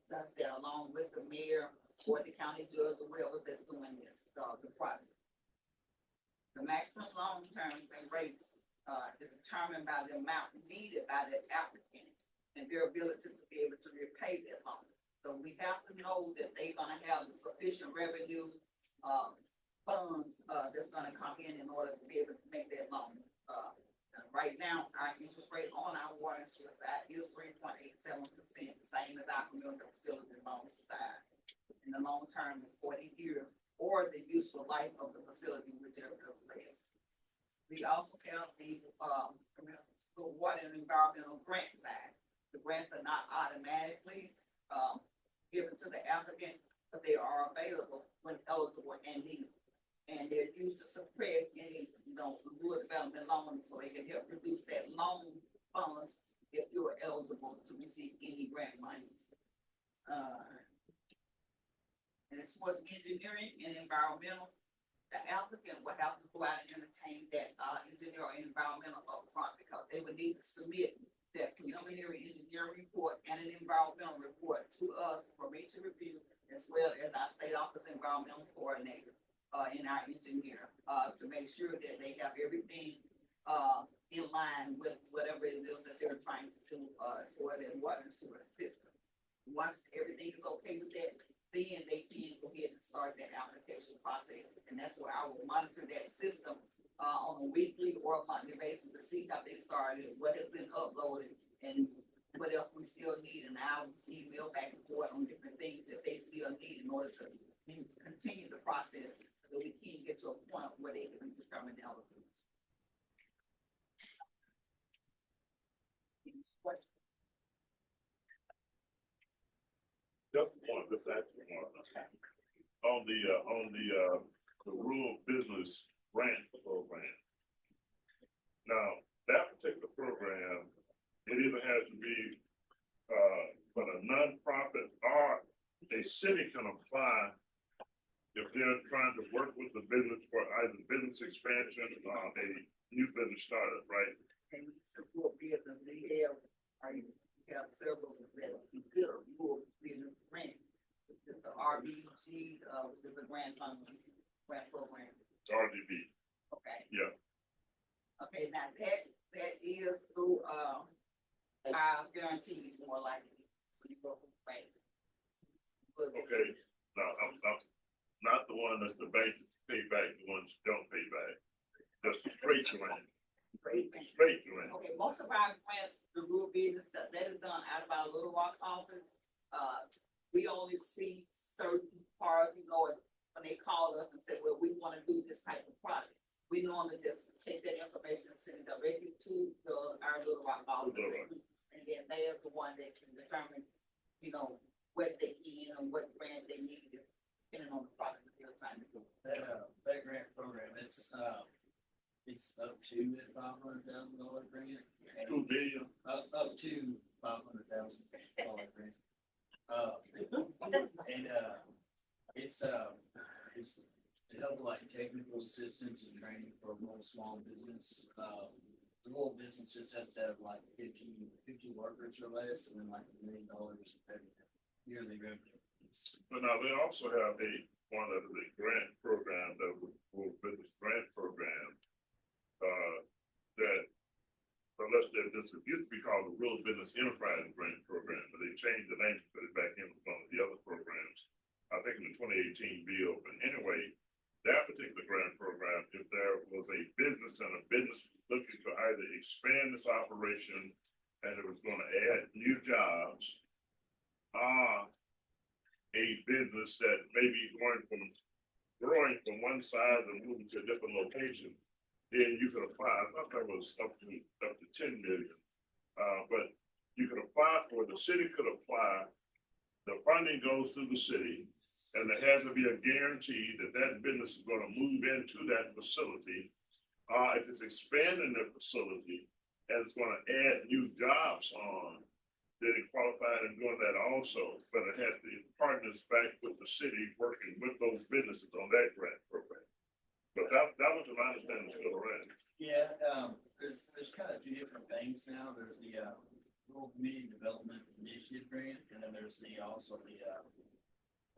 does that along with the mayor or the county judge or whoever that's doing this, the project. The maximum loan terms and rates, is determined by the amount needed by the applicant and their ability to be able to repay their loan. So we have to know that they're gonna have the sufficient revenue, funds, that's gonna come in order to be able to make that loan. Right now, our interest rate on our water and sewer side is 3.87%, the same as our community facility loan side. And the long term is 40 years, or the useful life of the facility, whichever comes last. We also have the water and environmental grant side. The grants are not automatically, given to the applicant, but they are available when eligible and needed. And they're used to suppress any, rural development loans, so they can help reduce that loan funds if you're eligible to receive any grant monies. And as far as engineering and environmental, the applicant will have to go out and entertain that, engineer or environmental upfront, because they would need to submit their preliminary engineering report and an environmental report to us for me to review, as well as our state office environmental coordinator, and our engineer, to make sure that they have everything, in line with whatever it is that they're trying to do, as far as their water and sewer system. Once everything is okay with that, then they can go ahead and start that application process. And that's where I will monitor that system, on a weekly or a monthly basis to see how they started, what has been uploaded, and what else we still need. And I'll email back and forth on different things that they still need in order to continue the process, so we can get to a point where they can determine the eligibility. Just one, this actually one. On the rural business grant program. Now, that particular program, it either has to be, for a nonprofit, or a city can apply if they're trying to work with the business for either business expansion or a new business startup, right? And rural business, they have several that consider rural business grant. It's the RBG, which is the grant program. RDB. Okay. Yeah. Okay, now that is through, our guarantees more likely. When you go from the bank. Okay, now, I'm not the one that's the bank pay back, the ones that don't pay back. That's the straight grant. Great thing. Straight grant. Okay, most of our grants, the rural business stuff, that is done out of our Little Rock office. We only see certain parts, when they call us and say, well, we want to do this type of project. We we normally just take that information and send it directly to our Little Rock office. And then they are the one that can determine, you know, what they can and what grant they need, depending on the product that they're trying to do. That grant program, it's up to $500,000 grant. $2 billion. Up to $500,000 grant. It's to help like technical assistance and training for a little small business. The little business just has to have like 50 workers or less, and then like $1 million yearly revenue. But now they also have one of the grant program, the rural business grant program, that unless this used to be called the Rural Business Enterprise Grant Program, but they changed the name to put it back in with one of the other programs, I think in the 2018 bill. But anyway, that particular grant program, if there was a business and a business looking to either expand this operation and it was going to add new jobs, a business that may be growing from one size and moving to a different location, then you could apply. I thought that was up to 10 million. But you could apply for, the city could apply, the funding goes through the city, and there has to be a guarantee that that business is going to move into that facility. If it's expanding the facility and it's going to add new jobs on, then it qualified in doing that also. But it has the partners back with the city working with those businesses on that grant program. But that was my understanding still around. Yeah, there's kind of two different things now. There's the Rural Community Development Initiative Grant, and then there's also the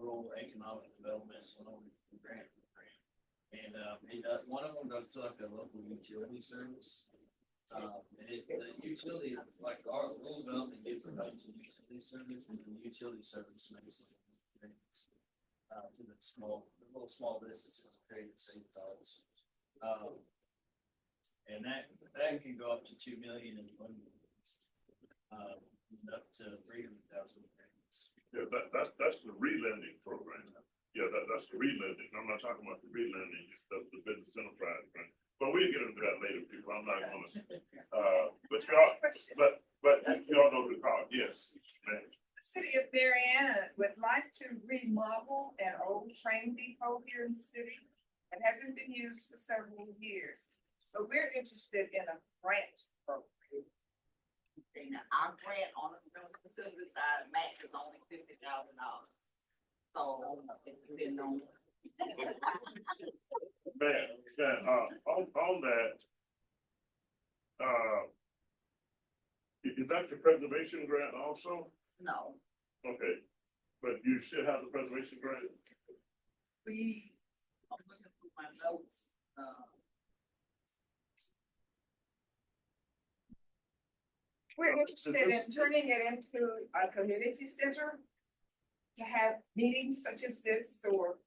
Rural Economic Development Loan Grant. And one of them goes to like a local utility service. And the utility, like our rural development gives the money to the utility service, and the utility service makes grants to the little small businesses, creative safe dollars. And that can go up to 2 million in funding, up to 300,000 grants. Yeah, that's the relending program. Yeah, that's the relending. I'm not talking about the relending, that's the business enterprise grant. But we'll get into that later, people. I'm not gonna, but you all know the call. Yes, ma'am. The city of Marianna would like to remodel an old train depot here in the city. It hasn't been used for several years, but we're interested in a grant program. And our grant on the facility side, max is only $50,000. So it depends on. On that, is that the preservation grant also? No, Okay, but you should have the preservation grant. I'm looking through my notes, We're interested in turning it into a community center to have meetings such as this or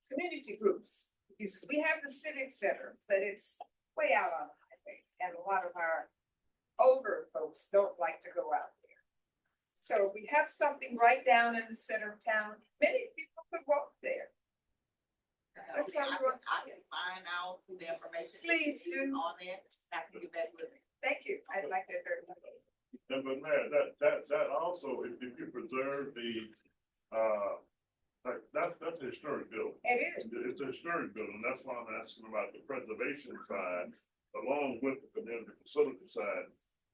community groups. Because we have the civic center, but it's way out on the highway, and a lot of our older folks don't like to go out there. So we have something right down in the center of town. Many people could walk there. That's okay, what I we want can, to do. find out the information. Please do. On it, I can get back with it. Thank you. I'd like that very much. And but Mayor, that also, if you preserve the, like, that's a historic building. It is. It's a historic building. That's why I'm asking about the preservation side, along with the community facility side.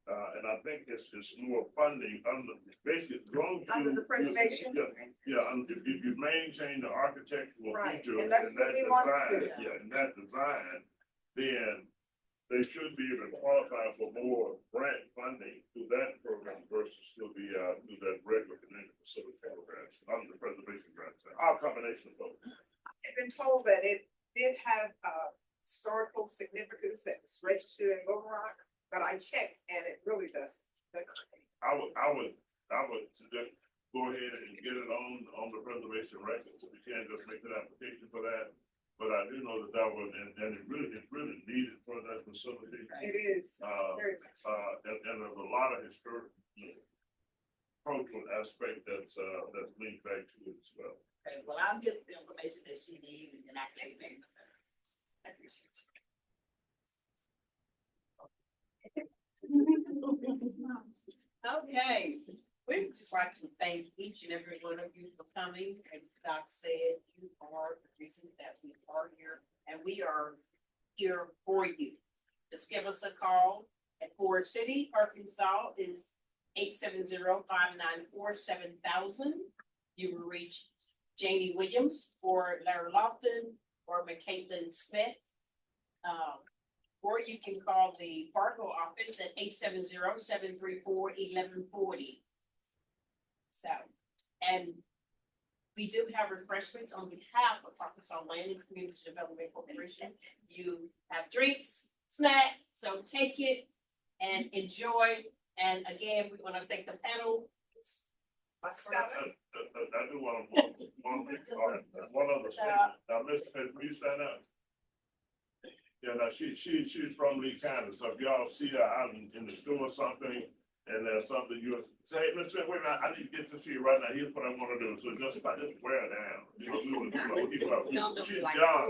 And I think it's more funding under, basically, as long as Under the preservation. Yeah, if you maintain the architectural Right, features and that's in what that we want to design, do. yeah, in that design, then they should be able to qualify for more grant funding through that program versus still be through that regular community facility programs under the preservation grants. Our combination of both. I've been told that it did have historical significance that was registered in Little Rock, but I checked and it really doesn't. I would suggest go ahead and get it on the preservation records. If you can, just make an application for that. But I do know that was, and it's really needed for that facility. It is very much. And there's a lot of historic, cultural aspect that's linked back to it as well. Okay, well, I'll get the information that she needs and then I can. I appreciate you. Okay, we'd just like to thank each and every one of you for coming. As Doc said, you are the reason that we are here, and we are here for you. Just give us a call at Forest City, Arkansas is 870-594-7000. You will reach Janie Williams or Larry Lofton or McCaitlin Smith. Or you can call the Parkville office at 870-734-1140. So, and we do have refreshments on behalf of Arkansas Land and Community Development Corporation. You have drinks, snack, so take it and enjoy. And again, we want to thank the panel. I do want one other statement. Now, Miss Smith, will you stand up? Yeah, now she's from Lee County, so if y'all see her out in the store or something, and there's something you say, hey, Miss Smith, wait a minute, I need to get to see you right now. Here's what I want to do. So just wear her down. You know, she's young.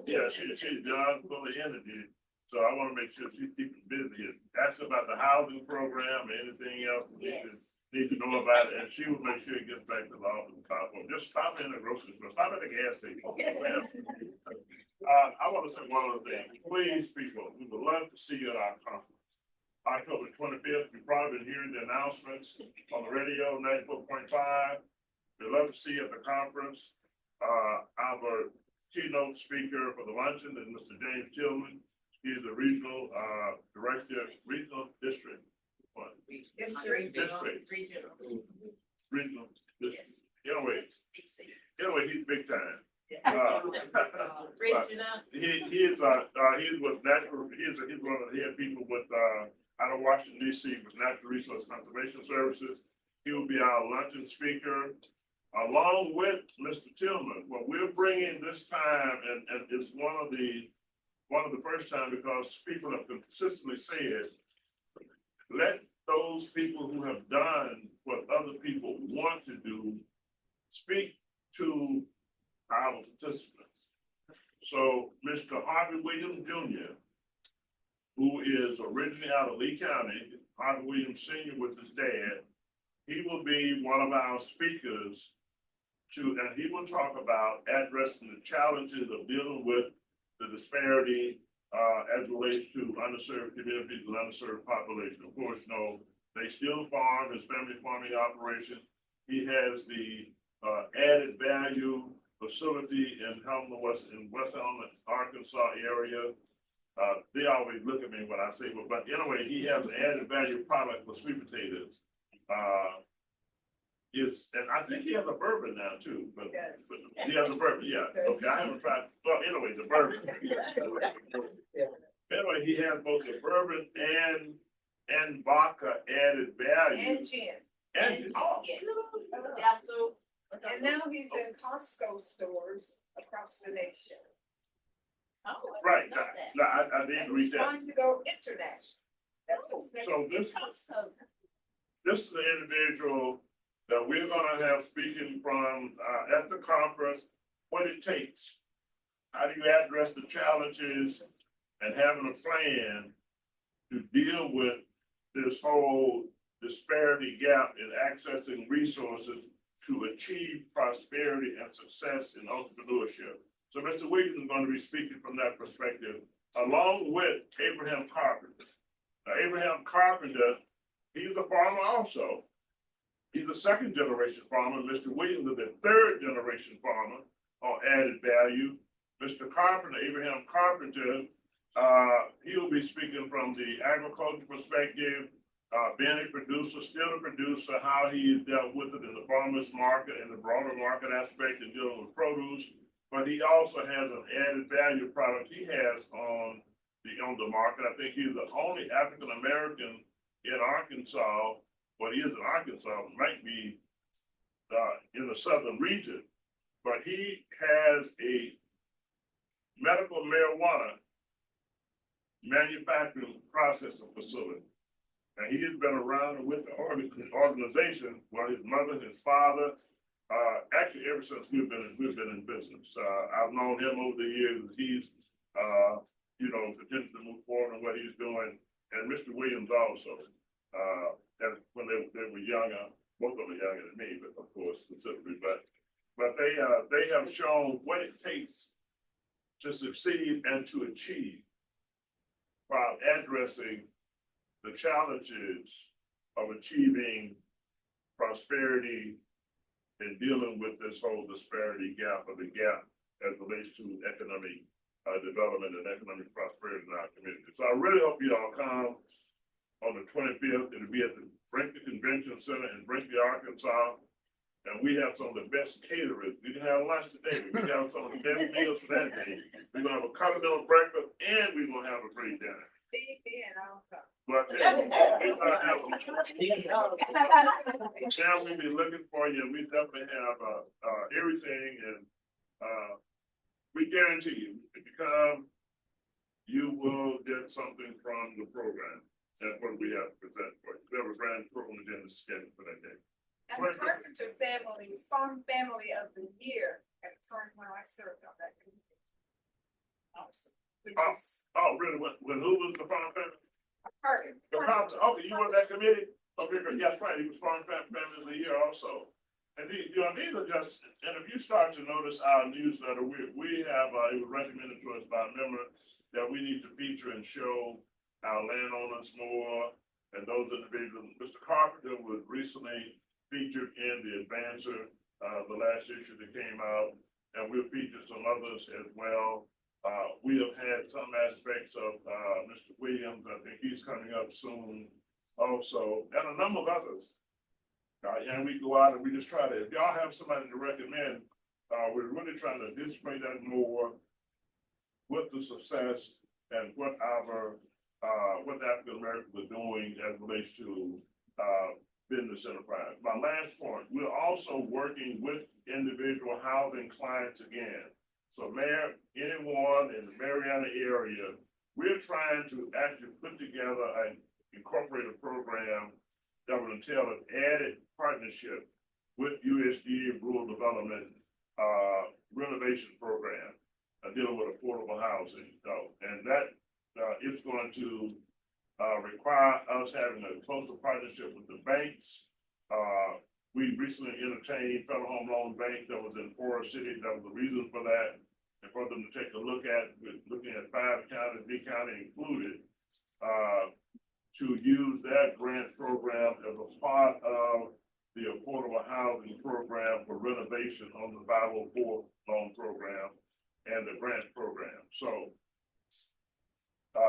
Yeah, she's young, full of energy. So I want to make sure she's keeping busy. Ask about the housing program or anything else. Yes. Need to know about it, and she will make sure it gets back to the office. Just stop in the grocery store, stop at the gas station. I want to say one other thing. Please, people, we would love to see you at our conference. October 25th, you've probably been hearing the announcements on the radio, 94.5. We'd love to see you at the conference. Our keynote speaker for the luncheon is Mr. James Tillman. He's the regional director, regional district. Regional district. Anyway, he's big time. He's with natural. He's one of the head people with out of Washington D.C. with Natural Resource Conservation Services. He will be our luncheon speaker, along with Mr. Tillman. What we're bringing this time, and it's one of the first time because people have consistently said, let those people who have done what other people want to do speak to our participants. So Mr. Harvey Williams Jr., who is originally out of Lee County, Harvey Williams Sr. with his dad, he will be one of our speakers and he will talk about addressing the challenges of dealing with the disparity as it relates to underserved communities and underserved population. Of course, they still farm, his family farming operation. He has the added value facility in West Helena, Arkansas area. They always look at me when I say, but anyway, he has an added value product for sweet potatoes. And I think he has a bourbon now too, but he has a bourbon, yeah. Okay, I haven't tried, well, anyway, the bourbon. Anyway, he has both the bourbon and vodka added value. And gin. And And now he's in Costco stores across the nation. Right, I did read He's that. trying to go international. So this is the individual that we're gonna have speaking from at the conference, what it takes. How do you address the challenges and having a plan to deal with this whole disparity gap in accessing resources to achieve prosperity and success in entrepreneurship. So Mr. Williams is going to be speaking from that perspective, along with Abraham Carpenter. Now, Abraham Carpenter, he's a farmer also. He's a second generation farmer. Mr. Williams is the third generation farmer on added value. Mr. Carpenter, Abraham Carpenter, he'll be speaking from the agriculture perspective, being a producer, still a producer, how he dealt with it in the farmer's market and the broader market aspect of dealing with produce. But he also has an added value product he has on the market. I think he's the only African American in Arkansas. Well, he is in Arkansas, might be in the southern region, but he has a medical marijuana manufacturing processing facility. And he has been around with the organization, well, his mother, his father, actually ever since we've been in business. I've known him over the years. He's, continues to move forward in what he's doing. and Mr. Williams also, and when they were younger, both of them are younger than me, but of course specifically, but they have shown what it takes to succeed and to achieve while addressing the challenges of achieving prosperity and dealing with this whole disparity gap, or the gap as relates to economic development and economic prosperity in our community. So I really hope you all come on the 25th. It'll be at the Brinkley Convention Center in Brinkley, Arkansas. And we have some of the best caterers. We can have lunch today. We can have some of the best meals for that day. We're gonna have a continental breakfast and we're gonna have a great dinner. But we're gonna have now we'll be looking for you. We definitely have everything, and we guarantee you, if you come, you will get something from the program. That's what we have to present for you. We have a grand program agenda scheduled for that day. And the Carpenter family's Farm Family of the Year at the time when I served on that committee. Which is Oh, really? When who was the farm family? Carpenter. Okay, you were on that committee? Okay, good. Yes, right. He was farm family of the year also. And these are just, and if you start to notice our newsletter, we have, it was recommended to us by a member that we need to feature and show our landowners more and those individuals. Mr. Carpenter was recently featured in the Advancer, the last issue that came out, and we'll feature some others as well. We have had some aspects of Mr. Williams. I think he's coming up soon also, and a number of others. And we go out and we just try to, if y'all have somebody to recommend, we're really trying to display that more with the success and what what the African Americans are doing as it relates to business enterprise. My last point, we're also working with individual housing clients again. So Mayor, anyone in the Mariana area, we're trying to actually put together an incorporated program that will entail an added partnership with USDA Rural Development renovation program dealing with affordable housing. And that it's going to require us having a closer partnership with the banks. We recently entertained Federal Home Loan Bank that was in Forest City. That was the reason for that. And for them to take a look at, looking at 5 counties, D County included, to use that grant program as a part of the affordable housing program for renovation on the 504 loan program and the grant program. So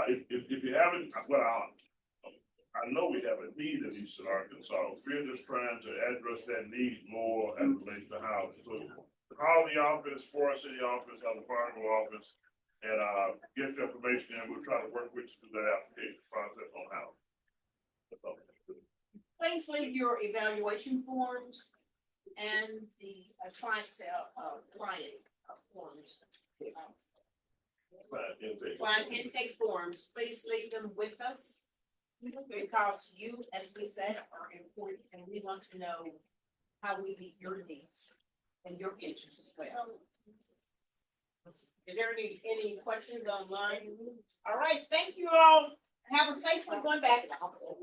if you haven't, well, I know we have a need in Eastern Arkansas. We're just trying to address that need more as it relates to housing. So call the office, Forest City office, or the Fargo office, and get the information, and we'll try to work with you through that application process on housing. Please leave your evaluation forms and the client forms. Client intake forms, please leave them with us. Because you, as we said, are important, and we want to know how we meet your needs and your interests as well. Is there any questions online? All right, thank you all. Have a safe one going back.